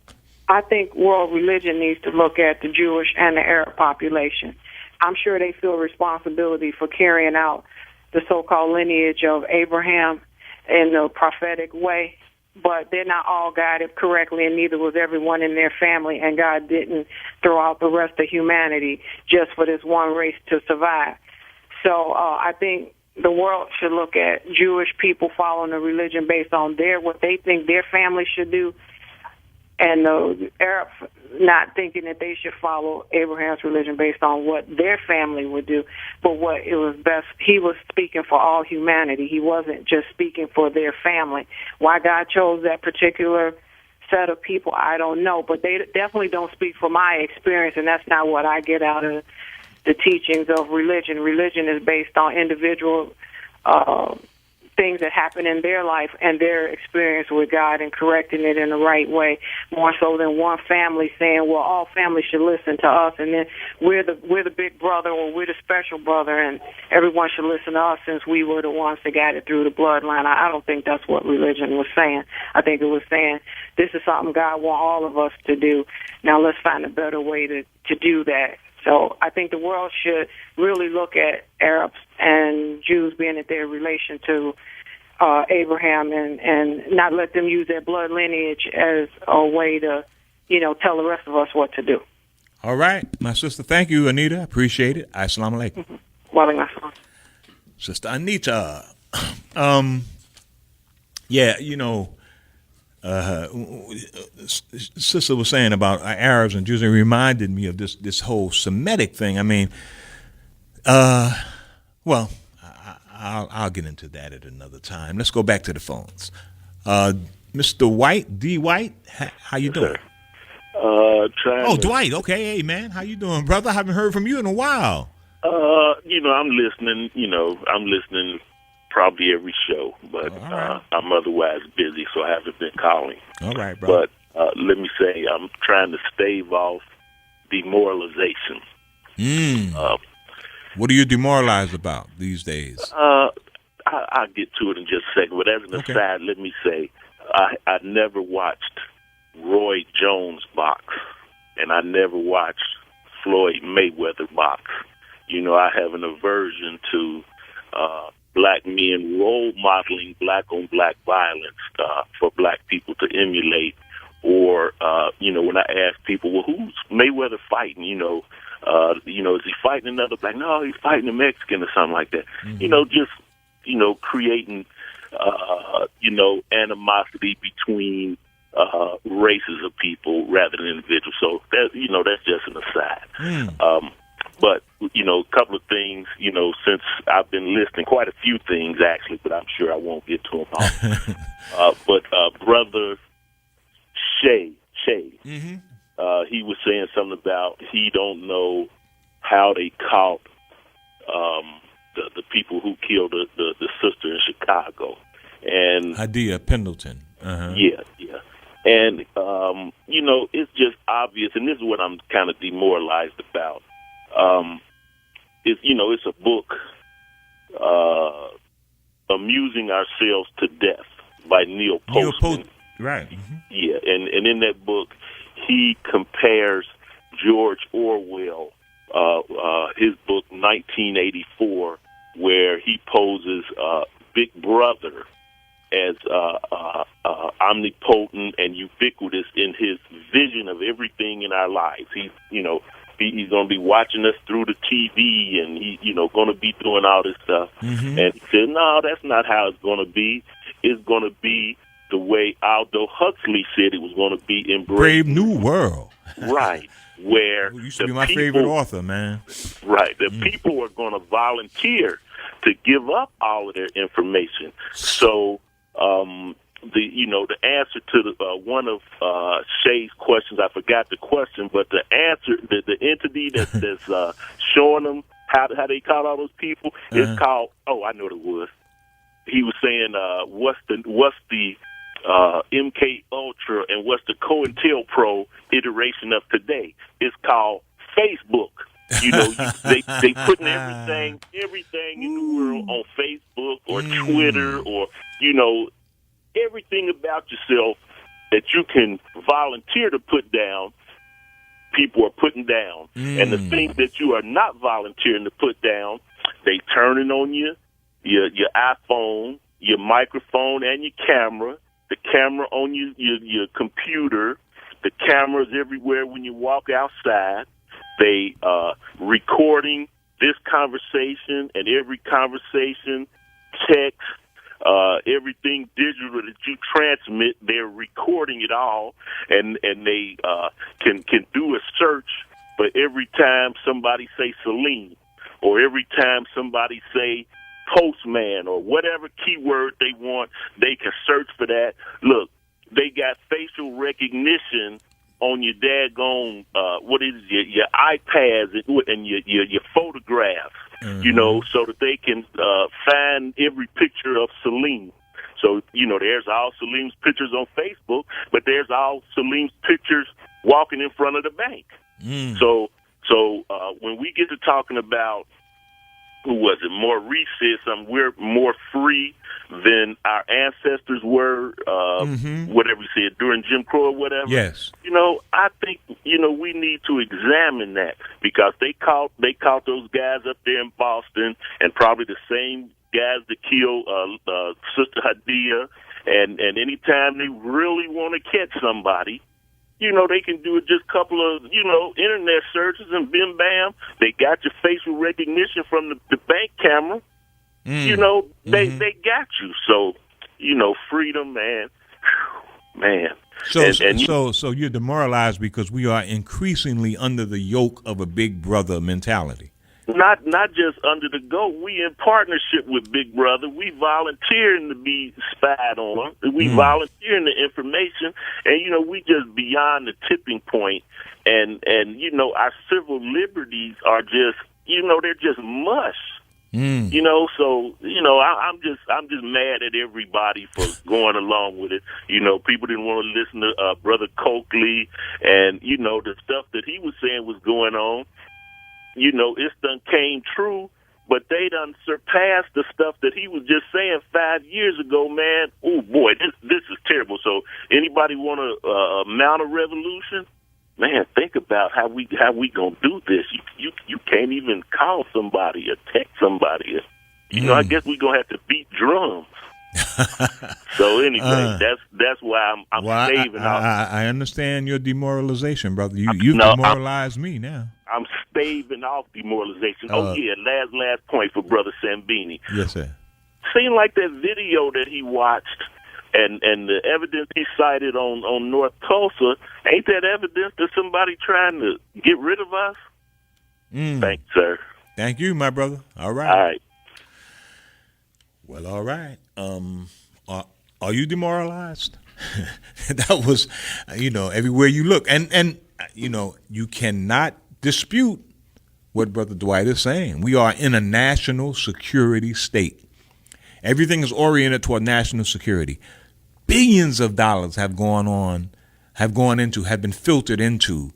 I think world religion needs to look at the Jewish and the Arab population. I'm sure they feel responsibility for carrying out the so-called lineage of Abraham in the prophetic way, but they're not all guided correctly, and neither was everyone in their family, and God didn't throw out the rest of humanity just for this one race to survive. So I think the world should look at Jewish people following a religion based on what they think their family should do, and the Arabs not thinking that they should follow Abraham's religion based on what their family would do, but what it was best. He was speaking for all humanity. He wasn't just speaking for their family. Why God chose that particular set of people, I don't know, but they definitely don't speak for my experience, and that's not what I get out of the teachings of religion. Religion is based on individual things that happen in their life and their experience with God and correcting it in the right way, more so than one family saying, well, all families should listen to us, and then we're the big brother, or we're the special brother, and everyone should listen to us since we were the ones that got it through the bloodline. I don't think that's what religion was saying. I think it was saying this is something God wants all of us to do. Now let's find a better way to do that. So I think the world should really look at Arabs and Jews being in their relation to Abraham and not let them use their blood lineage as a way to, tell the rest of us what to do. All right, my sister. Thank you, Anita. Appreciate it. Assalamu alaikum. Walaikum assalam. Sister Anita. Sister was saying about Arabs and Jews. It reminded me of this whole Semitic thing. I mean, I'll get into that at another time. Let's go back to the phones. Mr. White, D. White, how you doing? Dwight. Okay, hey man, how you doing, brother? I haven't heard from you in a while. I'm listening. I'm listening probably every show, but I'm otherwise busy, so I haven't been calling. All right, bro. But let me say, I'm trying to stave off demoralization. What are you demoralized about these days? I'll get to it in just a second, but as an aside, let me say, I never watched Roy Jones box, and I never watched Floyd Mayweather box. I have an aversion to black men role modeling black-on-black violence for black people to emulate. Or, when I ask people, well, who's Mayweather fighting? Is he fighting another black? No, he's fighting a Mexican or something like that. Just creating animosity between races of people rather than individuals. So that's just an aside. But a couple of things, since I've been listing quite a few things actually, but I'm sure I won't get to them all. But Brother Shay, he was saying something about he don't know how they caught the people who killed the sister in Chicago, and Hadia Pendleton. Yeah. And it's just obvious, and this is what I'm kind of demoralized about. It's a book, Amusing Ourselves to Death by Neil Postman. Right. Yeah, and in that book, he compares George Orwell, his book 1984, where he poses Big Brother as omnipotent and ubiquitous in his vision of everything in our lives. He's going to be watching us through the TV, and he's going to be doing all this stuff. And he said, no, that's not how it's going to be. It's going to be the way Aldous Huxley said it was going to be in Brave New World. Right. Where you used to be my favorite author, man. Right. The people are going to volunteer to give up all of their information. So, the answer to one of Shay's questions, I forgot the question, but the answer, the entity that's showing them how they caught all those people is called. Oh, I know what it was. He was saying, what's the MK Ultra and what's the COINTELPRO iteration of today? It's called Facebook. They putting everything in the world on Facebook or Twitter or everything about yourself that you can volunteer to put down. People are putting down, and the things that you are not volunteering to put down, they turning on you, your iPhone, your microphone, and your camera. The camera on your computer. The cameras everywhere when you walk outside. They recording this conversation and every conversation, text, everything digital that you transmit. They're recording it all, and they can do a search for every time somebody say Salim, or every time somebody say Postman, or whatever keyword they want. They can search for that. Look, they got facial recognition on your daggone your iPads and your photographs, so that they can find every picture of Salim. So there's all Salim's pictures on Facebook, but there's all Salim's pictures walking in front of the bank. So when we get to talking about who was it? Maurice said something. We're more free than our ancestors were, whatever he said, during Jim Crow or whatever. Yes. I think, we need to examine that, because they caught those guys up there in Boston, and probably the same guys that killed Sister Hadia, and anytime they really want to catch somebody, they can do it just a couple of, internet searches, and bim bam, they got your facial recognition from the bank camera. They got you. So, freedom, man. So you're demoralized because we are increasingly under the yoke of a big brother mentality. Not just under the goat. We in partnership with Big Brother. We volunteering to be spied on. We volunteering the information, and we just beyond the tipping point. And our civil liberties are just they're just mush. So I'm just mad at everybody for going along with it. People didn't want to listen to Brother Coakley, and the stuff that he was saying was going on. It's done came true, but they done surpassed the stuff that he was just saying 5 years ago, man. Oh boy, this is terrible. So anybody want to mount a revolution? Man, think about how we gonna do this. You can't even call somebody or text somebody. I guess we gonna have to beat drums. So anyway, that's why I'm saving. I understand your demoralization, brother. You've demoralized me now. I'm staving off demoralization. Last point for Brother Sambini. Yes, sir. Seemed like that video that he watched and the evidence he cited on North Tulsa, ain't that evidence that somebody trying to get rid of us? Thanks, sir. Thank you, my brother. All right. All right. Well, all right. Are you demoralized? That was, everywhere you look. And you cannot dispute what Brother Dwight is saying. We are in a national security state. Everything is oriented toward national security. Billions of dollars have been filtered into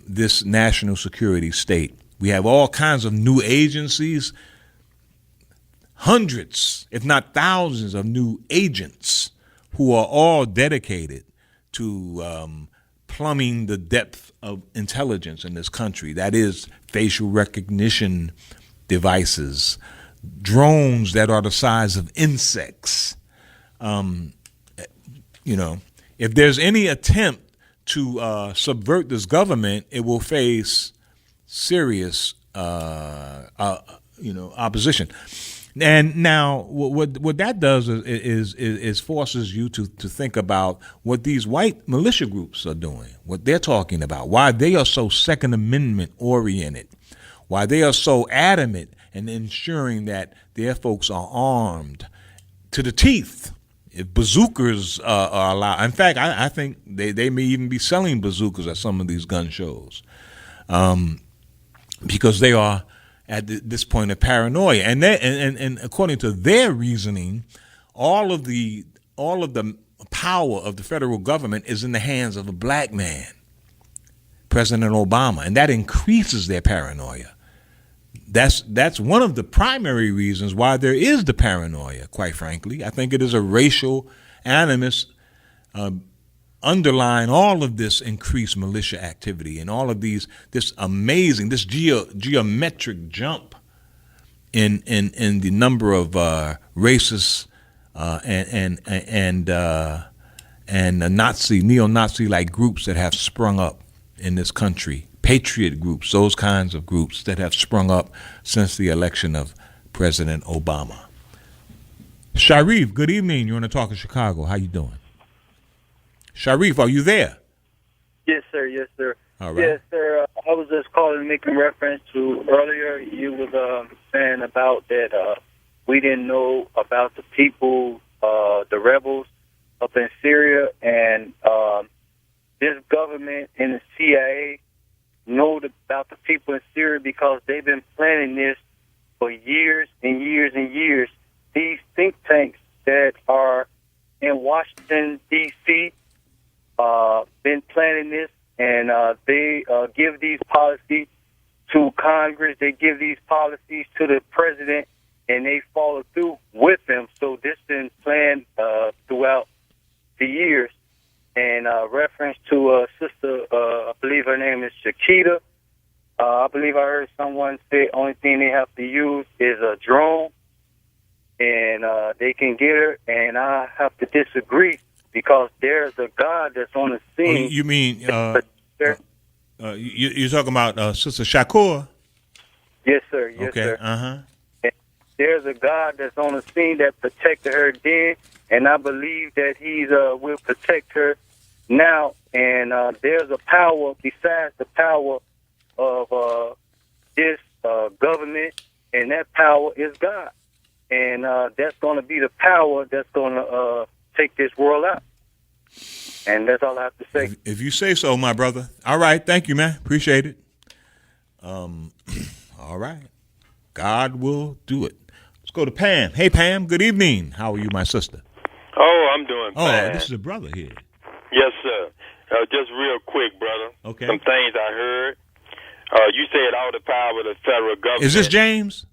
this national security state. We have all kinds of new agencies, hundreds, if not thousands of new agents who are all dedicated to plumbing the depth of intelligence in this country. That is facial recognition devices, drones that are the size of insects. If there's any attempt to subvert this government, it will face serious, opposition. And now, what that does is forces you to think about what these white militia groups are doing, what they're talking about, why they are so Second Amendment oriented, why they are so adamant in ensuring that their folks are armed to the teeth. If bazookas are allowed, in fact, I think they may even be selling bazookas at some of these gun shows, because they are at this point of paranoia, and according to their reasoning, all of the power of the federal government is in the hands of a black man, President Obama, and that increases their paranoia. That's one of the primary reasons why there is the paranoia, quite frankly. I think it is a racial animus underlying all of this increased militia activity and all of this geometric jump in the number of racist and neo-Nazi like groups that have sprung up in this country. Patriot groups, those kinds of groups that have sprung up since the election of President Obama. Sharif, good evening. You're on the Talk of Chicago. How you doing? Sharif, are you there? Yes, sir. Yes, sir. All right. Yes, sir. I was just calling, making reference to earlier you was saying about that we didn't know about the people, the rebels up in Syria, and this government and the CIA know about the people in Syria because they've been planning this for years and years and years. These think tanks that are in Washington, D.C., been planning this, and they give these policies to Congress. They give these policies to the president, and they follow through with them. So this been planned throughout the years. And reference to a sister, I believe her name is Shakita. I believe I heard someone say only thing they have to use is a drone, and they can get her. And I have to disagree because there's a God that's on the scene. Oh, you mean you're talking about Sister Shakur? Yes, sir. Yes, okay. sir. Uh-huh. And there's a God that's on the scene that protected her then, and I believe that He's will protect her now. And there's a power besides the power of this government, and that power is God. And that's going to be the power that's going to take this world out. And that's all I have to say. If you say so, my brother. All right. Thank you, man. Appreciate it. All right. God will do it. Let's go to Pam. Hey, Pam. Good evening. How are you, my sister? Oh, I'm doing fine. Oh, this is a brother here. Yes, sir. Just real quick, brother. Okay. Some things I heard. You said all the power of the federal government. Is this James?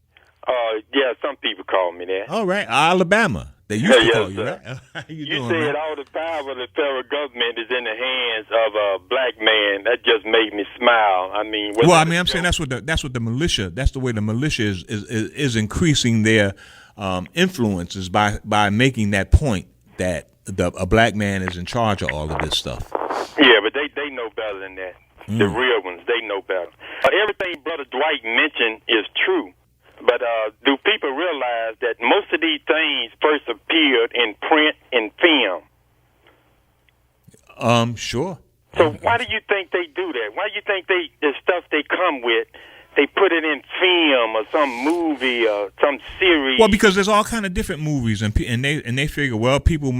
Yeah, some people call me that. All right. Alabama. They used to call you, sir. right? How you You doing, said man? all the power of the federal government is in the hands of a black man. That just made me smile. I mean, I'm saying that's what the militia. That's the way the militia is increasing their influences by making that point that a black man is in charge of all of this stuff. Yeah, but they know better than that. The real ones, they know better. Everything Brother Dwight mentioned is true. But do people realize that most of these things first appeared in print and film? Sure. So why do you think they do that? Why do you think the stuff they come with, they put it in film or some movie or some series? Well, because there's all kind of different movies, and they figure, well, people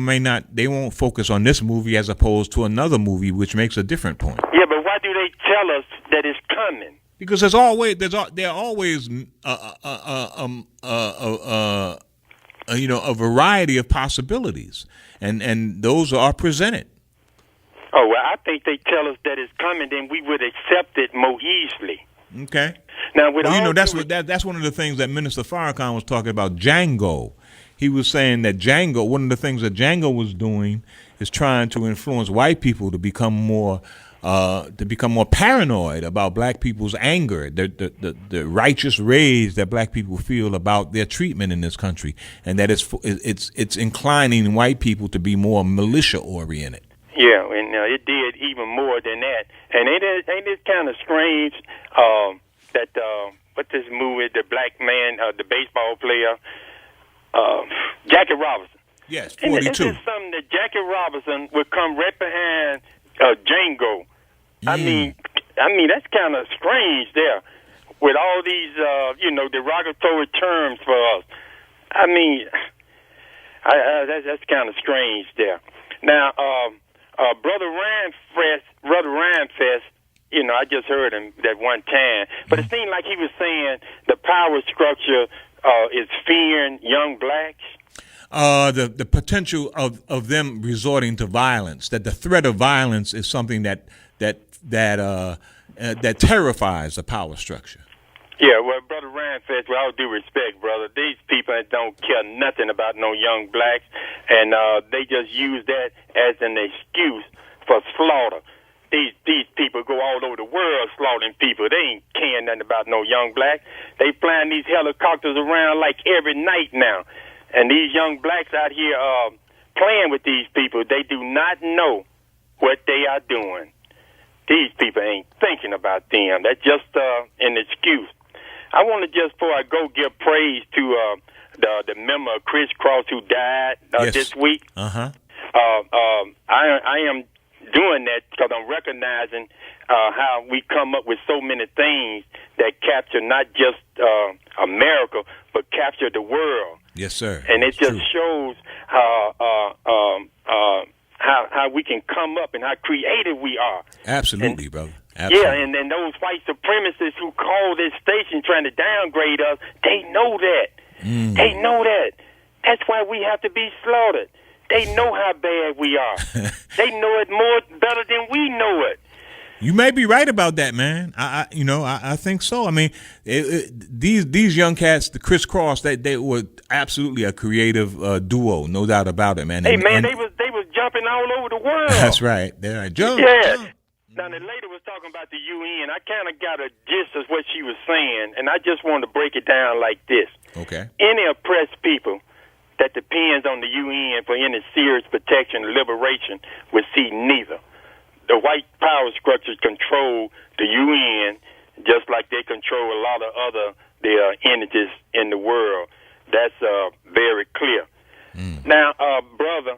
they won't focus on this movie as opposed to another movie, which makes a different point. Yeah, but why do they tell us that it's coming? Because there are always a variety of possibilities, and those are presented. Oh, well, I think they tell us that it's coming, then we would accept it more easily. Okay. Now, that's one of the things that Minister Farrakhan was talking about. Django, he was saying that one of the things that Django was doing is trying to influence white people to become more paranoid about black people's anger, the righteous rage that black people feel about their treatment in this country, and that it's inclining white people to be more militia oriented. Yeah, and it did even more than that. And ain't it kind of strange that what this movie, the black man, the baseball player, Jackie Robinson. Yes, 42. And it's just something that Jackie Robinson would come right behind Django. I mean that's kind of strange there, with all these derogatory terms for us. I mean, that's kind of strange there. Now, Brother Rhymefest, I just heard him that one time, but it seemed like he was saying the power structure is fearing young blacks. The potential of them resorting to violence, that the threat of violence is something that terrifies the power structure. Yeah, well, Brother Rhymefest, with all due respect, brother, these people don't care nothing about no young blacks, and they just use that as an excuse for slaughter. These people go all over the world slaughtering people. They ain't caring nothing about no young black. They flying these helicopters around like every night now, and these young blacks out here playing with these people. They do not know what they are doing. These people ain't thinking about them. That's just an excuse. I want to just, before I go, give praise to the member of Chris Cross who died this week. Uh-huh. I am doing that because I'm recognizing how we come up with so many things that capture not just America, but capture the world. Yes, sir. And it just shows how we can come up and how creative we are. Absolutely, brother. Absolutely. Yeah, and then those white supremacists who call this station trying to downgrade us, they know that. They know that. That's why we have to be slaughtered. They know how bad we are. They know it better than we know it. You may be right about that, man. I think so. I mean, these young cats, the Chris Cross, they were absolutely a creative duo, no doubt about it, man. Hey, man, they was jumping all over the world. That's right. They're like, jump. Yeah. Now, the lady was talking about the UN. I kind of got a gist of what she was saying, and I just wanted to break it down like this. Okay. Any oppressed people that depends on the UN for any serious protection or liberation will see neither. The white power structures control the UN just like they control a lot of other entities in the world. That's very clear. Now, brother,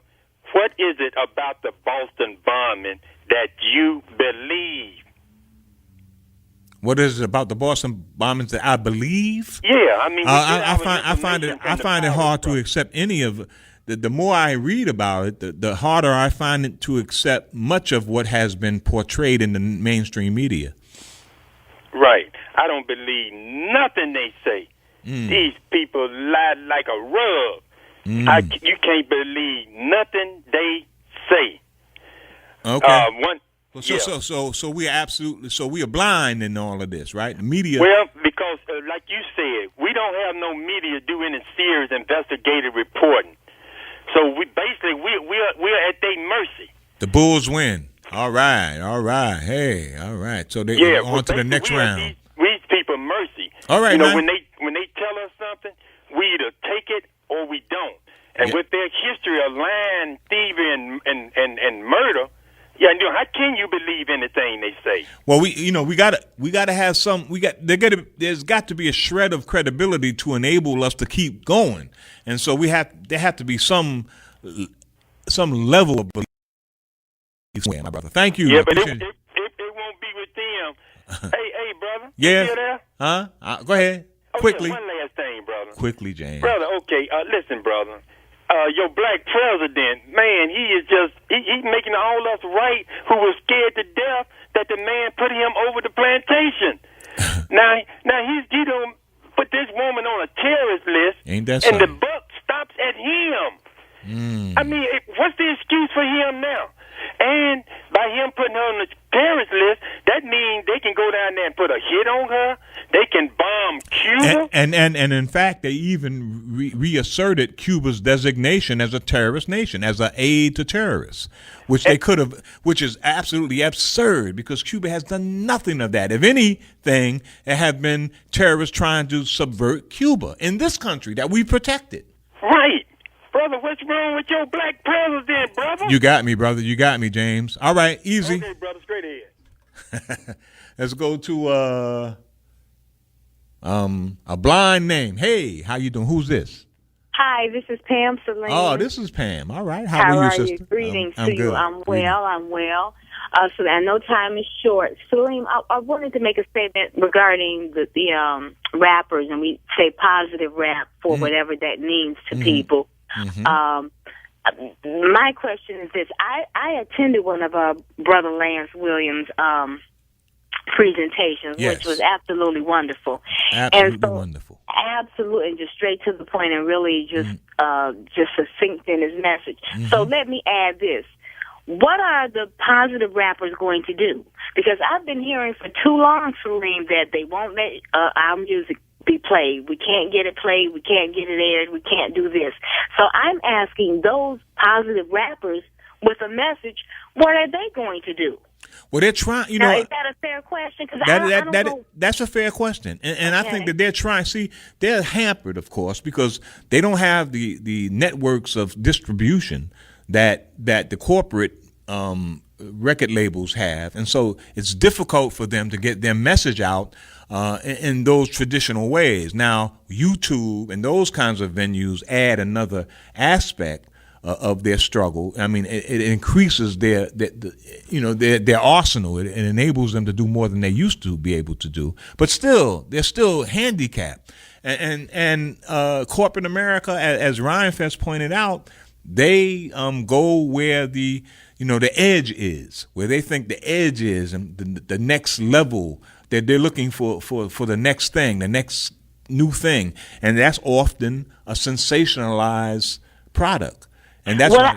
what is it about the Boston bombing that you believe? What is it about the Boston bombings that I believe? Yeah, I mean, I find it hard to accept any of it. The more I read about it, the harder I find it to accept much of what has been portrayed in the mainstream media. Right. I don't believe nothing they say. These people lie like a rug. You can't believe nothing they say. Okay. So we are we are blind in all of this, right? The media. Well, because like you said, we don't have no media do any serious investigative reporting. So we're at their mercy. The Bulls win. All right. Hey, all right. So they on to the next round. These people mercy. All right, man. when they tell us something, we either take it or we don't. And with their history of lying, thieving, and murder, you know How can you believe anything they say? Well, we gotta have some. There's got to be a shred of credibility to enable us to keep going, and so there have to be some level of belief. My brother, thank you. Yeah, but it won't be with them. hey, brother. Yeah. You still there? Huh? Go ahead. Okay, Quickly. one last thing, brother. Quickly, James. Brother, okay. Listen, brother. Your black president, man, he is just he's making all us right who was scared to death that the man put him over the plantation. now he don't put this woman on a terrorist list, Ain't that and something? the buck stops at him. I mean, what's the excuse for him now? And by him putting her on the terrorist list, that means they can go down there and put a hit on her. They can bomb Cuba. And in fact, they even reasserted Cuba's designation as a terrorist nation, as an aid to terrorists, which they could have, which is absolutely absurd because Cuba has done nothing of that. If anything, it have been terrorists trying to subvert Cuba in this country that we protected. Right. Brother, what's wrong with your black president, brother? You got me, brother. You got me, James. All right, easy. Okay, brother, straight ahead. Let's go to a blind name. Hey, how you doing? Who's this? Hi, this is Pam Salim. Oh, this is Pam. All right. How are you, are sister? you? Greetings I'm to good. you. I'm well. So I know time is short. Salim, I wanted to make a statement regarding the rappers, and we say positive rap for whatever that means to people. My question is this. I attended one of Brother Lance Williams' presentations, which was absolutely wonderful. Absolutely wonderful. Absolutely, and just straight to the point and really just succinct in his message. So let me add this. What are the positive rappers going to do? Because I've been hearing for too long, Salim, that they won't let our music be played. We can't get it played. We can't get it aired. We can't do this. So I'm asking those positive rappers with a message, what are they going to do? Well, they're trying, Now, is that a fair question? Because I don't know. That's a fair question. And I think that they're trying. See, they're hampered, of course, because they don't have the networks of distribution that the corporate record labels have. And so it's difficult for them to get their message out in those traditional ways. Now, YouTube and those kinds of venues add another aspect of their struggle. I mean, it increases their arsenal. It enables them to do more than they used to be able to do. But still, they're still handicapped. And corporate America, as Rheinfest pointed out, they go where the edge is, where they think the edge is, and the next level that they're looking for the next thing, the next new thing, and that's often a sensationalized product. And that's why.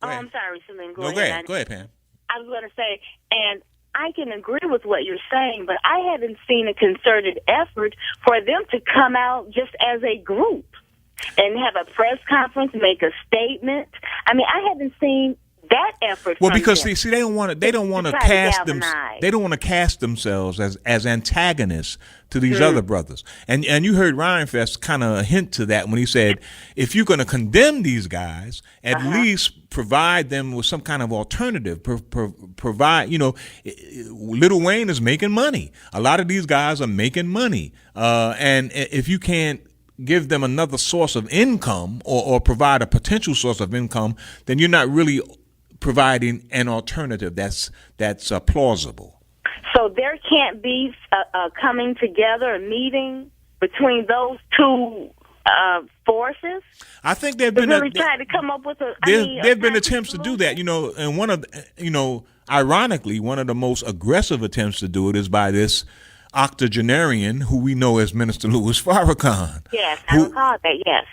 I'm sorry, Salim. Go ahead, Pam. I was going to say, and I can agree with what you're saying, but I haven't seen a concerted effort for them to come out just as a group and have a press conference, make a statement. I mean, I haven't seen that effort. Well, because them. see, they don't want to cast them. They don't want to cast themselves as antagonists to these other brothers. And you heard Rheinfest kind of hint to that when he said, if you're going to condemn these guys, at least provide them with some kind of alternative. Provide, Lil Wayne is making money. A lot of these guys are making money, and if you can't give them another source of income or provide a potential source of income, then you're not really providing an alternative that's plausible. So there can't be a coming together, a meeting between those two forces. I think they've been really trying to come up with there've been attempts to do that, and one of ironically, one of the most aggressive attempts to do it is by this octogenarian who we know as Minister Louis Farrakhan. Yes, I recall that. Yes,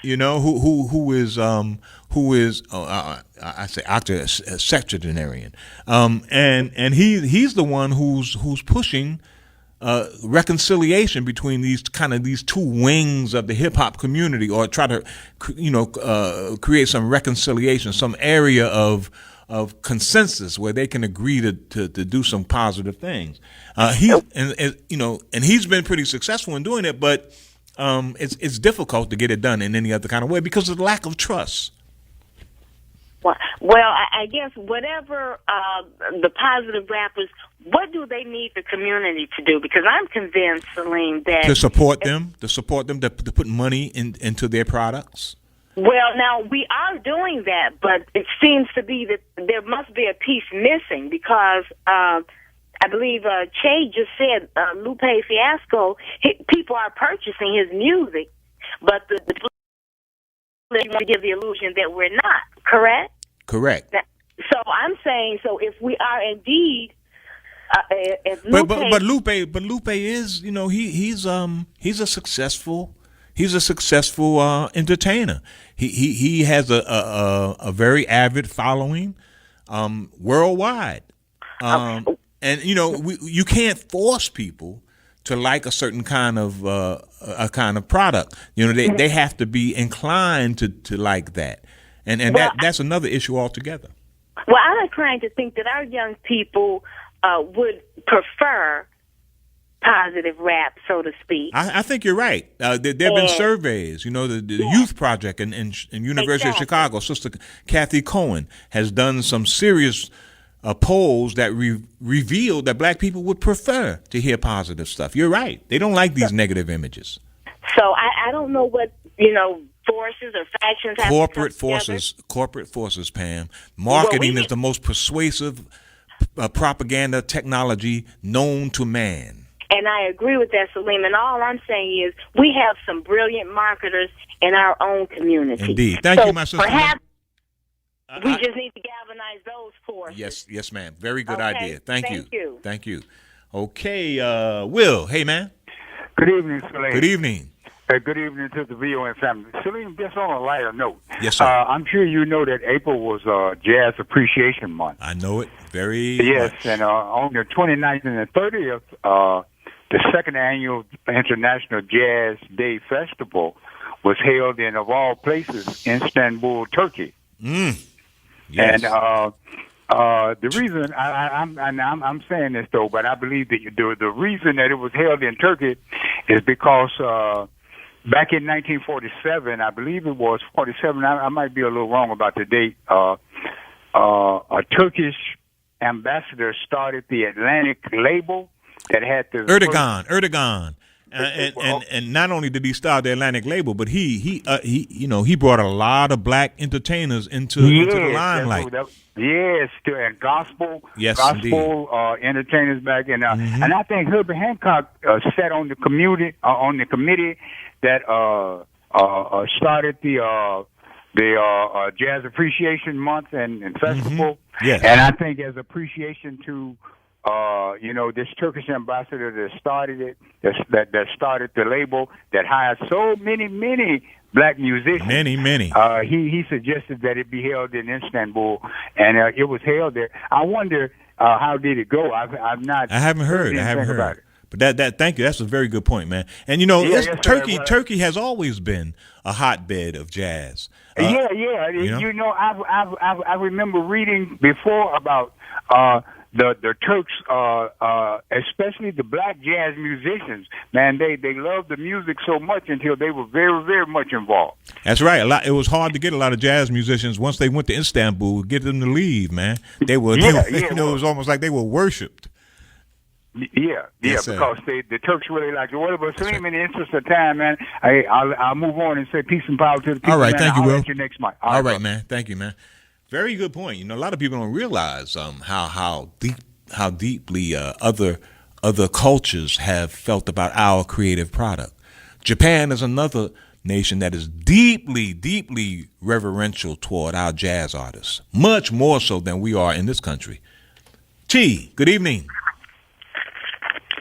who is I say octogenarian, and he's the one who's pushing reconciliation between these two wings of the hip hop community, or try to create some reconciliation, some area of consensus where they can agree to do some positive things. And he's been pretty successful in doing it, but it's difficult to get it done in any other kind of way because of the lack of trust. Well, I guess whatever the positive rappers, what do they need the community to do? Because I'm convinced, Salim, that to support them, to put money into their products. Well, now we are doing that, but it seems to be that there must be a piece missing because I believe Che just said Lupe Fiasco. People are purchasing his music, but the want to give the illusion that we're not. Correct. Correct. So I'm saying, so if we are indeed, if Lupe, but Lupe is, he's a successful entertainer. He has a very avid following worldwide, and you can't force people to like a certain kind of product. They have to be inclined to like that. And that's another issue altogether. Well, I'm inclined to think that our young people would prefer positive rap, so to speak. I think you're right. There have been surveys. The Youth Project in University of Chicago, Sister Kathy Cohen has done some serious polls that revealed that black people would prefer to hear positive stuff. You're right. They don't like these negative images. So I don't know what, forces or factions have corporate forces, Pam. Marketing is the most persuasive propaganda technology known to man. And I agree with that, Salim. And all I'm saying is we have some brilliant marketers in our own community. Indeed. Thank you, my sister. Perhaps we just need to galvanize those forces. Yes, ma'am. Very good idea. Thank you. Okay, Will. Hey, man. Good evening, Salim. Good evening. Good evening to the WVON family. Salim, just on a lighter note. Yes, sir. I'm sure you know that April was Jazz Appreciation Month. I know it very much. Yes, and on the 29th and the 30th, the second annual International Jazz Day Festival was held in, of all places, Istanbul, Turkey. Yes. And the reason I'm saying this though, but I believe that the reason that it was held in Turkey is because back in 1947, I believe it was 47. I might be a little wrong about the date. A Turkish ambassador started the Atlantic label that had the Erdogan. And not only did he start the Atlantic label, but he brought a lot of black entertainers into the limelight. And gospel entertainers back in. Mm-hmm. And I think Herbert Hancock sat on the committee that started the Jazz Appreciation Month and Festival. Mm-hmm. Yes. And I think as appreciation to this Turkish ambassador that started it, that started the label, that hired so many black musicians. Many. He suggested that it be held in Istanbul, and it was held there. I wonder how did it go? I haven't heard about it. But that thank you. That's a very good point, man. And Turkey has always been a hotbed of jazz. I remember reading before about the Turks, especially the black jazz musicians. Man, they loved the music so much until they were very, very much involved. That's right. It was hard to get a lot of jazz musicians once they went to Istanbul, get them to leave, man. They were, it was almost like they were worshipped. Because the Turks really liked it. But Salim, in the interest of time, man, I'll move on and say peace and power to the people. All right, thank you, Will. I'll let you next month. All right, man. Thank you, man. Very good point. A lot of people don't realize how deeply other cultures have felt about our creative product. Japan is another nation that is deeply reverential toward our jazz artists, much more so than we are in this country. T, good evening.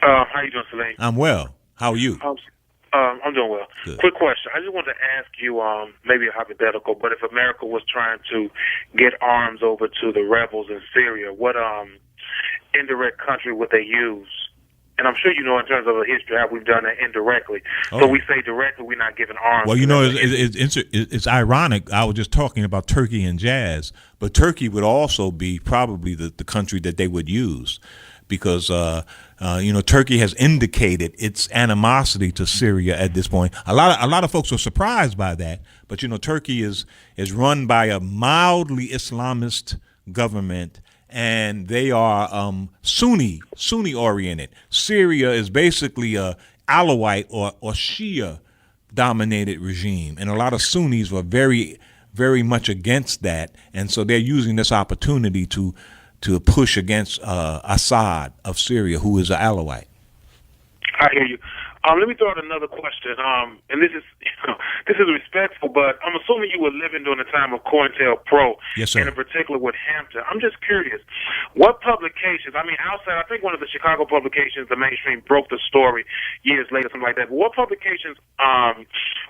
How you doing, Salim? I'm well. How are you? I'm doing well. Good. Quick question. I just wanted to ask you, maybe a hypothetical, but if America was trying to get arms over to the rebels in Syria, what indirect country would they use? And I'm sure you know in terms of the history how we've done that indirectly. Oh. So we say directly we're not giving arms. Well, it's ironic. I was just talking about Turkey and jazz, but Turkey would also be probably the country that they would use. Because Turkey has indicated its animosity to Syria at this point. A lot of folks are surprised by that, But Turkey is run by a mildly Islamist government, and they are Sunni oriented. Syria is basically a Alawite or Shia dominated regime, and a lot of Sunnis were very, very much against that, and so they're using this opportunity to push against Assad of Syria, who is an Alawite. I hear you. Let me throw out another question. And this is respectful, but I'm assuming you were living during the time of COINTELPRO, yes, sir. And in particular with Hampton. I'm just curious, what publications? I mean, outside, I think one of the Chicago publications, the mainstream, broke the story years later, something like that. But what publications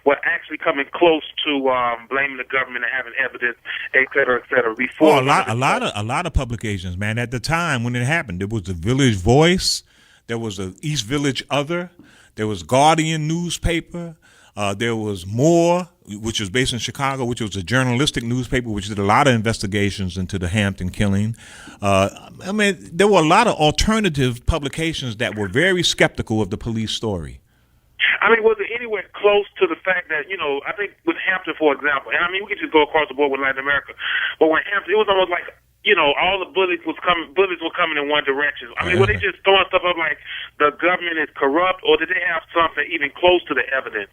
were actually coming close to blaming the government and having evidence, et cetera, before? A lot of publications, man. At the time when it happened, there was the Village Voice, there was the East Village Other. There was Guardian newspaper. There was More, which was based in Chicago, which was a journalistic newspaper, which did a lot of investigations into the Hampton killing. There were a lot of alternative publications that were very skeptical of the police story. I mean, was it anywhere close to the fact that, I think with Hampton, for example, and I mean, we could just go across the board with Latin America, but when Hampton, it was almost like, all the bullets were coming in one direction. I mean, were they just throwing stuff up like the government is corrupt, or did they have something even close to the evidence?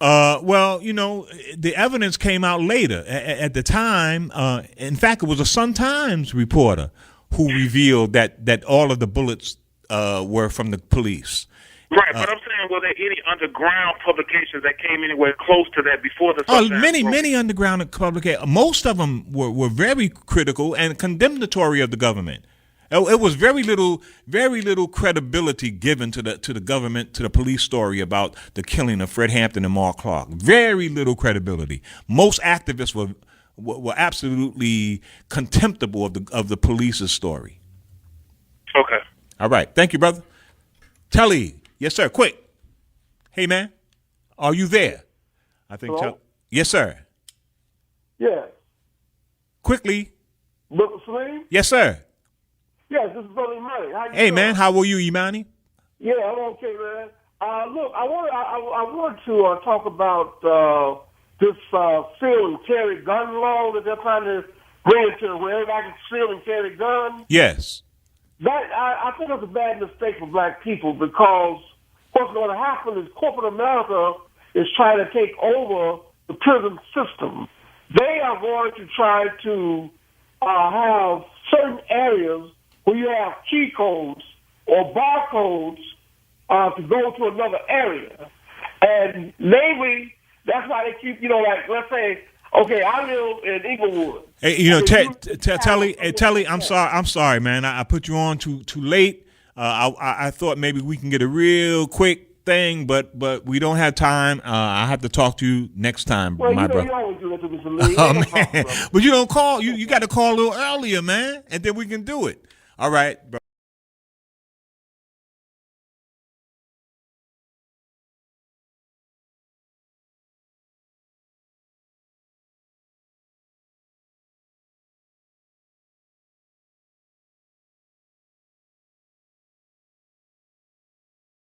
Well, the evidence came out later. At the time, in fact, it was a Sun-Times reporter who revealed that all of the bullets were from the police. Right, but I'm saying, were there any underground publications that came anywhere close to that before the Sun-Times? Many underground publications. Most of them were very critical and condemnatory of the government. It was very little credibility given to the government, to the police story about the killing of Fred Hampton and Mark Clark. Very little credibility. Most activists were absolutely contemptible of the police's story. Okay. All right. Thank you, brother. Telly. Yes, sir. Quick. Hey, man. Are you there? I think. Hello? Yes, sir. Yes. Quickly. Brother Salim? Yes, sir. Yes, this is Brother Imani. How you Hey, doing? man. How are you, Imani? Yeah, I'm okay, man. Look, I want to talk about this seal and carry gun law that they're trying to bring into where everybody can seal and carry guns. Yes. I think it's a bad mistake for black people because what's going to happen is corporate America is trying to take over the prison system. They are going to try to have certain areas where you have key codes or barcodes to go to another area. And maybe that's why they keep, let's say, okay, I live in Inglewood. Hey, Telly, I'm sorry, man. I put you on too late. I thought maybe we can get a real quick thing, but we don't have time. I have to talk to you next time, my brother. You always do that to me, Salim. Oh, man. But you don't call. You got to call a little earlier, man, and then we can do it. All right, bro.